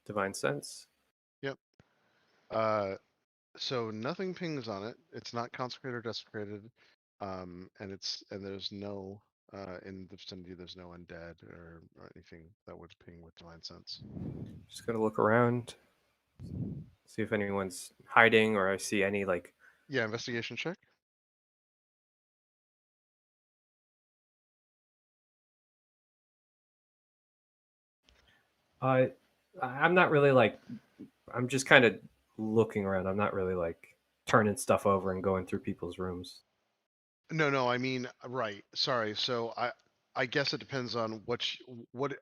Divine sense. Yep. So nothing pings on it. It's not consecrated or desecrated, and there's no in the vicinity. There's no undead or anything that would ping with divine sense. Just going to look around, see if anyone's hiding or I see any like. Yeah, investigation check. I'm not really like. I'm just kind of looking around. I'm not really like turning stuff over and going through people's rooms. No, I mean, right. Sorry. So I guess it depends on what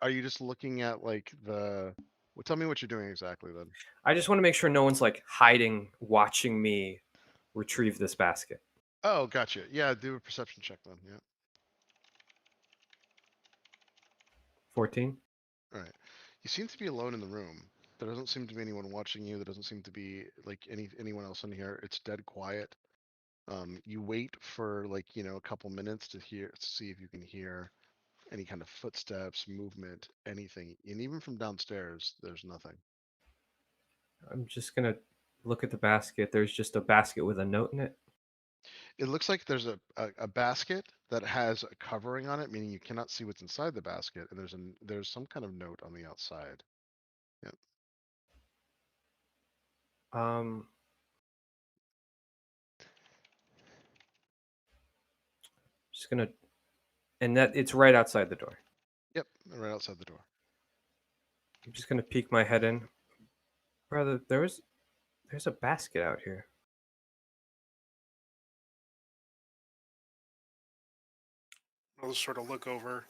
are you just looking at like the well, tell me what you're doing exactly then. I just want to make sure no one's like hiding, watching me retrieve this basket. Oh, gotcha. Yeah, do a perception check then. Yeah. 14. All right. You seem to be alone in the room. There doesn't seem to be anyone watching you. There doesn't seem to be like anyone else in here. It's dead quiet. You wait for like, a couple minutes to see if you can hear any kind of footsteps, movement, anything. And even from downstairs, there's nothing. I'm just gonna look at the basket. There's just a basket with a note in it. It looks like there's a basket that has a covering on it, meaning you cannot see what's inside the basket, and there's some kind of note on the outside. Yep. Um, just gonna, and that it's right outside the door. Yep, right outside the door. I'm just gonna peek my head in. Brother, there's a basket out here. He'll just sort of look over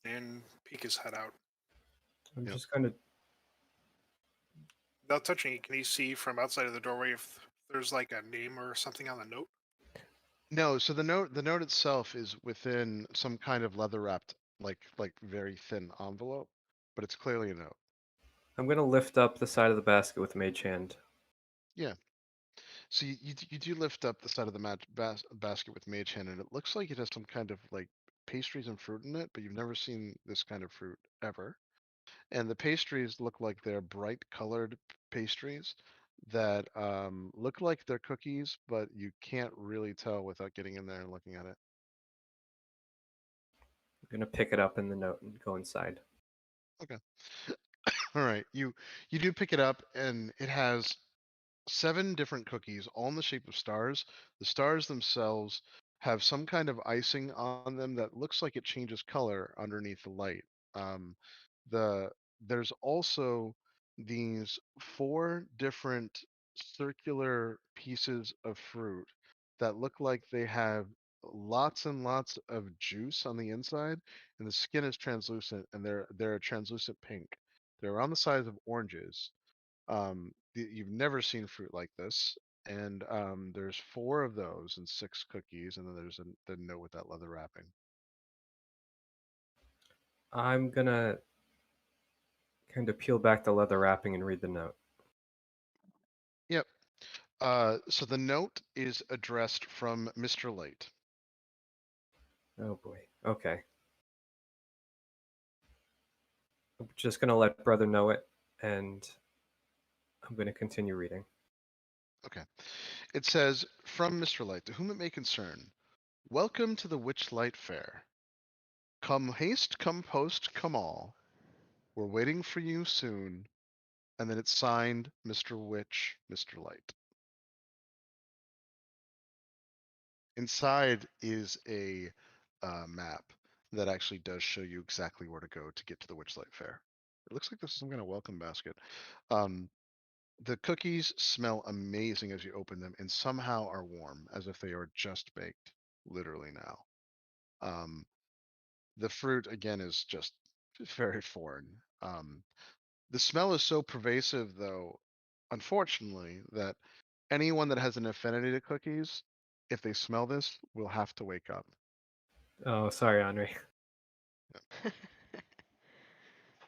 and peek his head out. I'm Yep. just gonna. Without touching it, can you see from outside of the doorway if there's like a name or something on the note? No, so the note itself is within some kind of leather wrapped, like very thin envelope, but it's clearly a note. I'm gonna lift up the side of the basket with Mage Hand. So you do lift up the side of the basket with Mage Hand, and it looks like it has some kind of like pastries and fruit in it, but you've never seen this kind of fruit ever. And the pastries look like they're bright colored pastries that look like they're cookies, but you can't really tell without getting in there and looking at it. I'm gonna pick it up in the note and go inside. All right, you do pick it up, and it has 7 different cookies, all in the shape of stars. The stars themselves have some kind of icing on them that looks like it changes color underneath the light. Um, the there's also these 4 different circular pieces of fruit that look like they have lots and lots of juice on the inside, and the skin is translucent, and they're a translucent pink. They're around the size of oranges. You've never seen fruit like this, and there's 4 of those and 6 cookies, and then there's the note with that leather wrapping. I'm gonna kind of peel back the leather wrapping and read the note. Yep. So the note is addressed from Mr. Light. Oh boy. Okay. I'm just gonna let brother know it, and I'm gonna continue reading. Okay. It says, from Mr. Light, to whom it may concern, welcome to the Witchlight Fair. Come haste, come post, come all. We're waiting for you soon. And then it's signed Mr. Witch, Mr. Light. Inside is a map that actually does show you exactly where to go to get to the Witchlight Fair. It looks like this is some kind of welcome basket. The cookies smell amazing as you open them and somehow are warm, as if they are just baked, literally now. The fruit, again, is just very foreign. The smell is so pervasive, though, unfortunately, that anyone that has an affinity to cookies, if they smell this, will have to wake up. Oh, sorry, Henri.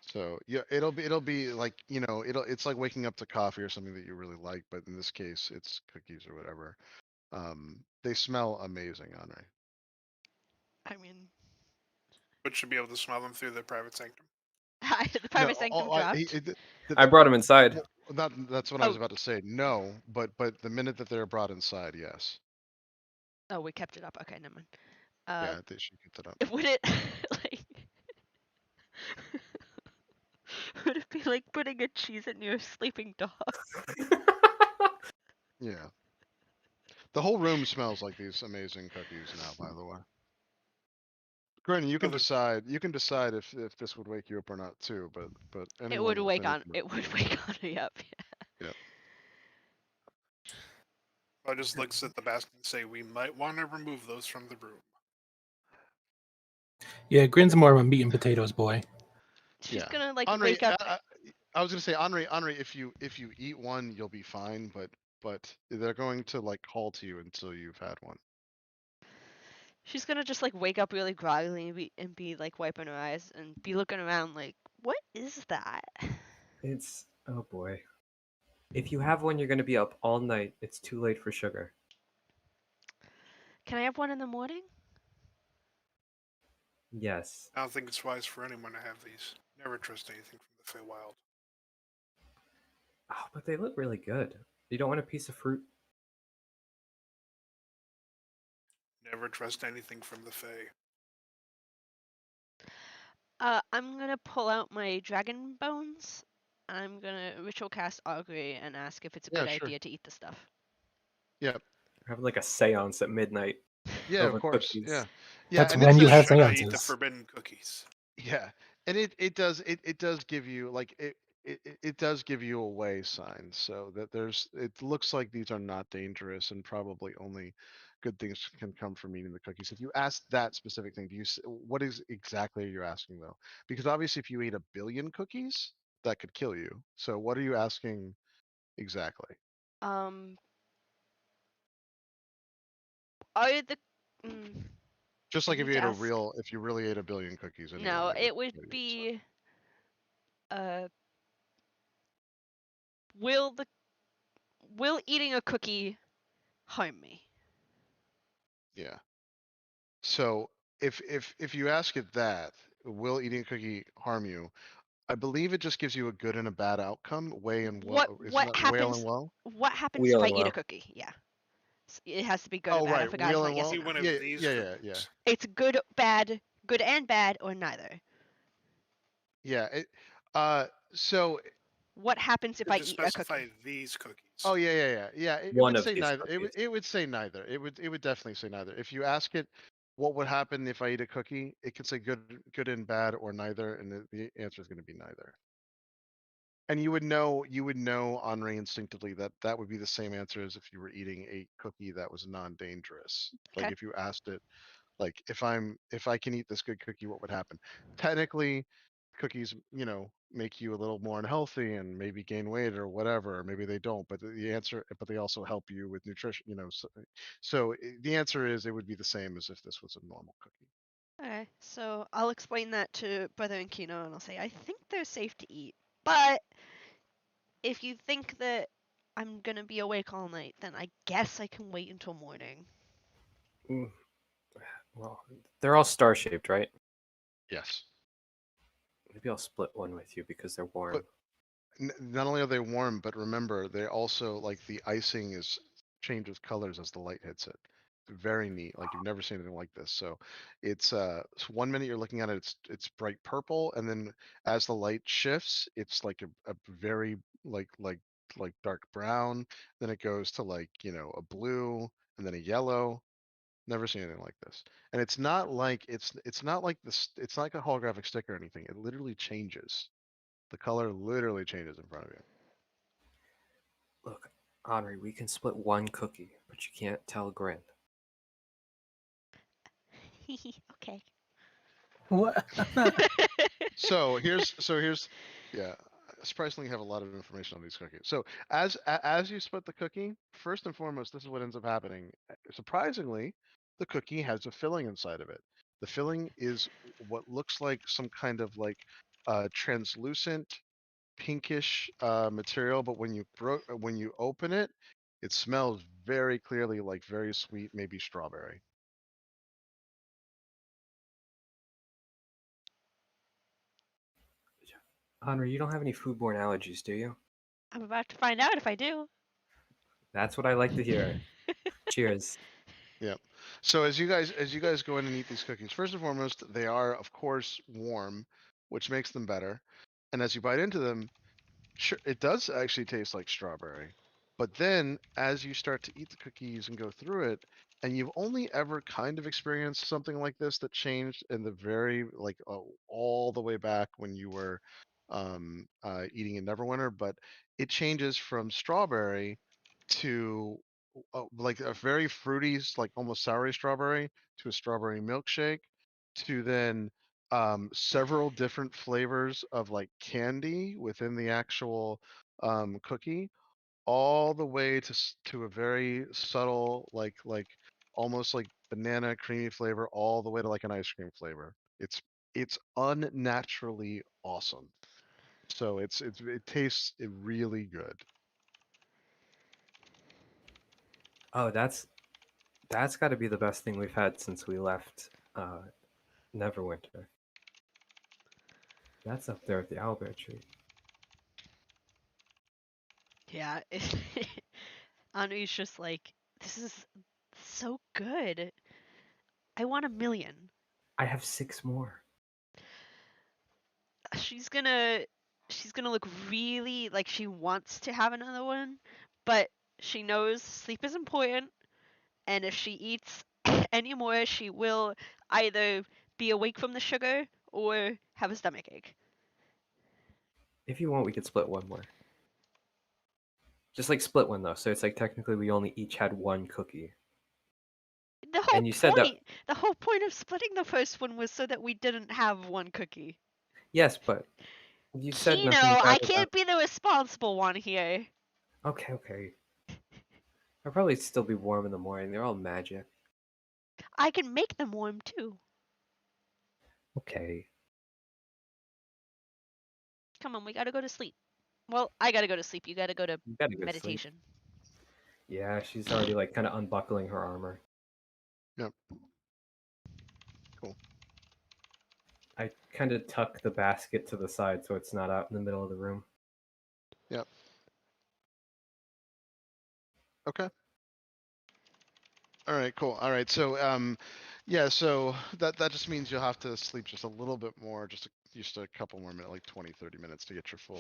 So yeah, it'll be like, it's like waking up to coffee or something that you really like, but in this case, it's cookies or whatever. They smell amazing, Andre. I mean, But should be able to smell them through the private sanctum. the private sanctum dropped. I brought him inside. Well, that's what I was Oh. about to say. No, but the minute that they're brought inside, yes. Oh, we kept it up. Okay, never mind. Yeah, they should get that up. Would it like? Would it be like putting a cheese in your sleeping dog? Yeah. The whole room smells like these amazing cookies now, by the way. Granted, you can decide if this would wake you up or not too, but It anyone would with wake any on. It would wake on me up. Yeah. Yeah. I just looks at the basket and say, we might want to remove those from the room. Yeah, Grin's more of a meat and potatoes boy. She's Yeah. gonna like Henri, wake up. I was gonna say, Henri, if you eat one, you'll be fine, but they're going to like call to you until you've had one. She's gonna just like wake up really groggily and be like wiping her eyes and be looking around like, what is that? It's oh boy. If you have one, you're gonna be up all night. It's too late for sugar. Can I have one in the morning? Yes. I don't think it's wise for anyone to have these. Never trust anything from the Feywild. Oh, but they look really good. You don't want a piece of fruit? Never trust anything from the Fey. I'm gonna pull out my dragon bones. I'm gonna ritual cast augury and ask if it's a Yeah, good sure. idea to eat the stuff. Yeah. Have like a séance at midnight. Yeah, over of course. cookies. Yeah. Yeah, That's and when it's you a, have Should I eat the seances. forbidden cookies? yeah, and it does give you like it does give you away signs, so that it looks like these are not dangerous and probably only good things can come from eating the cookies. If you ask that specific thing, what is exactly are you asking though? Because obviously, if you ate 1 billion cookies, that could kill you. So what are you asking exactly? Um, are the Just I like if need you to ate ask. if you really ate 1 billion cookies, anyone No, that it would would kill you, so. be Will eating a cookie harm me? Yeah. So if you ask it that, will eating a cookie harm you? I believe it just gives you a good and a bad outcome. Way and well, isn't What that whale happens? and well? What happens Wheel if I and eat a well. cookie? Yeah. It has to be good or Oh bad. I right, forgot. It's wheel not and yes well. or See no. one of Yeah, these yeah, yeah, yeah, cookies. It's good and bad, or neither. yeah. So What happens if Should I just eat a specify cookie? these cookies. oh yeah, yeah, yeah, yeah. It One would of say these neither. cookies. It would say neither. It would definitely say neither. If you ask it, what would happen if I eat a cookie? It could say good and bad, or neither, and the answer is going to be neither. And you would know, Henri, instinctively that that would be the same answer as if you were eating a cookie that was non-dangerous. Like Okay. if you asked it, like if I can eat this good cookie, what would happen? Technically, cookies, make you a little more unhealthy and maybe gain weight or whatever, or maybe they don't. But the answer, but they also help you with nutrition. So the answer is it would be the same as if this was a normal cookie. Okay. So I'll explain that to Brother and Kino, and I'll say I think they're safe to eat, but if you think that I'm gonna be awake all night, then I guess I can wait until morning. Mm, Well, they're all star-shaped, right? Yes. Maybe I'll split one with you because they're warm. But not only are they warm, but remember, they also, like, the icing is changes colors as the light hits it. Very neat. Like, you've never seen anything like this. So it's so 1 minute you're looking at it, it's bright purple, and then as the light shifts, it's like a very like dark brown. Then it goes to, like, a blue, and then a yellow. Never seen anything like this. And it's not like it's not like this. It's not like a holographic stick or anything. It literally changes. The color literally changes in front of you. Look, Henri, we can split one cookie, but you can't tell Grin. Okay. What? So here's yeah. Surprisingly, you have a lot of information on these cookies. So as you split the cookie, first and foremost, this is what ends up happening. Surprisingly, the cookie has a filling inside of it. The filling is what looks like some kind of like translucent pinkish material, but when you open it, it smells very clearly like very sweet, maybe strawberry. Henri, you don't have any foodborne allergies, do you? I'm about to find out if I do. That's what I like to hear. Cheers. Yeah. So as you guys go in and eat these cookies, first and foremost, they are of course warm, which makes them better. And as you bite into them, sure, it does actually taste like strawberry. But then as you start to eat the cookies and go through it, and you've only ever kind of experienced something like this that changed in the very like all the way back when you were eating in Neverwinter, but it changes from strawberry to like a very fruity, like almost soury strawberry, to a strawberry milkshake, to then several different flavors of like candy within the actual cookie, all the way to a very subtle, like almost like banana creamy flavor, all the way to like an ice cream flavor. It's unnaturally awesome. So it tastes really good. Oh, that's got to be the best thing we've had since we left Neverwinter. That's up there with the owlbear tree. Yeah. Anu's just like, this is so good. I want 1,000,000. I have 6 more. She's gonna look really like she wants to have another one, but she knows sleep is important, and if she eats any more, she will either be awake from the sugar or have a stomach ache. If you want, we could split one more. Just like split one though, so it's like technically we only each had one cookie. The whole And you said that point, the whole point of splitting the first one was so that we didn't have one cookie. yes, but you said Kino, nothing I bad about. can't be the responsible one here. Okay. I'll probably still be warm in the morning. They're all magic. I can make them warm too. Okay. Come on, we gotta go to sleep. Well, I gotta go to sleep. You gotta go to You gotta go to sleep. meditation. Yeah, she's already like kind of unbuckling her armor. Yep. Cool. I kind of tuck the basket to the side so it's not out in the middle of the room. Yep. Okay. All right, cool. All right, so yeah, so that just means you'll have to sleep just a little bit more, just a couple more minutes, like 20, 30 minutes to get your full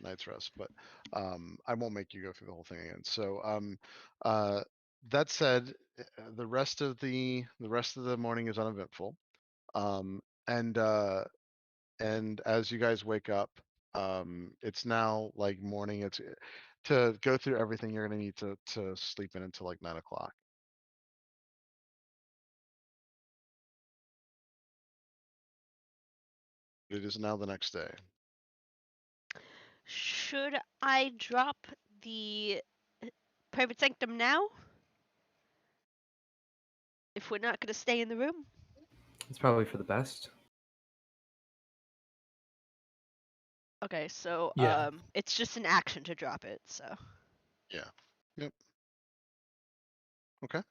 night's rest. But I won't make you go through the whole thing again. So that said, the rest of the morning is uneventful. Um, and as you guys wake up, it's now like morning. It's to go through everything. You're gonna need to sleep in until like 9 o'clock. It is now the next day. Should I drop the private sanctum now? If we're not gonna stay in the room? It's probably for the best. Okay, so Yeah. it's just an action to drop it, so. Yeah. Yep. Okay.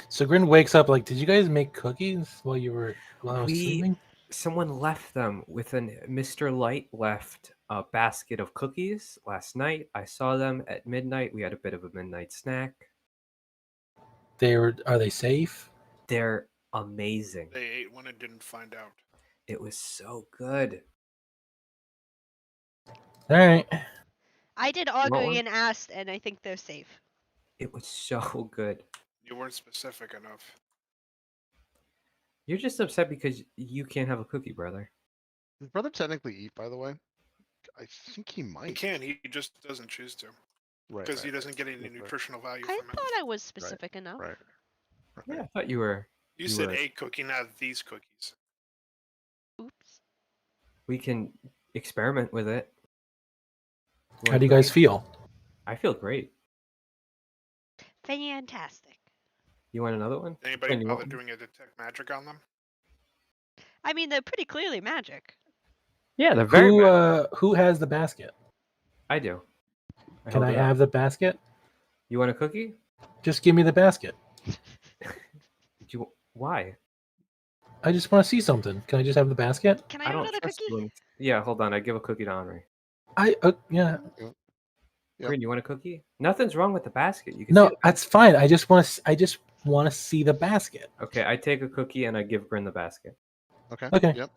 So Grin wakes up like, did you guys make cookies while I was sleeping? Someone left them Mr. Light left a basket of cookies last night. I saw them at midnight. We had a bit of a midnight snack. Are they safe? They're amazing. They ate one and didn't find out. It was so good. All right. I did want augury one? and asked, and I think they're safe. It was so good. You weren't specific enough. You're just upset because you can't have a cookie, brother. Does brother technically eat, by the way? I think he might. He can. He just doesn't choose to Right. because he right, doesn't get any right, nutritional value I from it. thought I was specific enough. Right. Yeah, I thought you were. You said were- a cookie, not these cookies. Oops. We can experiment with it. How want do you a guys cookie? feel? I feel great. Fantastic. You want another one? Anybody Glenn, you want bother one? doing a detect magic on them? I mean, they're pretty clearly magic. Yeah, they're very. Who has the basket? I do. Can held I it up. have the basket? You want a cookie? Just give me the basket. Why? I just want to see something. Can I just have the basket? Can I I have don't another trust cookie? you. Yeah, hold on. I give a cookie to Henri. Yeah. Yep. Green, you want a cookie? Nothing's wrong with the basket. You can see No, the basket. that's fine. I just want to see the basket. Okay, I take a cookie and I give Grin the basket. Okay. Okay. Yep.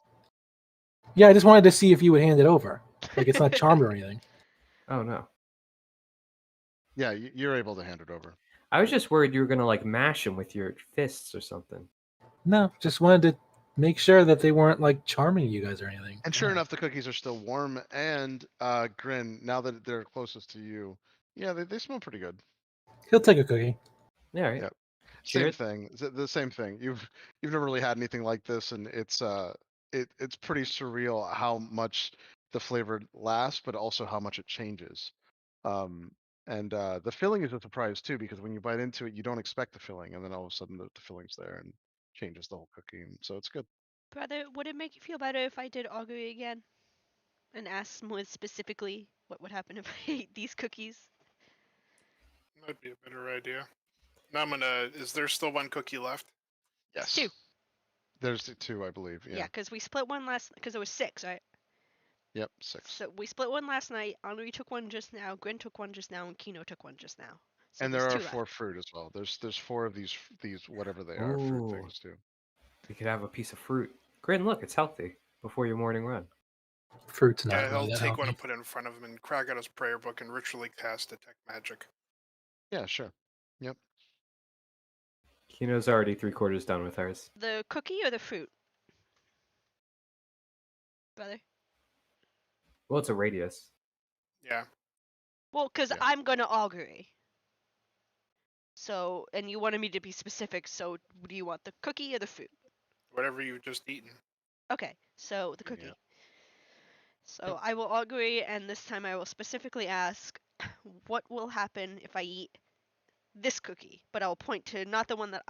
Yeah, I just wanted to see if you would hand it over. Like it's not charmed or anything. Oh no. Yeah, you're able to hand it over. I was just worried you were gonna like mash them with your fists or something. No, just wanted to make sure that they weren't like charming you guys or anything. And sure enough, the cookies are still warm. And Grin, now that they're closest to you, yeah, they smell pretty good. He'll take a cookie. Yeah, right. Yep. Cheers. Same thing. The same thing. You've never really had anything like this, and it's pretty surreal how much the flavor lasts, but also how much it changes. And the filling is a surprise too, because when you bite into it, you don't expect the filling, and then all of a sudden the filling's there and changes the whole cookie. And so it's good. Brother, would it make you feel better if I did augury again? And asked more specifically what would happen if I ate these cookies? Might be a better idea. Now I'm gonna. Is there still one cookie left? Yes. Two. There's the two, I believe. Yeah, Yeah. because we split one because there was 6, right? Yep. 6. So we split one last night. Henri took one just now. Grin took one just now, and Kino took one just now. So And there's there are 2 4 left. fruit as well. There's 4 of these whatever they are fruit Ooh. things too. We could have a piece of fruit. Grin, look, it's healthy before your morning run. Fruit's not Yeah, he'll really that take one healthy. and put it in front of him and crack out his prayer book and ritually cast detect magic. Yeah, sure. Yep. Kino's already 3/4 done with hers. The cookie or the fruit? Brother? Well, it's a radius. Yeah. Well, because Yeah. I'm going to augury. So, and you wanted me to be specific, so do you want the cookie or the fruit? Whatever you've just eaten. Okay, so the cookie. Yeah. So Yep. I will augury, and this time I will specifically ask, what will happen if I eat this cookie? But I'll point to not the one that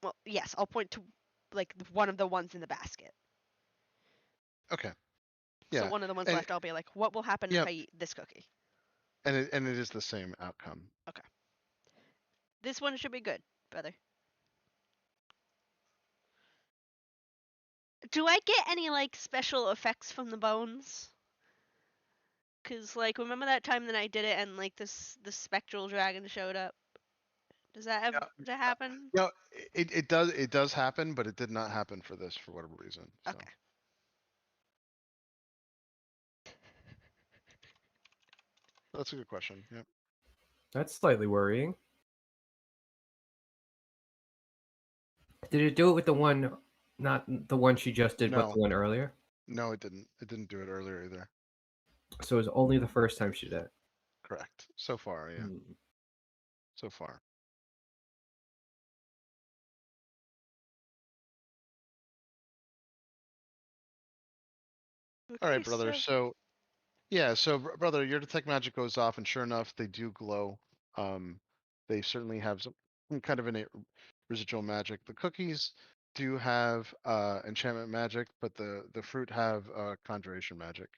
well, yes, I'll point to like one of the ones in the basket. Okay. Yeah. So one of the ones and, left, I'll be like, what will happen Yep. if I eat this cookie? and it is the same outcome. This one should be good, brother. Do I get any like special effects from the bones? Cause like remember that time that I did it and like the spectral dragon showed up? Does that ever happen? No, it does happen, but it did not happen for this for whatever reason. So. Okay. That's a good question. Yep. That's slightly worrying. Did it do it with the one, not the one she just did, but No. the one earlier? No, it didn't. It didn't do it earlier either. So it was only the first time she did it. Correct. So far, yeah. Hmm. So far. All right, Okay, brother. So yeah, so brother, your detect magic goes off, and sure enough, they do glow. They certainly have some kind of innate residual magic. The cookies do have enchantment magic, but the fruit have conjuration magic.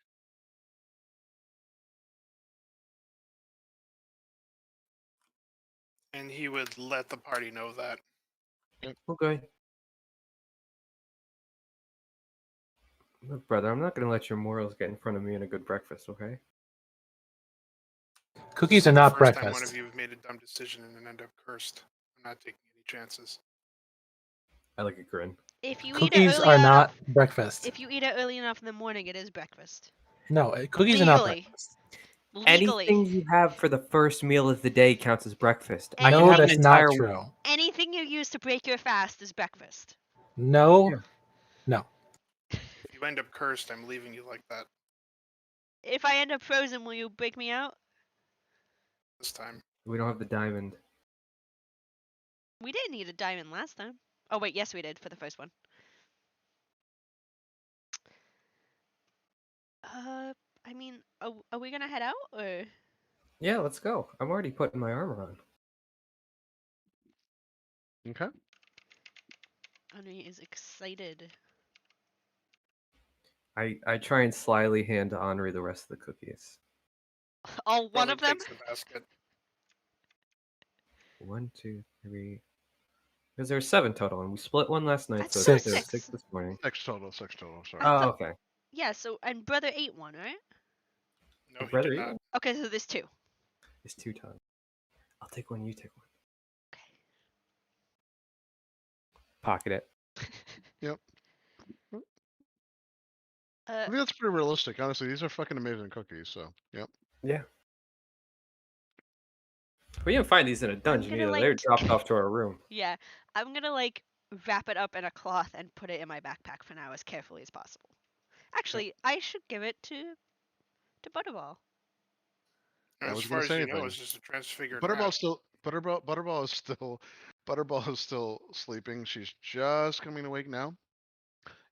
And he would let the party know that. Okay. Look, brother, I'm not going to let your morals get in front of me in a good breakfast, okay? Cookies This are is the not first time one breakfast. of you have made a dumb decision and then end up cursed. I'm not taking any chances. I like a grin. if you Cookies eat it are early not enough, breakfast. if you eat it early enough in the morning, it is breakfast. No, cookies are not Legally. breakfast. Legally. Anything you have for the first meal of the day counts as breakfast. I Anything- can No, have an that's not entire true. Anything you use to break your fast is breakfast. No, Yeah. no. If you end up cursed, I'm leaving you like that If I end up frozen, will you break me out? this time. We don't have the diamond. We didn't need a diamond last time. Oh wait, yes we did for the first one. I mean, are we gonna head out or? Yeah, let's go. I'm already putting my armor on. Okay. Henry is excited. I try and slyly hand Henri the rest of the cookies. All one Brother of them? takes the basket. 1, 2, 3. Because there were 7 total, and we split one last night, That's so Six. there were six. 6 this morning. Six total. Sorry. Oh, okay. Yeah, so and brother ate one, right? No, Your he brother did ate not. one? Okay, so there's 2. It's 2 times. I'll take one, you take one. Okay. Pocket it. Yep. I Uh, think that's pretty realistic. Honestly, these are fucking amazing cookies. So, yep. Yeah. We didn't find these in a dungeon gonna, either. like- They were dropped off to our room. yeah, I'm gonna like wrap it up in a cloth and put it in my backpack for now as carefully as possible. Actually, I should give it to Butterball. I As was far gonna as say you know, anything. it's just a transfigured Butterball rat. still. Butterball is still sleeping. She's just coming awake now.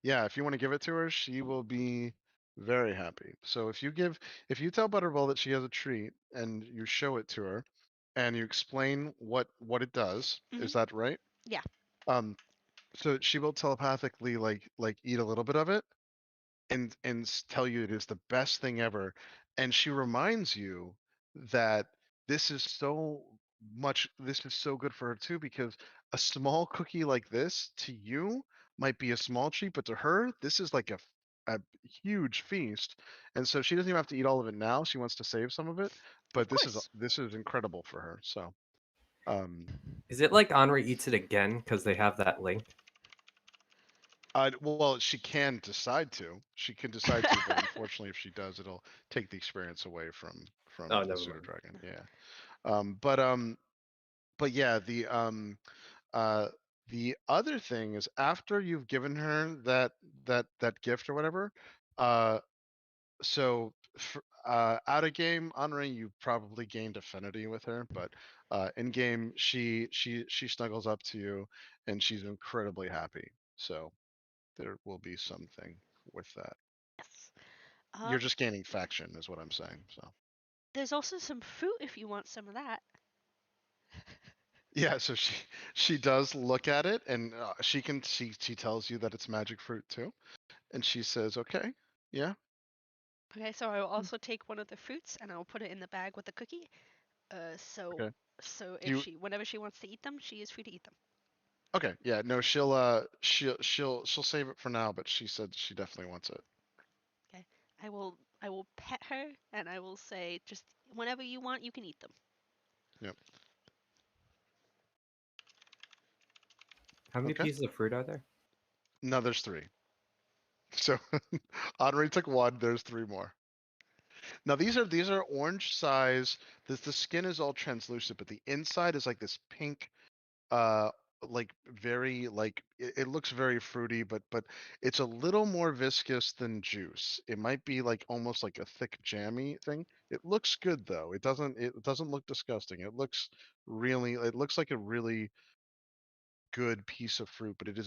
Yeah, if you want to give it to her, she will be very happy. So if you tell Butterball that she has a treat and you show it to her, and you explain what it does, is that right? Yeah. So she will telepathically like eat a little bit of it, and tell you it is the best thing ever, and she reminds you that this is so good for her too, because a small cookie like this to you might be a small treat, but to her this is like a huge feast, and so she doesn't even have to eat all of it now. She wants to save some of it, but Of course. this is incredible for her. So um Is it like Henri eats it again because they have that link? well, she can decide to. She can decide to, but unfortunately, if she does, it'll take the experience away from Oh, the never pseudo mind. dragon. Yeah. But yeah, uh the other thing is, after you've given her that gift or whatever, uh so out of game, Henri, you probably gained affinity with her, but in game, she snuggles up to you and she's incredibly happy. So there will be something with that. Yes. You're just gaining faction, is what I'm saying. So There's also some fruit if you want some of that. yeah, so she does look at it, and she tells you that it's magic fruit too, and she says, "Okay, yeah, Okay, so I will also take one of the fruits and I will put it in the bag with the cookie. Okay. So Do you- whenever she wants to eat them, she is free to eat them. Okay, yeah, no, she'll save it for now, but she said she definitely wants it. Okay, I will pet her and I will say just whenever you want, you can eat them. Yep. How many Okay. pieces of fruit are there? No, there's 3. So Henri took 1. There's 3 more. Now these are orange size. The skin is all translucent, but the inside is like this pink, uh, like very like it looks very fruity, but it's a little more viscous than juice. It might be like almost like a thick jammy thing. It looks good though. It doesn't look disgusting. It looks like a really good piece of fruit, but it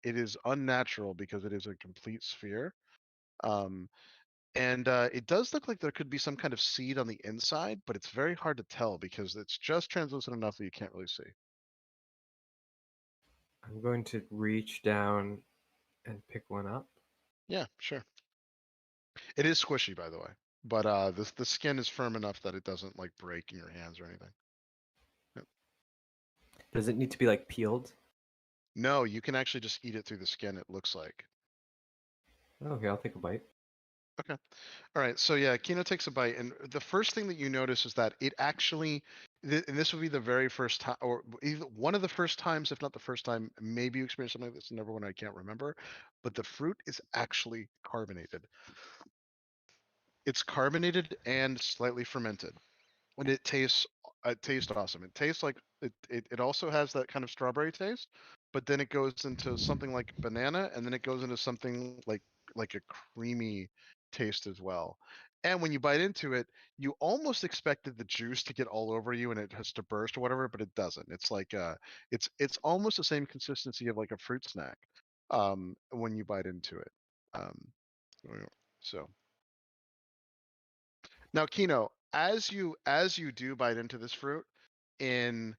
is unnatural because it is a complete sphere. Um, and it does look like there could be some kind of seed on the inside, but it's very hard to tell because it's just translucent enough that you can't really see. I'm going to reach down and pick one up. Yeah, sure. It is squishy, by the way, but the skin is firm enough that it doesn't like break in your hands or anything. Yep. Does it need to be like peeled? No, you can actually just eat it through the skin. It looks like. Okay, I'll take a bite. Okay. All right. So yeah, Kino takes a bite, and the first thing that you notice is that it actually, and this would be the very first time, or either one of the first times, if not the first time, maybe you experienced something like this. Another one I can't remember, but the fruit is actually carbonated. It's carbonated and slightly fermented, and it tastes awesome. It tastes like it also has that kind of strawberry taste, but then it goes into something like banana, and then it goes into something like a creamy taste as well. And when you bite into it, you almost expected the juice to get all over you and it has to burst or whatever, but it doesn't. It's like it's almost the same consistency of like a fruit snack when you bite into it. Um, so now, Kino, as you do bite into this fruit, in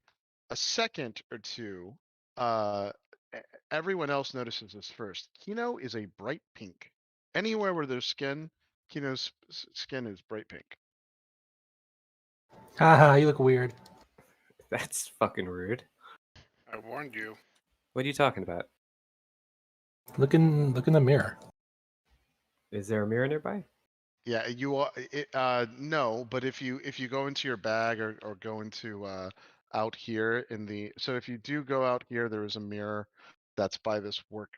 a second or two, e- everyone else notices this first. Kino is a bright pink. Anywhere where there's skin, Kino's skin is bright pink. Haha, you look weird. That's fucking rude. I warned you. What are you talking about? Look in the mirror. Is there a mirror nearby? Yeah, you are. No, but if you go into your bag or go into out here in the so if you do go out here, there is a mirror that's by this work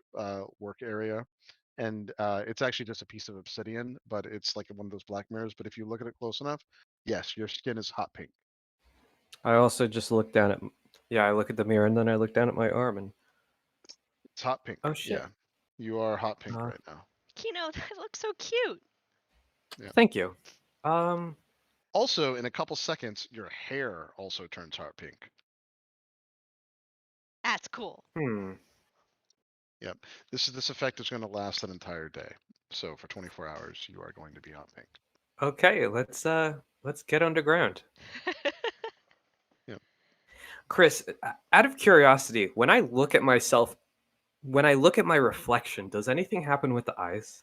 area, and it's actually just a piece of obsidian, but it's like one of those black mirrors. But if you look at it close enough, yes, your skin is hot pink. I also just look down at. Yeah, I look at the mirror and then I look down at my arm and. It's hot pink. Oh shit! Yeah, you are hot pink Uh, right now. Kino, that looks so cute. Yeah. Thank you. Um, Also, in a couple seconds, your hair also turns hot pink. That's cool. Yep. This effect is going to last an entire day. So for 24 hours, you are going to be hot pink. Okay, let's get underground. Yep. Chris, out of curiosity, when I look at myself, when I look at my reflection, does anything happen with the eyes?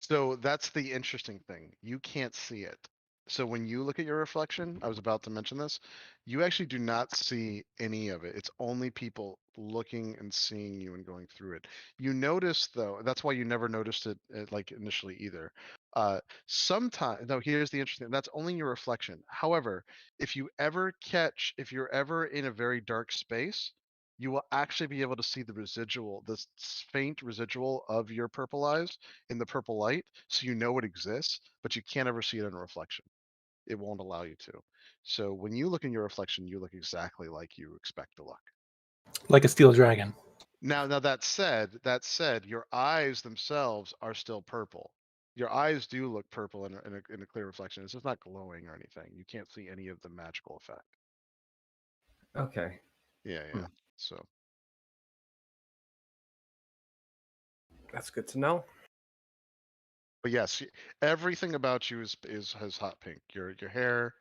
So that's the interesting thing. You can't see it. So when you look at your reflection, I was about to mention this, you actually do not see any of it. It's only people looking and seeing you and going through it. You notice though, that's why you never noticed it like initially either. Sometimes, no, here's the interesting, that's only your reflection. However, if you're ever in a very dark space, you will actually be able to see the residual, this faint residual of your purple eyes in the purple light, so you know it exists, but you can't ever see it in a reflection. It won't allow you to. So when you look in your reflection, you look exactly like you expect to look. Like a steel dragon. Now that said, your eyes themselves are still purple. Your eyes do look purple in a clear reflection. It's just not glowing or anything. You can't see any of the magical effect. Okay. Yeah, Hmm. yeah. So That's good to know. but yes, everything about you is has hot pink. Your hair,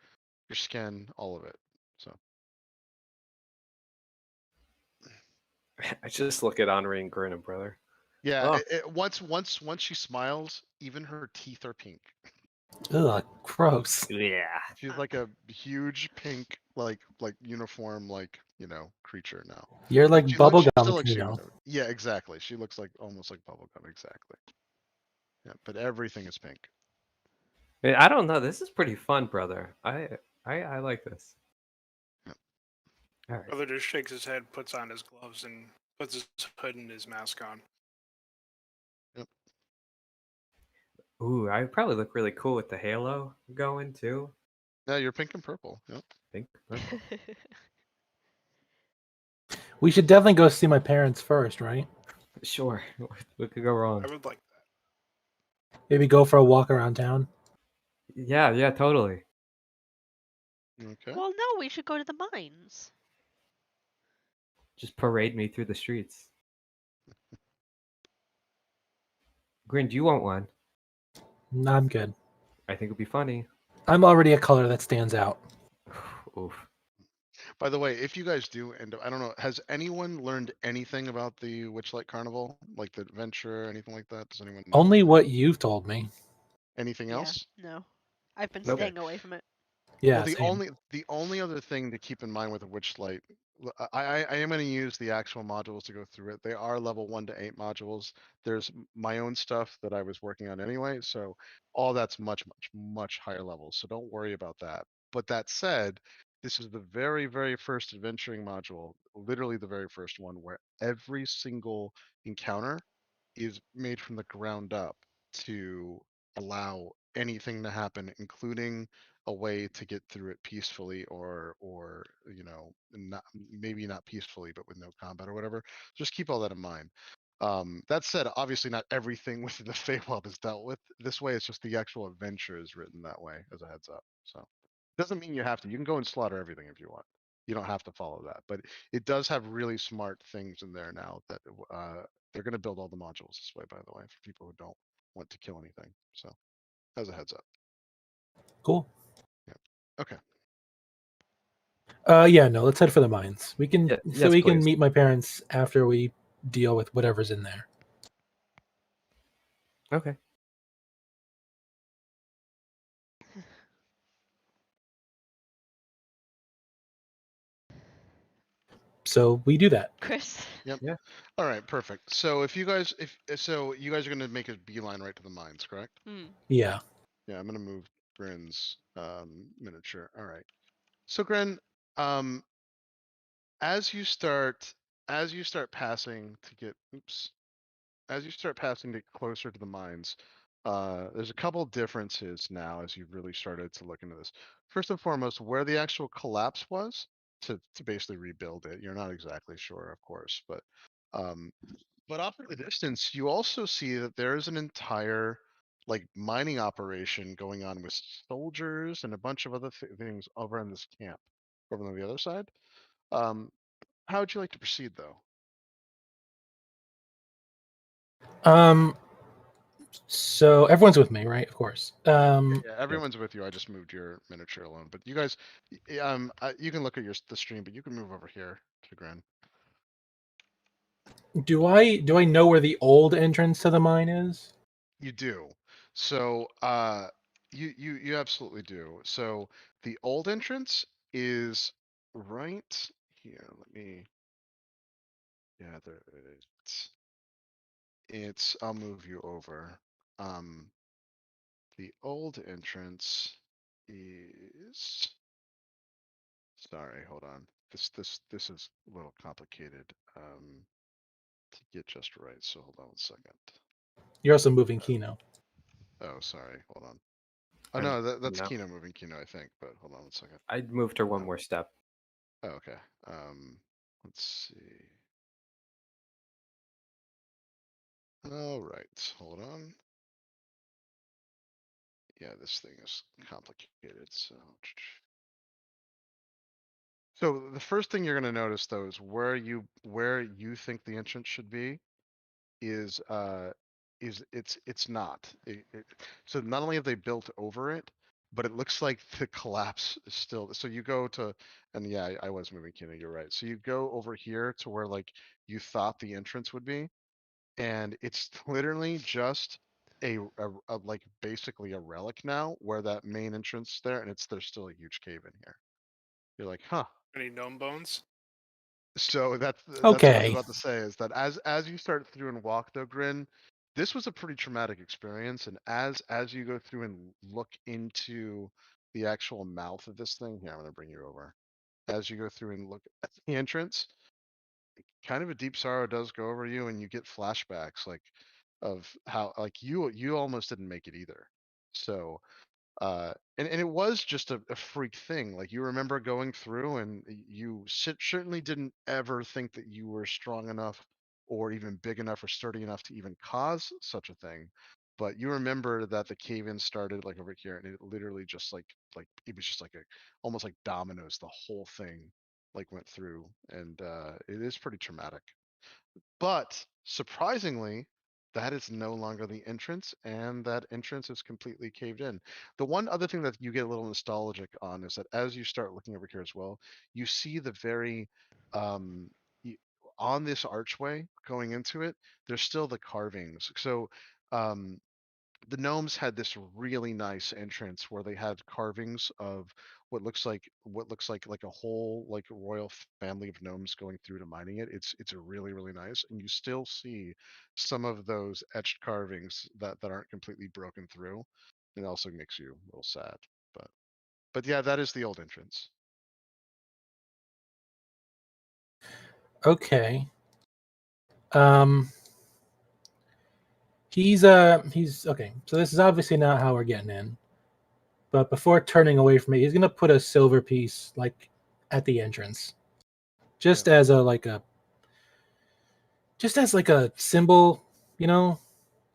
your skin, all of it. So I just look at Henri and grin, brother. Yeah, Oh. once she smiles, even her teeth are pink. Ugh, gross. Yeah. She's like a huge pink, like uniform, like creature now. You're like She bubblegum, still looks Kino. human though. Yeah, exactly. She looks like almost like bubblegum, exactly. Yeah, but everything is pink. I don't know. This is pretty fun, brother. I like this. Yep. All right. Brother just shakes his head, puts on his gloves, and puts his hood and his mask on. Ooh, I probably look really cool with the halo going too. Yeah, you're pink and purple. Yep. Pink, purple. We should definitely go see my parents first, right? Sure. What could go wrong? I would like that. Maybe go for a walk around town. Yeah, totally. Okay. Well, no, we should go to the mines. Just parade me through the streets. Grin, do you want one? No, I'm good. I think it'd be funny. I'm already a color that stands out. Oof. By the way, if you guys do end up, I don't know, has anyone learned anything about the Witchlight Carnival, like the adventure, anything like that? Does anyone know Only what you've told me. anything Yeah, else? no. I've been Nope. staying away from it. Yeah, Well, the same. only other thing to keep in mind with the Witchlight, I am going to use the actual modules to go through it. They are level 1 to 8 modules. There's my own stuff that I was working on anyway, so all that's much higher levels. So don't worry about that. But that said, this is the very, very first adventuring module, literally the very first one, where every single encounter is made from the ground up to allow anything to happen, including a way to get through it peacefully or not, maybe not peacefully but with no combat or whatever. Just keep all that in mind. That said, obviously not everything within the Feywild is dealt with this way. It's just the actual adventure is written that way as a heads up. So doesn't mean you have to. You can go and slaughter everything if you want. You don't have to follow that, but it does have really smart things in there now that they're going to build all the modules this way, by the way, for people who don't want to kill anything. So as a heads up. Cool. Okay. Yeah, no, let's head for the mines. We can Yes, we can please. meet my parents after we deal with whatever's in there. Okay. So we do that. Chris. Yep. Yeah. All right. Perfect. So if you guys are going to make a beeline right to the mines, correct? Hmm. Yeah. Yeah. I'm going to move Grin's miniature. All right. So Grin, um, as you start passing to get as you start passing to closer to the mines, there's a couple differences now as you've really started to look into this. First and foremost, where the actual collapse was to basically rebuild it. You're not exactly sure, of course, um, but off in the distance, you also see that there is an entire like mining operation going on with soldiers and a bunch of other things over in this camp over on the other side. Um, how would you like to proceed, though? So everyone's with me, right? Of course. Yeah, everyone's with you. I just moved your miniature alone, but you guys, you can look at the stream, but you can move over here to Gren. Do I know where the old entrance to the mine is? You do. So, you absolutely do. So the old entrance is right here. Let me. Yeah, there it is. I'll move you over. Um, the old entrance is. Sorry, hold on. This is a little complicated to get just right. So hold on 1 second. You're also moving Kino. Oh, sorry. Hold on. Oh And no, that's no, Kino moving Kino, I think. But hold on 1 second. I moved her one Um, more step. oh, okay. Let's see. All right, hold on. Yeah, this thing is complicated. So the first thing you're going to notice though is where you think the entrance should be is it's not. So not only have they built over it, but it looks like the collapse is still. So you go to, and yeah, I was moving Kino. You're right. So you go over here to where like you thought the entrance would be, and it's literally just like basically a relic now, where that main entrance there, and there's still a huge cave in here. You're like, huh. Any gnome bones? So that's what I was Okay. about to say, is that as you start through and walk though, Grin, this was a pretty traumatic experience, and as you go through and look into the actual mouth of this thing, here I'm gonna bring you over. As you go through and look at the entrance, kind of a deep sorrow does go over you, and you get flashbacks like of how like you almost didn't make it either. So and it was just a freak thing. Like, you remember going through, and you certainly didn't ever think that you were strong enough or even big enough or sturdy enough to even cause such a thing. But you remember that the cave-in started like over here, and it literally just like it was just like a almost like dominoes. The whole thing like went through, and it is pretty traumatic. But surprisingly, that is no longer the entrance, and that entrance is completely caved in. The one other thing that you get a little nostalgic on is that as you start looking over here as well, you see the very um y- on this archway going into it, there's still the carvings. So um the gnomes had this really nice entrance where they had carvings of what looks like a whole like royal family of gnomes going through to mining it. It's a really nice, and you still see some of those etched carvings that aren't completely broken through. It also makes you a little sad, but yeah, that is the old entrance. Okay. He's okay. So this is obviously not how we're getting in. But before turning away from it, he's gonna put a silver piece like at the entrance, just Yeah, as a symbol, you know,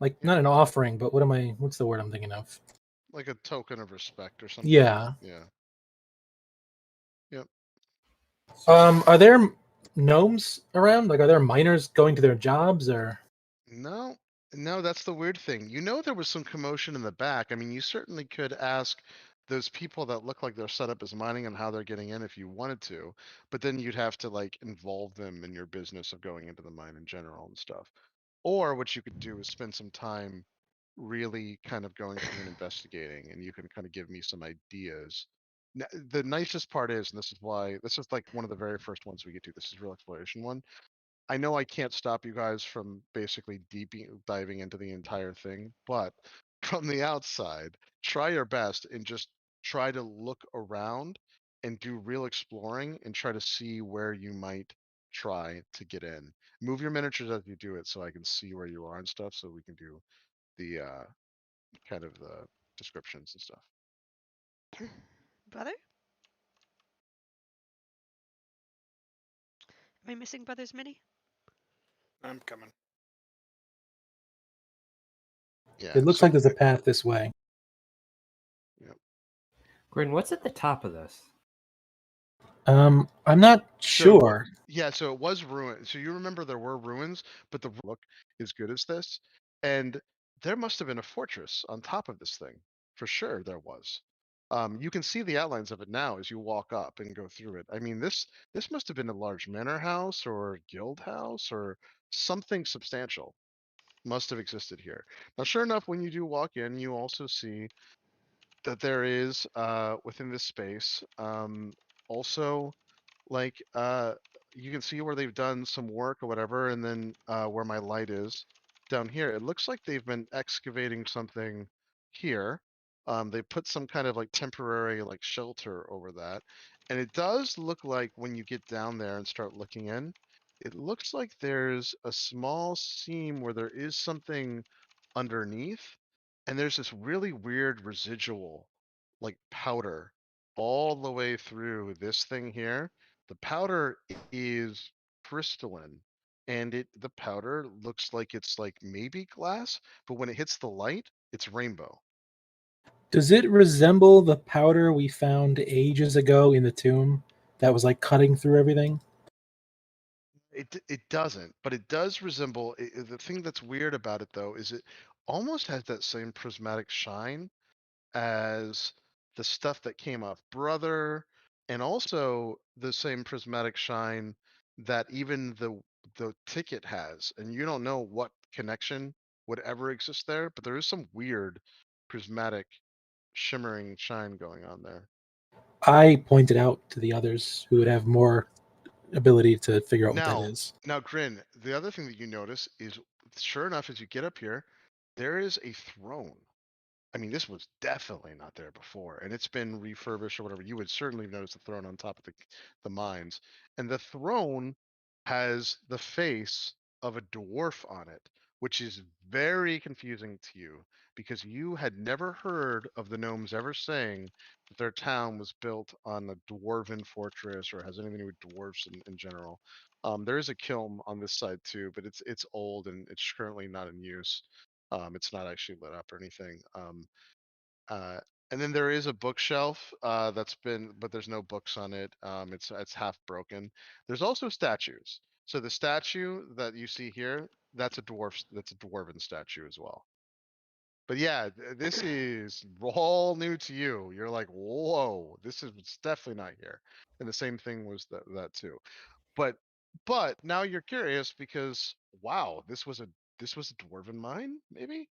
like yeah, not an offering, but what's the word I'm thinking of? like a token of respect or something. Yeah. Yeah. Yep. Are there gnomes around? Like, are there miners going to their jobs or? No, no, that's the weird thing. You know, there was some commotion in the back. I mean, you certainly could ask those people that look like they're set up as mining and how they're getting in if you wanted to, but then you'd have to like involve them in your business of going into the mine in general and stuff. Or what you could do is spend some time really kind of going through and investigating, and you can kind of give me some ideas. The nicest part is, and this is like one of the very first ones we get to. This is real exploration one. I know I can't stop you guys from basically diving into the entire thing, but from the outside, try your best and just try to look around and do real exploring and try to see where you might try to get in. Move your miniatures as you do it so I can see where you are and stuff, so we can do the kind of the descriptions and stuff. Brother? Am I missing Brother's mini? I'm coming. Yeah. It looks So like there's a path this way. Grin, what's at the top of this? I'm not So sure. yeah, so it was ruined. So you remember there were ruins, but the look as good as this, and there must have been a fortress on top of this thing. For sure, there was. You can see the outlines of it now as you walk up and go through it. I mean, this must have been a large manor house or guild house or something substantial. Must have existed here. Now, sure enough, when you do walk in, you also see that there is within this space also like you can see where they've done some work or whatever, and then where my light is down here, it looks like they've been excavating something here. They put some kind of like temporary like shelter over that, and it does look like when you get down there and start looking in, it looks like there's a small seam where there is something underneath, and there's this really weird residual like powder all the way through this thing here. The powder is crystalline, and the powder looks like it's like maybe glass, but when it hits the light, it's rainbow. Does it resemble the powder we found ages ago in the tomb that was like cutting through everything? It doesn't, but it does resemble the thing that's weird about it though is it almost has that same prismatic shine as the stuff that came off Brother, and also the same prismatic shine that even the ticket has, and you don't know what connection would ever exist there, but there is some weird prismatic shimmering shine going on there. I pointed out to the others who would have more ability to figure out what that is. Now, Grin, the other thing that you notice is, sure enough, as you get up here, there is a throne. I mean, this was definitely not there before, and it's been refurbished or whatever. You would certainly notice the throne on top of the mines, and the throne has the face of a dwarf on it, which is very confusing to you because you had never heard of the gnomes ever saying that their town was built on a dwarven fortress or has anything to do with dwarfs in general. There is a kiln on this side too, but it's old and it's currently not in use. It's not actually lit up or anything. Uh, and then there is a bookshelf that's been, but there's no books on it. It's half broken. There's also statues. So the statue that you see here, that's a dwarf. That's a dwarven statue as well. But yeah, this is all new to you. You're like, whoa, this is it's definitely not here. And the same thing was that too. But now you're curious because wow, this was a dwarven mine, maybe.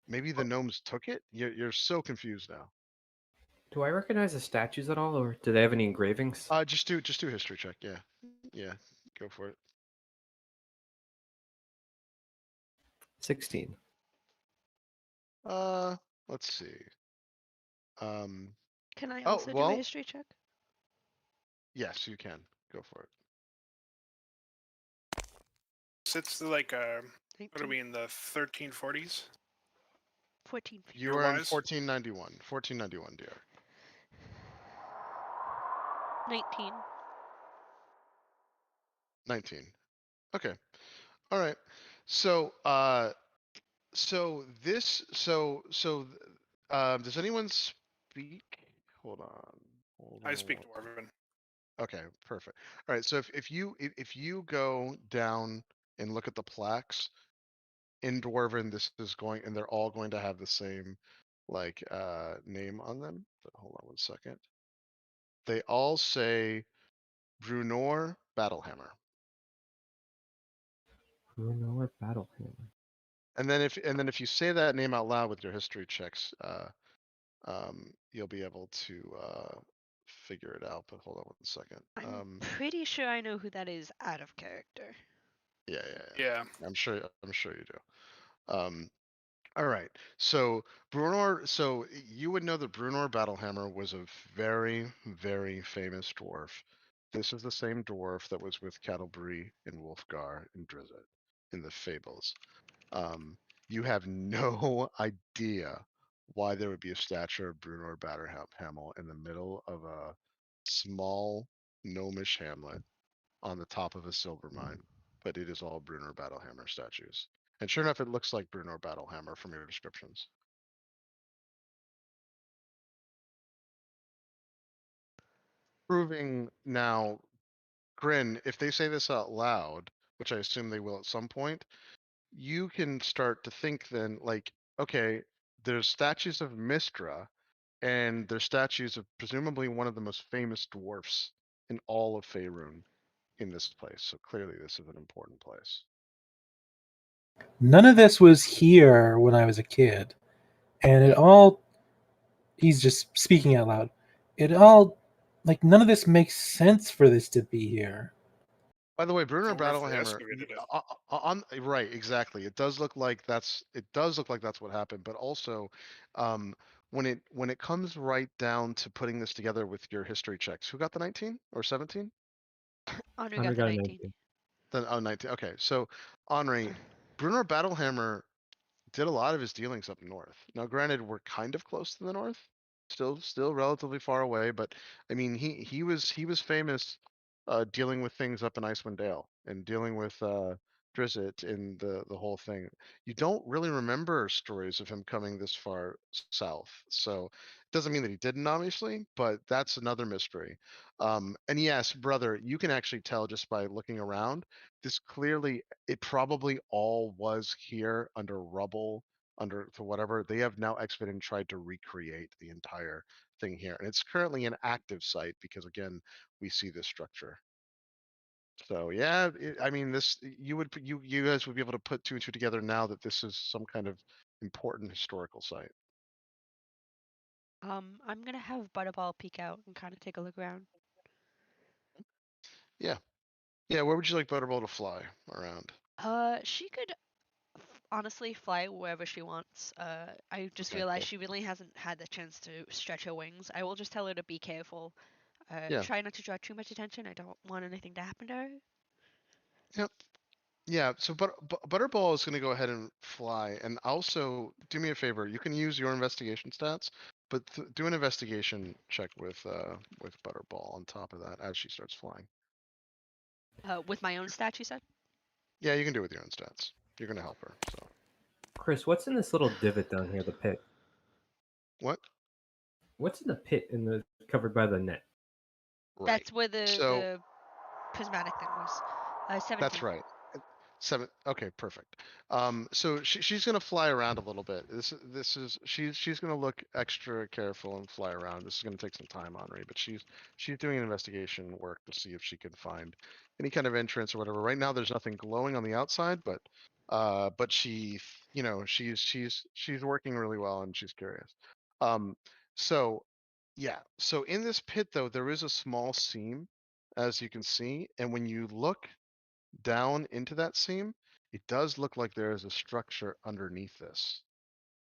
Maybe the gnomes took it? You're so confused now. Do I recognize the statues at all, or do they have any engravings? Just do a history check. Yeah, yeah, go for it. 16. Let's see. Um, Can I oh also do a well, history check? yes, you can go for it. So it's like what are 19, we in the 1340s? 14. You are in Year-wise? 1491. 1491, dear. 19. 19. Okay. All right. So does anyone speak? Hold on. Hold I on. speak Dwarven. Okay, perfect. All right, so if you go down and look at the plaques in Dwarven, this is going, and they're all going to have the same like name on them. But hold on one second. They all say Brunor Battlehammer. Bruno or Battlehammer? And then if you say that name out loud with your history checks, you'll be able to figure it out. But hold on one second. I'm pretty sure I know who that is out of character. Yeah. Yeah. I'm sure you do. All right. So so you would know that Brunor Battlehammer was a very, very famous dwarf. This is the same dwarf that was with Catelbree and Wulfgar and Drizzt in the Fables. You have no idea why there would be a statue of Brunor Battlehammer in the middle of a small gnomish hamlet on the top of a silver mine, but it is all Brunor Battlehammer statues. And sure enough, it looks like Brunor Battlehammer from your descriptions. Proving now, Grin, if they say this out loud, which I assume they will at some point, you can start to think then, like, okay, there's statues of Mistra, and there's statues of presumably one of the most famous dwarfs in all of Faerun in this place. So clearly, this is an important place. None of this was here when I was a kid, and it all. He's just speaking out loud. It all, like, none of this makes sense for this to be here. By the way, I Bruno wonder if they Battlehammer excavated it. on right, exactly. It does look like that's what happened, but also when it comes right down to putting this together with your history checks, who got the 19 or 17? Henri Henry got the got a 19. 19. Then 19. Okay. So Henri, Bruno Battlehammer did a lot of his dealings up north. Now, granted, we're kind of close to the north, still relatively far away, but I mean, he was famous dealing with things up in Icewind Dale and dealing with Drizzt and the whole thing. You don't really remember stories of him coming this far south, so it doesn't mean that he didn't, obviously, but that's another mystery. And yes, brother, you can actually tell just by looking around. This clearly it probably all was here under rubble, under to whatever. They have now excavated and tried to recreate the entire thing here. And it's currently an active site because again, we see this structure. So yeah, I mean, this you guys would be able to put two and two together now that this is some kind of important historical site. I'm gonna have Butterball peek out and kind of take a look around. Yeah, yeah. Where would you like Butterball to fly around? She could honestly fly wherever she wants. I just Okay, realized cool. she really hasn't had the chance to stretch her wings. I will just tell her to be careful. Yeah. Try not to draw too much attention. I don't want anything to happen to her. Yep. Yeah. So, Butterball is going to go ahead and fly, and also do me a favor. You can use your investigation stats, but do an investigation check with Butterball on top of that as she starts flying. With my own stat, you said? Yeah, you can do it with your own stats. You're going to help her. So Chris, what's in this little divot down here, the pit? what? What's in the pit in the covered by the net? Right. That's where So the prismatic thing was. 17. that's right. 7. Okay, perfect. So she's gonna fly around a little bit. This is she's gonna look extra careful and fly around. This is gonna take some time, Henri, but she's doing an investigation work to see if she can find any kind of entrance or whatever. Right now, there's nothing glowing on the outside, but she, she's working really well and she's curious. Um, so yeah, so in this pit though, there is a small seam, as you can see, and when you look down into that seam, it does look like there is a structure underneath this.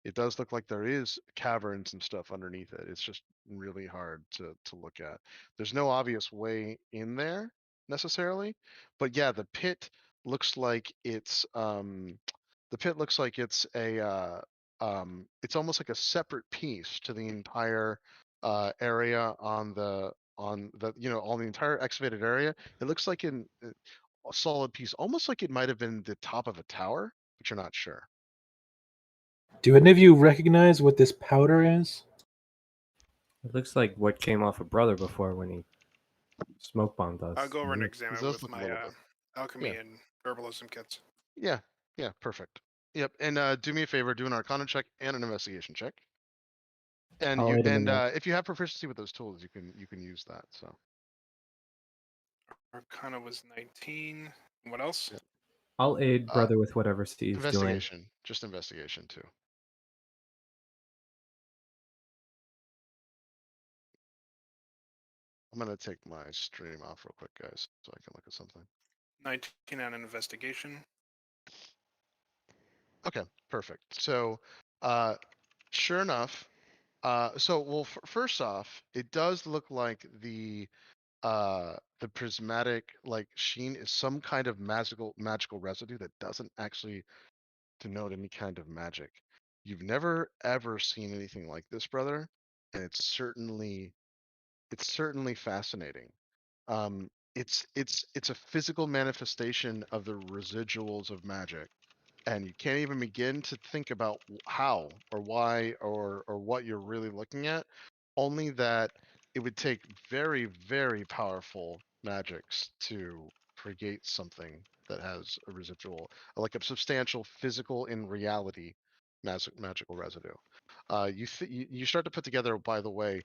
It does look like there is caverns and stuff underneath it. It's just really hard to look at. There's no obvious way in there necessarily, but yeah, looks like it's the pit looks like it's a it's almost like a separate piece to the entire area on the on the entire excavated area. It looks like a solid piece, almost like it might have been the top of a tower, but you're not sure. Do any of you recognize what this powder is? It looks like what came off a brother before when he smoke bombed us. I'll go over and Mhm. examine It it does with look a my little bit. alchemy Yeah, and herbalism kits. yeah, yeah, perfect. Yep, and do me a favor, do an Arcana check and an Investigation check. And I'll aid him in that. if you have proficiency with those tools, you can use that. So Arcana was 19. What else? yeah. I'll aid uh, brother with whatever he's doing. investigation, just investigation too. I'm gonna take my stream off real quick, guys, so I can look at something. 19 on an investigation. Okay, perfect. So, sure enough, well, first off, it does look like the prismatic like sheen is some kind of magical residue that doesn't actually denote any kind of magic. You've never ever seen anything like this, brother, and it's certainly fascinating. It's a physical manifestation of the residuals of magic, and you can't even begin to think about how or why or what you're really looking at. Only that it would take very, very powerful magics to create something that has a residual, like a substantial physical in reality magical residue. You start to put together, by the way,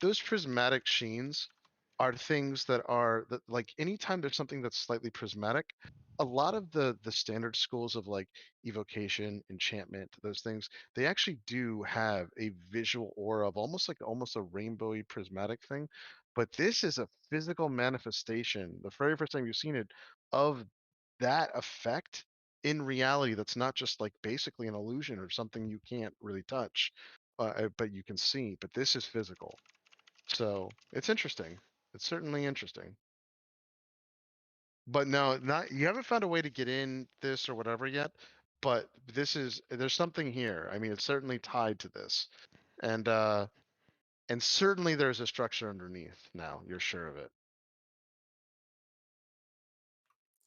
those prismatic sheens are things that like anytime there's something that's slightly prismatic, a lot of the standard schools of like evocation, enchantment, those things, they actually do have a visual aura of almost a rainbowy prismatic thing. But this is a physical manifestation, the very first time you've seen it, of that effect in reality. That's not just like basically an illusion or something you can't really touch, but you can see. But this is physical. So it's interesting. It's certainly interesting. But no, not you haven't found a way to get in this or whatever yet. But there's something here. I mean, it's certainly tied to this, and certainly there's a structure underneath. Now you're sure of it.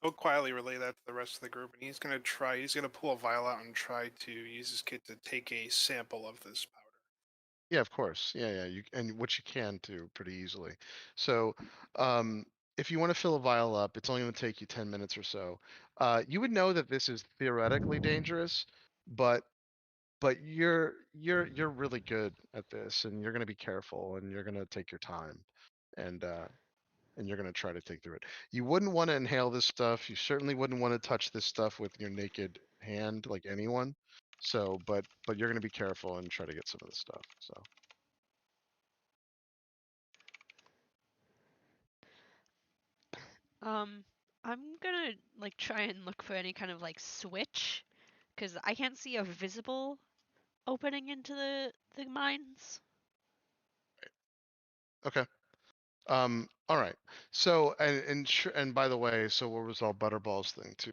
He'll quietly relay that to the rest of the group, and he's gonna pull a vial out and try to use his kit to take a sample of this powder. Yeah, of course. Yeah, yeah. And which you can do pretty easily. So, um, if you want to fill a vial up, it's only going to take you 10 minutes or so. You would know that this is theoretically dangerous, but you're really good at this, and you're going to be careful, and you're going to take your time, and and you're going to try to take through it. You wouldn't want to inhale this stuff. You certainly wouldn't want to touch this stuff with your naked hand, like anyone. So, but you're going to be careful and try to get some of the stuff. So, I'm gonna like try and look for any kind of like switch, because I can't see a visible opening into the mines. okay. All right. So, and by the way, so what was all Butterball's thing too?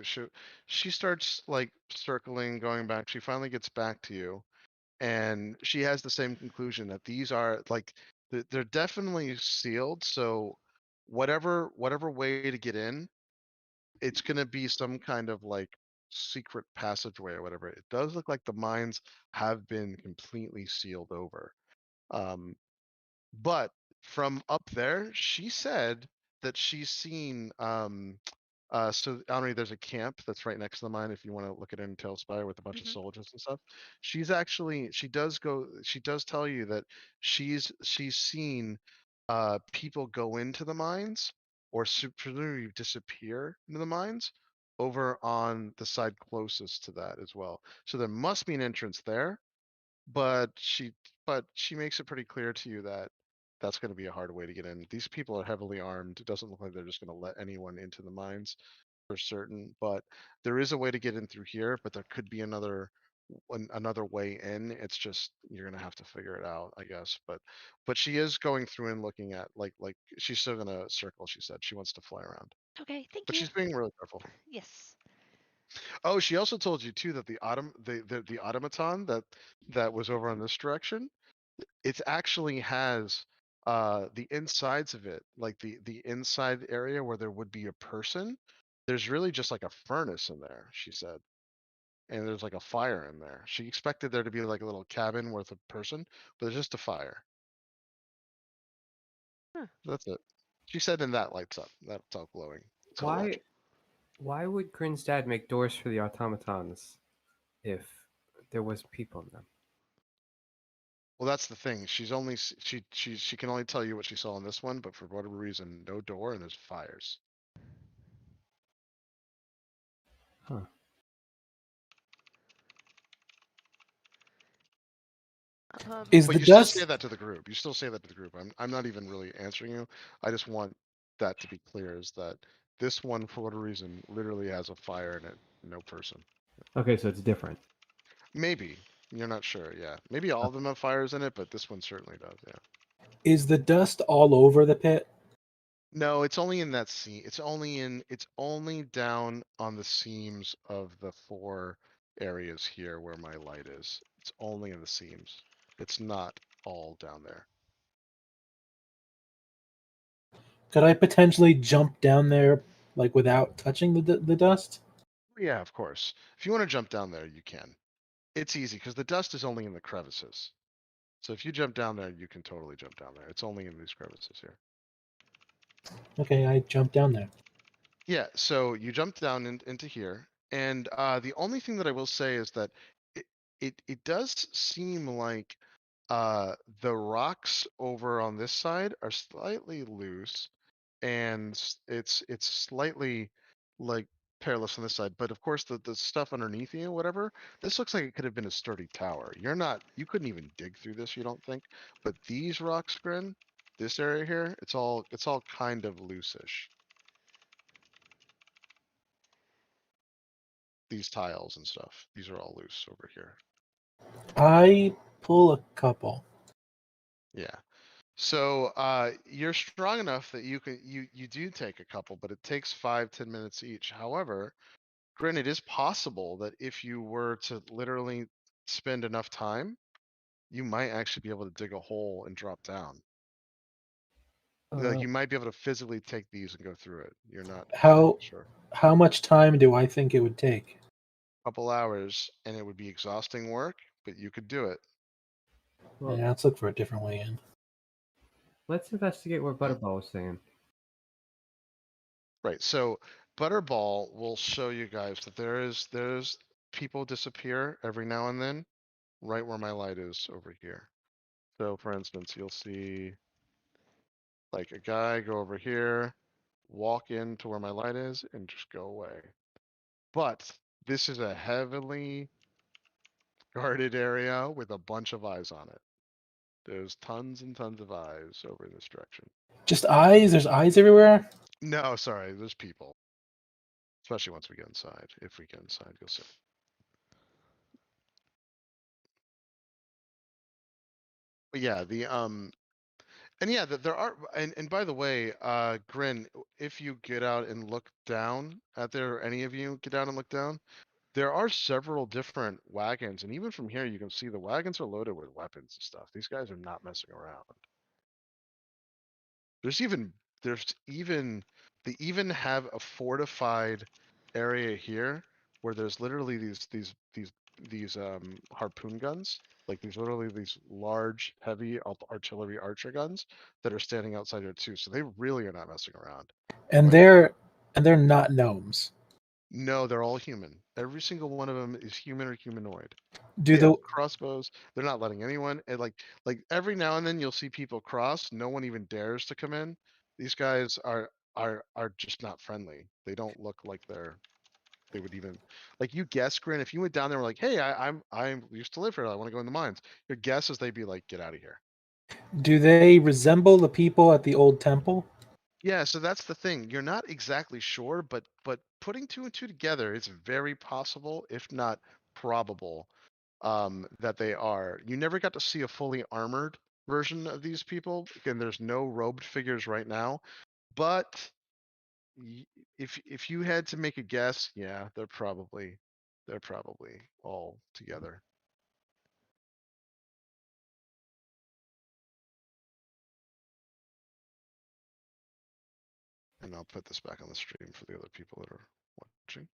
She starts like circling, going back. She finally gets back to you, and she has the same conclusion that these are like they're definitely sealed. So, whatever way to get in, it's gonna be some kind of like secret passageway or whatever. It does look like the mines have been completely sealed over. Um, but from up there, she said that she's seen so Henri, there's a camp that's right next to the mine if you want to look at it in Tailspire with a bunch of Mhm. soldiers and stuff. She does tell you that she's seen people go into the mines or presumably disappear into the mines over on the side closest to that as well. So there must be an entrance there, but she makes it pretty clear to you that that's going to be a hard way to get in. These people are heavily armed. It doesn't look like they're just going to let anyone into the mines for certain, but there is a way to get in through here, but there could be another way in. It's just you're going to have to figure it out, I guess. But she is going through and looking at like she's still going to circle, she said. She wants to fly around. Okay, thank But you. she's being really careful. Yes. Oh, she also told you too that the automaton that was over on this direction, it actually has the insides of it, like the inside area where there would be a person. There's really just like a furnace in there, she said. And there's like a fire in there. She expected there to be like a little cabin with a person, but there's just a fire. Huh. That's it. She said, and that lights up. That's all glowing. It's all Why? logic. Why would Grin's dad make doors for the automatons if there was people in them? Well, that's the thing. She can only tell you what she saw in this one, but for whatever reason, no door and there's fires. Huh. Is But the you still say dust that to the group. You still say that to the group. I'm not even really answering you. I just want that to be clear is that this one, for whatever reason, literally has a fire in it, no person. Okay, so it's different. Maybe. You're not sure, yeah. Maybe all of them have fires in it, but this one certainly does, yeah. is the dust all over the pit? No, it's only in that seam. It's only down on the seams of the 4 areas here where my light is. It's only in the seams. It's not all down there. Could I potentially jump down there like without touching the dust? Yeah, of course. If you want to jump down there, you can. It's easy because the dust is only in the crevices. So if you jump down there, you can totally jump down there. It's only in these crevices here. Okay, I jump down there. Yeah, so you jump down into here, and the only thing that I will say is that it does seem like the rocks over on this side are slightly loose, and it's slightly like perilous on this side. But of course, the stuff underneath you, whatever, this looks like it could have been a sturdy tower. You couldn't even dig through this, you don't think? But these rocks, Grin, this area here, it's all kind of loosish. These tiles and stuff, these are all loose over here. I pull a couple. Yeah. So you're strong enough that you do take a couple, but it takes 5-10 minutes each. However, granted, it is possible that if you were to literally spend enough time, you might actually be able to dig a hole and drop down. Like Uh, you might be able to physically take these and go through it. You're not How sure. how much time do I think it would take? Couple hours, and it would be exhausting work, but you could do it. well, Yeah, let's look for a different way in. let's investigate what Yeah. Butterball was saying. Right. So Butterball will show you guys that there's people disappear every now and then, right where my light is over here. So for instance, you'll see Like a guy go over here, walk into where my light is, and just go away. But this is a heavily guarded area with a bunch of eyes on it. There's tons and tons of eyes over in this direction. Just eyes? There's eyes everywhere? No, sorry, there's people. Especially once we get inside. If we get inside, you'll see. But yeah, and yeah, there are, and by the way, Grin, if you get out and look down at there, or any of you get down and look down, there are several different wagons, and even from here, you can see the wagons are loaded with weapons and stuff. These guys are not messing around. There's even they even have a fortified area here where there's literally these harpoon guns, like these literally these large heavy artillery archer guns that are standing outside here too. So they really are not messing around. And Like, they're not gnomes. no, they're all human. Every single one of them is human or humanoid. Do They the have crossbows. They're not letting anyone. And like every now and then you'll see people cross. No one even dares to come in. These guys are just not friendly. They don't look like they would even like you guess, Grin. If you went down there and were like, hey, I'm used to live here. I want to go in the mines. Your guess is they'd be like, get out of here. do they resemble the people at the old temple? Yeah, so that's the thing. You're not exactly sure, but putting two and two together, it's very possible, if not probable, that they are. You never got to see a fully armored version of these people, and there's no robed figures right now. But if you had to make a guess, yeah, they're probably all together. And I'll put this back on the stream for the other people that are watching.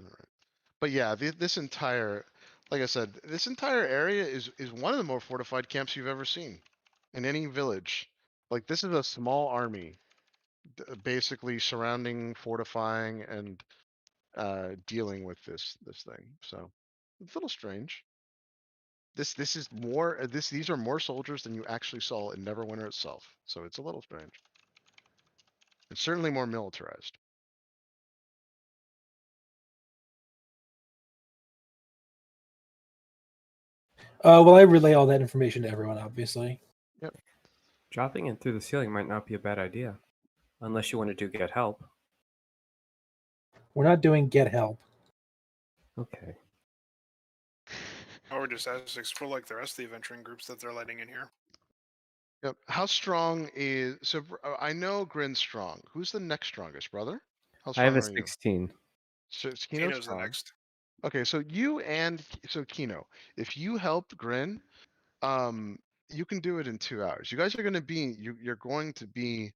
All right. But yeah, this entire, like I said, this entire area is one of the more fortified camps you've ever seen in any village. Like this is a small army, basically surrounding, fortifying, and dealing with this thing. So it's a little strange. This is more these are more soldiers than you actually saw in Neverwinter itself. So it's a little strange. It's certainly more militarized. Well, I relay all that information to everyone, obviously. Yep. Dropping in through the ceiling might not be a bad idea, unless you want to do get help. We're not doing get help. Okay. Or just as explore like the rest of the adventuring groups that they're letting in here. Yep. How strong is so? I know Grin's strong. Who's the next strongest, brother? How I have strong a are you? 16. So it's Kino's the strong. next. Okay, so you and so Kino, if you help Grin, you can do it in 2 hours. You guys are going to be you're going to be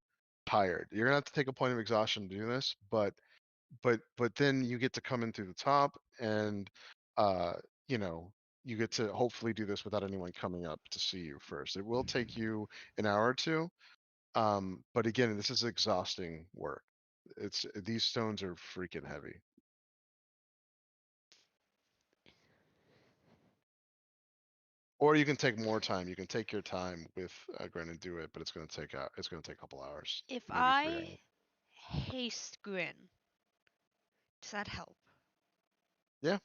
tired. You're gonna have to take a point of exhaustion to do this, but then you get to come in through the top, and uh, you know, you get to hopefully do this without anyone coming up to see you first. It will take you an hour or two, but again, this is exhausting work. These stones are freaking heavy. Or you can take more time. You can take your time with Grin and do it, but it's going to take a couple hours. If maybe 3 hours. I haste Grin, does that help? Yeah.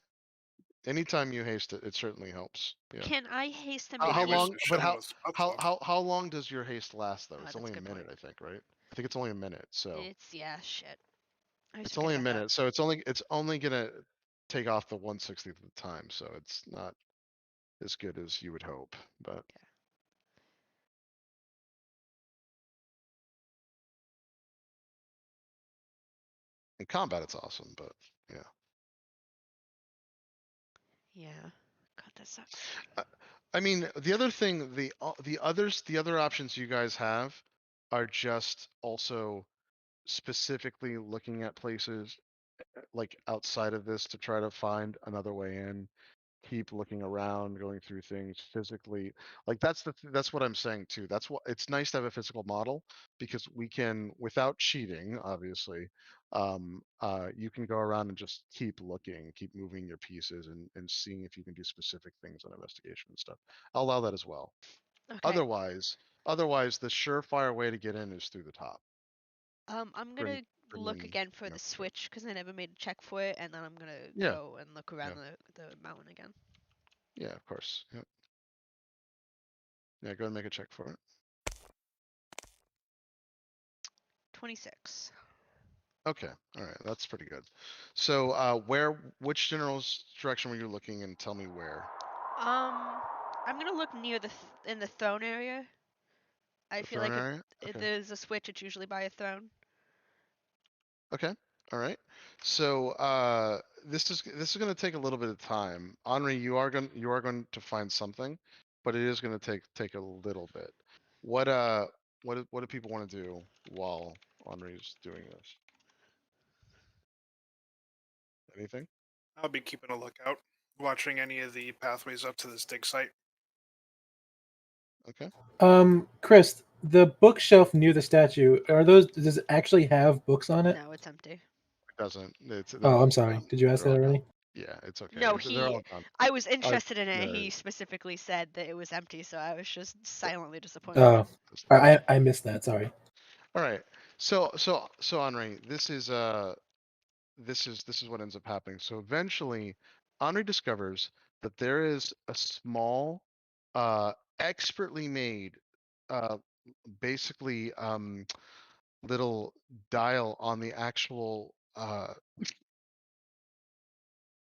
Anytime you haste it, it certainly helps. Yeah. Can I haste him How before? Maybe we long? should But show them the spots, though. how long does your haste last though? Oh, It's that's only a a good minute, point. I think, right? I think it's only a minute. So Yeah, shit. I always it's forget only a about that. minute. So it's only gonna take off the 1/60th of the time. So it's not as good as you would hope. But in combat, it's awesome. But yeah. Yeah. God, that sucks. I mean, the other thing, the other options you guys have are just also specifically looking at places like outside of this to try to find another way in. Keep looking around, going through things physically. Like that's what I'm saying too. That's what it's nice to have a physical model because we can, without cheating, obviously, you can go around and just keep looking, keep moving your pieces and seeing if you can do specific things on investigation and stuff. I'll allow that as well. Okay. Otherwise, Otherwise, the surefire way to get in is through the top. I'm gonna look again for the switch because I never made a check for it, and then I'm gonna Yeah. go and look around the mountain again. Yeah, of course. Yep. Yeah, go ahead and make a check for it. 26. Okay, all right, that's pretty good. So, which general's direction were you looking, and tell me where? I'm gonna look near in the throne area. I The feel throne like area? if Okay. there's a switch, it's usually by a throne. Okay. All right. So, this is going to take a little bit of time. Henri, you are going to find something, but it is going to take a little bit. What do people want to do while Henri's doing this? Anything? I'll be keeping a lookout, watching any of the pathways up to this dig site. Okay. Chris, the bookshelf near the statue, does it actually have books on it? No, it's empty. It doesn't. They're Oh, all I'm sorry. gone. Did you ask They're that all gone. already? Yeah, it's okay. No, They're all gone. I was interested in it. yeah. He specifically said that it was empty, so I was just silently disappointed. Oh, I missed that. Sorry. All right. So Henri, this is what ends up happening. So eventually, Henri discovers that there is a small, expertly made, uh, basically little dial on the actual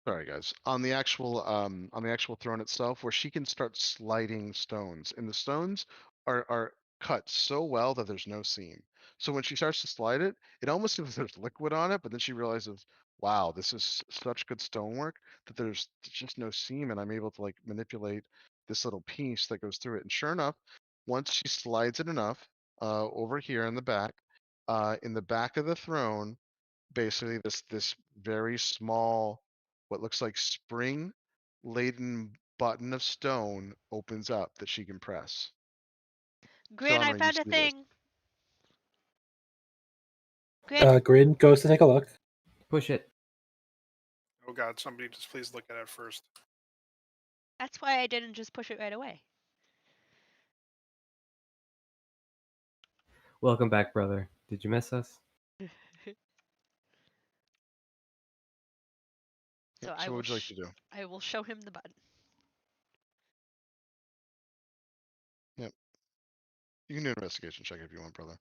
sorry guys, on the actual throne itself, where she can start sliding stones, and the stones are cut so well that there's no seam. So when she starts to slide it, it almost seems there's liquid on it, but then she realizes, wow, this is such good stonework that there's just no seam, and I'm able to like manipulate this little piece that goes through it. And sure enough, once she slides it enough, over here in the back of the throne, basically this very small, what looks like spring laden button of stone opens up that she can press. Grin, I Henri, you found a see this. thing. Grin, Grin goes to take a look. Push it. Oh god, somebody just please look at it first. that's why I didn't just push it right away. Welcome back, brother. Did you miss us? So So what would you like to do? I will show him the button. Yep. You can do an investigation check if you want, brother.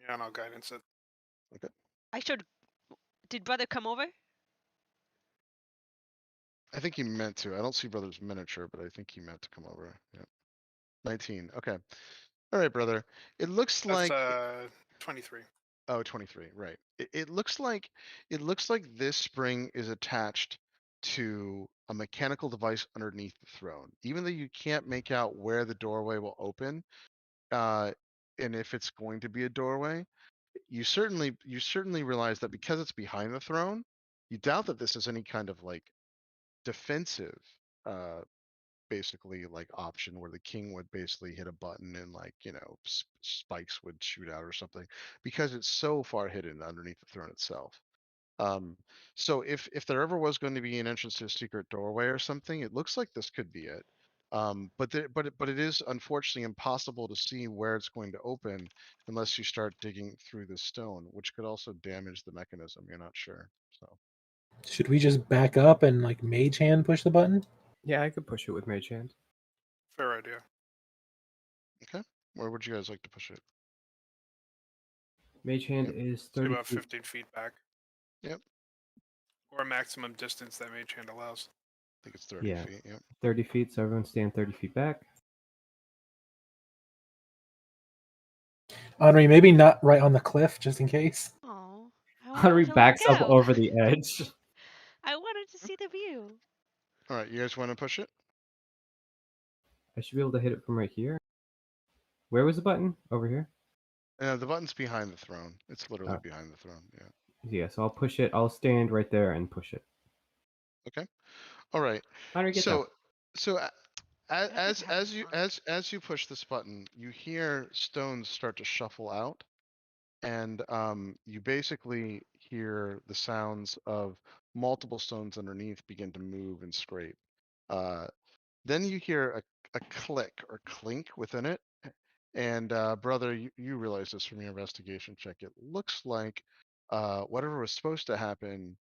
Yeah, and I'll guidance it. Okay. Did brother come over? I think he meant to. I don't see brother's miniature, but I think he meant to come over. Yeah. 19. Okay. All right, brother. It looks That's like 23. Oh, 23, right. It looks like this spring is attached to a mechanical device underneath the throne. Even though you can't make out where the doorway will open, uh, and if it's going to be a doorway, you certainly realize that because it's behind the throne, you doubt that this is any kind of like defensive uh basically like option where the king would basically hit a button and like spikes would shoot out or something, because it's so far hidden underneath the throne itself. um so if there ever was going to be an entrance to a secret doorway or something, it looks like this could be it. But it is unfortunately impossible to see where it's going to open unless you start digging through the stone, which could also damage the mechanism. You're not sure. So Should we just back up and like mage hand push the button? Yeah, I could push it with Mage Hand. Fair idea. okay, where would you guys like to push it? Mage Hand Yep. is Say 30 about feet. 15 feet back. Yep. Or a maximum distance that Mage Hand allows. I think it's 30 Yeah. feet. Yep. 30 feet, so everyone stand 30 feet back. Henri, maybe not right on the cliff, just in case. Oh, Henry backs up over the edge. I wanted to see the view. All right, you guys want to push it? I should be able to hit it from right here. Where was the button? Over here? The button's behind the throne. It's literally Oh. behind the throne. Yeah. Yeah, so I'll push it. I'll stand right there and push it. Okay. All right. Henry, get down. So This is as having you fun. as you push this button, you hear stones start to shuffle out, and you basically hear the sounds of multiple stones underneath begin to move and scrape. Then you hear a click or clink within it, And brother, you realize this from your investigation check. It looks like whatever was supposed to happen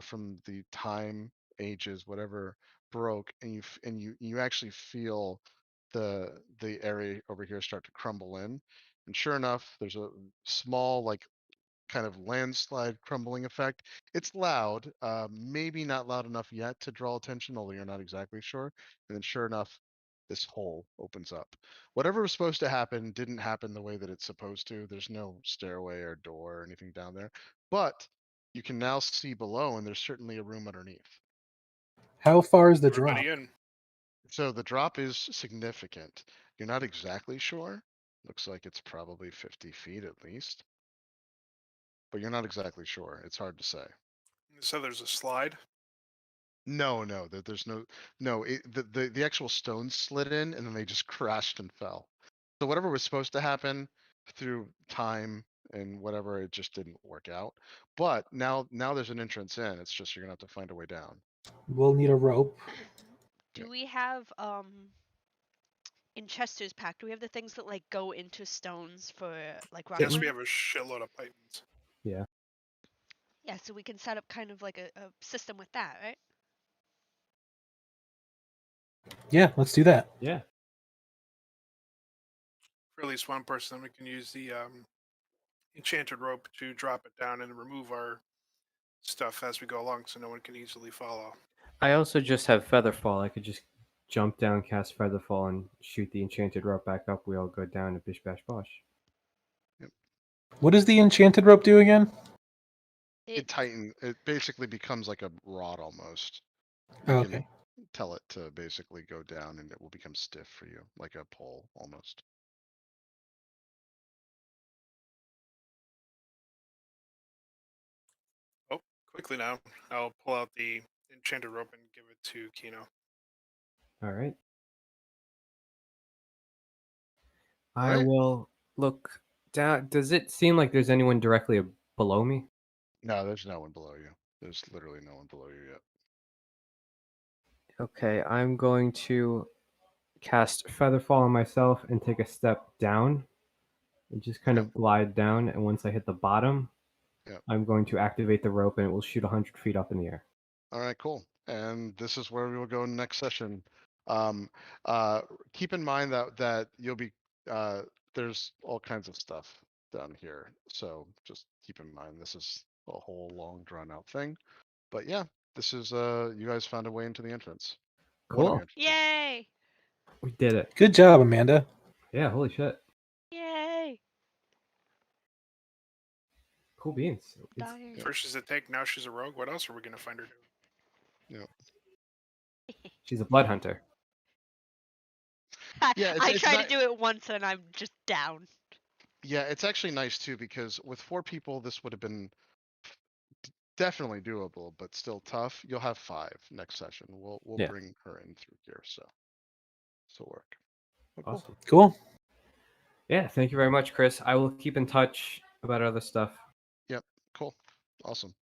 from the time ages, whatever broke, and you actually feel the area over here start to crumble in. And sure enough, there's a small like kind of landslide crumbling effect. It's loud, maybe not loud enough yet to draw attention, although you're not exactly sure. And then sure enough, this hole opens up. Whatever was supposed to happen didn't happen the way that it's supposed to. There's no stairway or door or anything down there. But you can now see below, and there's certainly a room underneath. How far is the drop? Everybody in. So the drop is significant. You're not exactly sure. Looks like it's probably 50 feet at least. But you're not exactly sure. It's hard to say. So there's a slide. No, there's no. The actual stones slid in and then they just crashed and fell. So whatever was supposed to happen through time and whatever, it just didn't work out. But now there's an entrance in. It's just you're gonna have to find a way down. We'll need a rope. Do we have in Chester's pack? Do we have the things that like go into stones for like rock? Yes, we climbing? have a shitload of pythons. Yeah, so we can set up kind of like a system with that, right? Yeah, let's do that. Yeah. For at least one person, we can use the enchanted rope to drop it down and remove our stuff as we go along, so no one can easily follow. I also just have Featherfall. I could just jump down, cast Featherfall, and shoot the enchanted rope back up. We all go down to Bish Bash Bosh. What does the enchanted rope do again? It basically becomes like a rod almost. Oh, You can okay. tell it to basically go down and it will become stiff for you, like a pole almost. Oh, quickly now, I'll pull out the enchanted rope and give it to Kino. All right. All I right. will look down. Does it seem like there's anyone directly below me? No, there's no one below you. There's literally no one below you yet. Okay, I'm going to cast Featherfall on myself and take a step down and just kind Okay. of glide down. And once I hit the bottom, Yep. I'm going to activate the rope and it will shoot 100 feet up in the air. All right, cool. And this is where we will go next session. Keep in mind that you'll be there's all kinds of stuff down here, so just keep in mind this is a whole long drawn out thing. But yeah, this is you guys found a way into the entrance. One of the Cool. entrances. Yay! We did it. Good job, Amanda. Yeah, holy shit. Yay! Cool beans. It's, Dying. First she's a tank, now she's a rogue. What else are we gonna find her doing? she's a blood hunter. Yeah, I it's tried not- to do it once and I'm just down. Yeah, it's actually nice too because with 4 people this would have been definitely doable, but still tough. You'll have 5 next session. We'll Yeah. bring her in through here, so work. But cool. Awesome. Cool. Yeah, thank you very much, Chris. I will keep in touch about other stuff. Cool. Awesome.